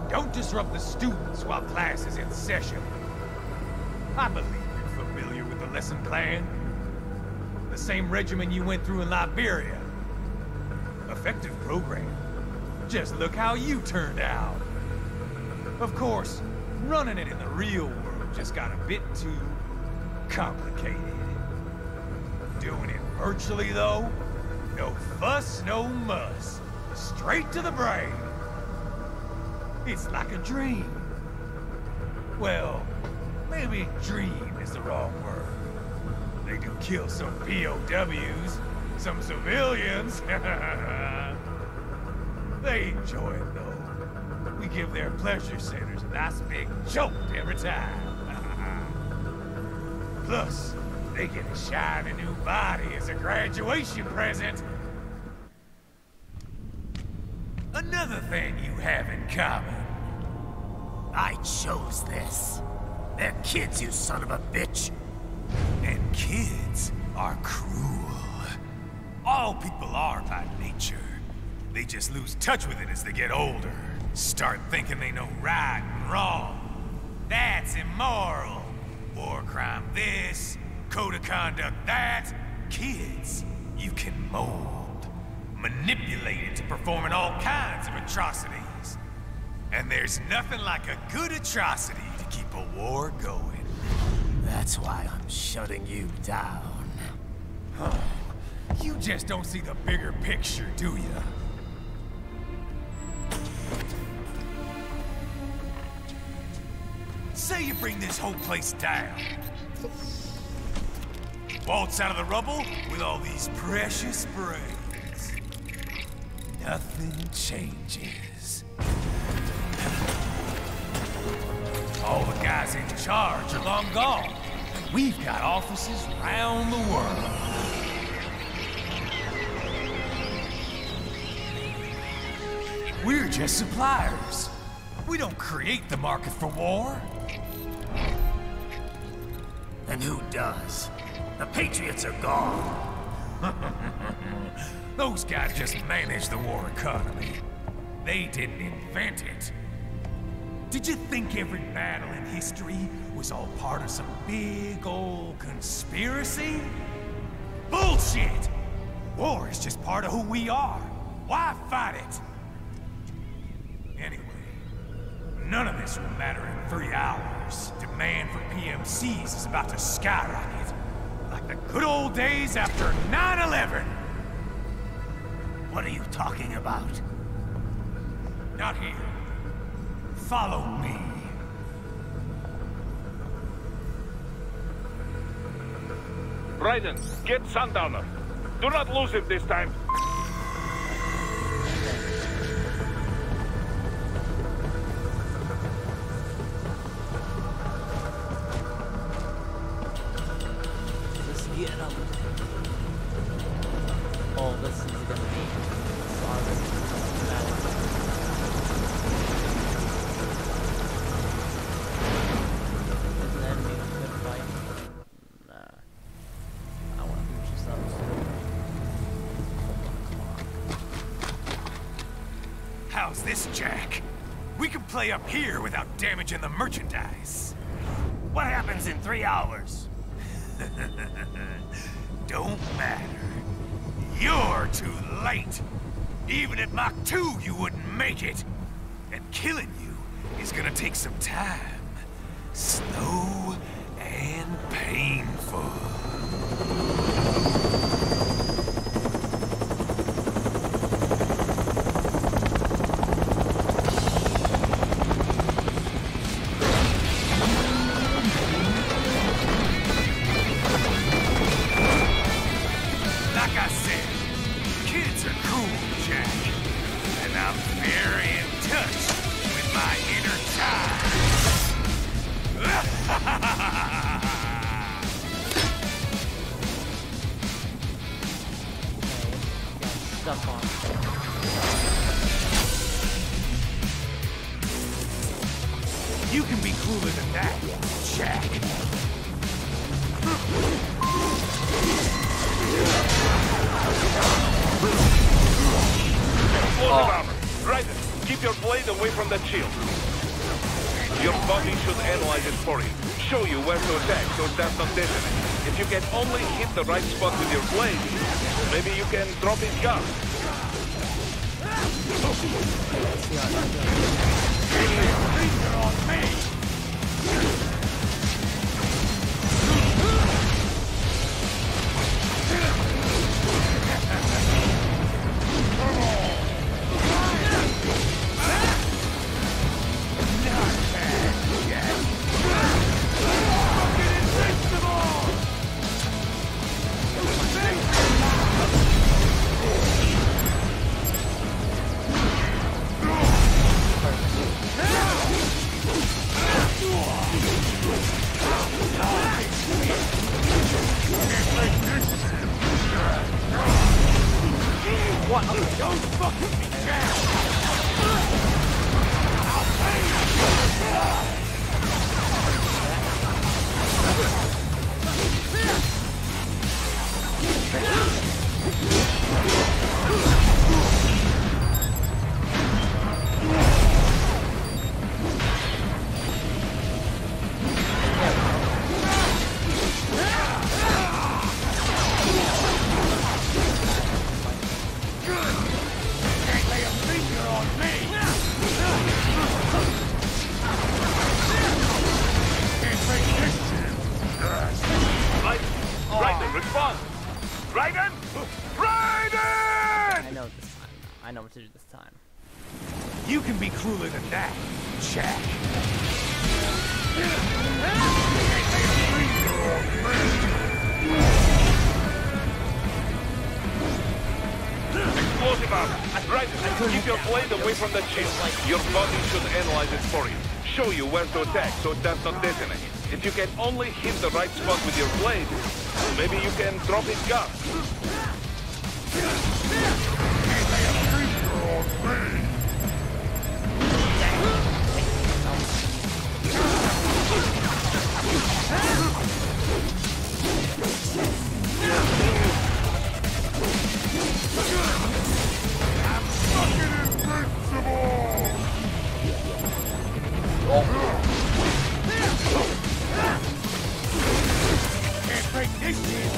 Don't disrupt the students while class is in session. I believe you're familiar with the lesson plan. The same regimen you went through in Liberia. Effective program. Just look how you turned out. Of course, running it in the real world just got a bit too complicated. Doing it virtually, though, no fuss, no muss. Straight to the brain. It's like a dream. Well, maybe dream is the wrong word. They do kill some POWs, some civilians. They enjoy it, though. We give their pleasure centers a nice big jolt every time. Plus, they get a shiny new body as a graduation present. Another thing you have in common. I chose this. They're kids, you son of a bitch. And kids are cruel. All people are by nature. They just lose touch with it as they get older. Start thinking they know right and wrong. That's immoral. War crime this, code of conduct that. Kids, you can mold, manipulate into performing all kinds of atrocities. And there's nothing like a good atrocity to keep a war going. That's why I'm shutting you down. You just don't see the bigger picture, do you? Say you bring this whole place down. Waltz out of the rubble with all these precious brains. Nothing changes. All the guys in charge are long gone. We've got offices around the world. We're just suppliers. We don't create the market for war. And who does? The Patriots are gone. Those guys just manage the war economy. They didn't invent it. Did you think every battle in history was all part of some big old conspiracy? Bullshit! War is just part of who we are. Why fight it? Anyway, none of this will matter in 3 hours. Demand for PMCs is about to skyrocket. Like the good old days after 9/11. What are you talking about? Not here. Follow me. Raiden, get Sundowner. Do not lose him this time. Just get up. Oh, this is gonna be sorry. How's this, Jack. We can play up here without damaging the merchandise. What happens in 3 hours? Don't matter. You're too late. Even at Mach 2, you wouldn't make it. And killing you is gonna take some time. Slow and painful. You can be cooler than that, Jack. Explosive armor. Ryder, keep your blade away from that shield. Your body should analyze it for you. Show you where to attack so it does not detonate. If you can only hit the right spot with your blade, maybe you can drop his gun. Finger on me! What? Don't fuck with me, Jack! I know what to do this time. You can be crueler than that, Jack. Explosive armor. Right, keep your blade away from that shield. Your body should analyze it for you. Show you where to attack so it does not detonate. If you can only hit the right spot with your blade, maybe you can drop his gun. Can't break this shit.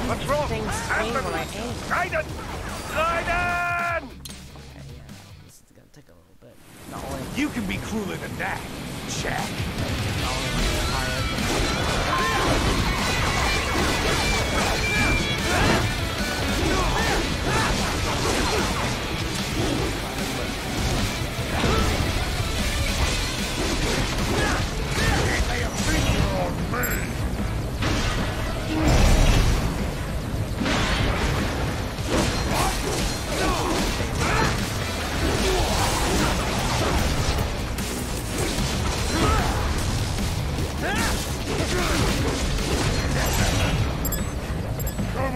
What's wrong? Things swing when I aim. Raiden! Raiden! Okay, yeah, this is gonna take a little bit. Not only You can be crueler than that, Jack. Lay a finger on me! Come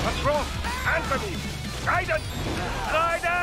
What's wrong? Answer me! Raiden! Raiden!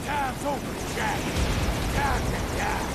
Time's over, Jack. Time to die.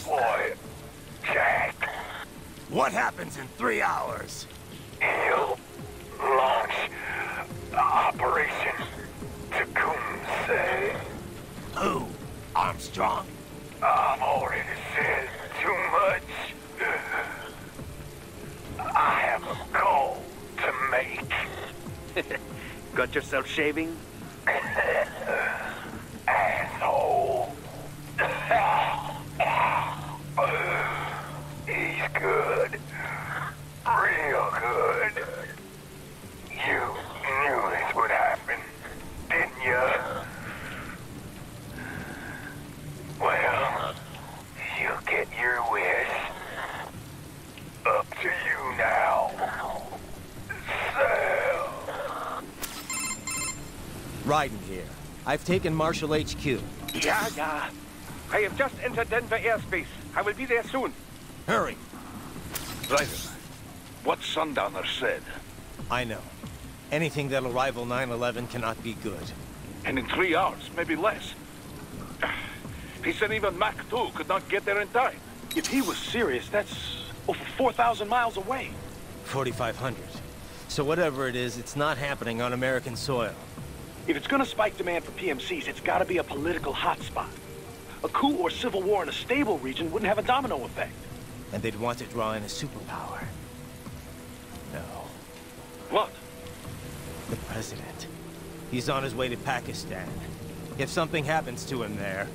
boy, Jack. What happens in 3 hours? He'll launch Operation Tecumseh. Who? Armstrong? I've already said too much. I have a call to make. Got yourself shaving? Asshole. He's good. Real good. You knew this would happen, didn't you? Well, you get your wish. Up to you now. Sam. Raiden here. I've taken Marshall HQ. Yeah. I have just entered Denver airspace. I will be there soon. Hurry. Raiden, what Sundowner said. I know. Anything that'll rival 9/11 cannot be good. And in 3 hours, maybe less. He said even Mach 2 could not get there in time. If he was serious, that's over 4,000 miles away. 4,500. So whatever it is, it's not happening on American soil. If it's gonna spike demand for PMCs, it's gotta be a political hotspot. A coup or civil war in a stable region wouldn't have a domino effect. And they'd want to draw in a superpower. No. What? The president. He's on his way to Pakistan. If something happens to him there...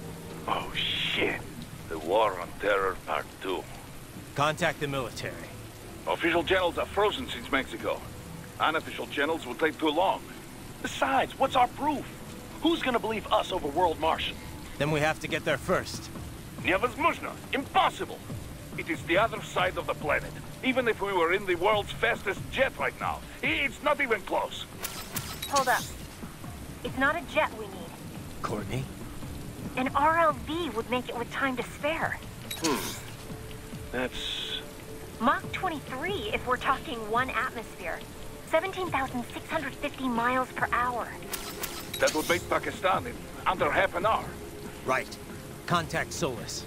Oh, shit. The War on Terror Part 2. Contact the military. Official channels are frozen since Mexico. Unofficial channels will take too long. Besides, what's our proof? Who's gonna believe us over World Marshal? Then we have to get there first. Невозможно. Impossible. It is the other side of the planet. Even if we were in the world's fastest jet right now, it's not even close. Hold up. It's not a jet we need. Courtney? An RLV would make it with time to spare. That's... Mach 23 if we're talking 1 atmosphere. 17,650 miles per hour. That would make Pakistan in under half an hour. Right. Contact Solus.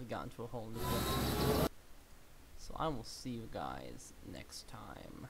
Got into a whole new one. So I will see you guys next time.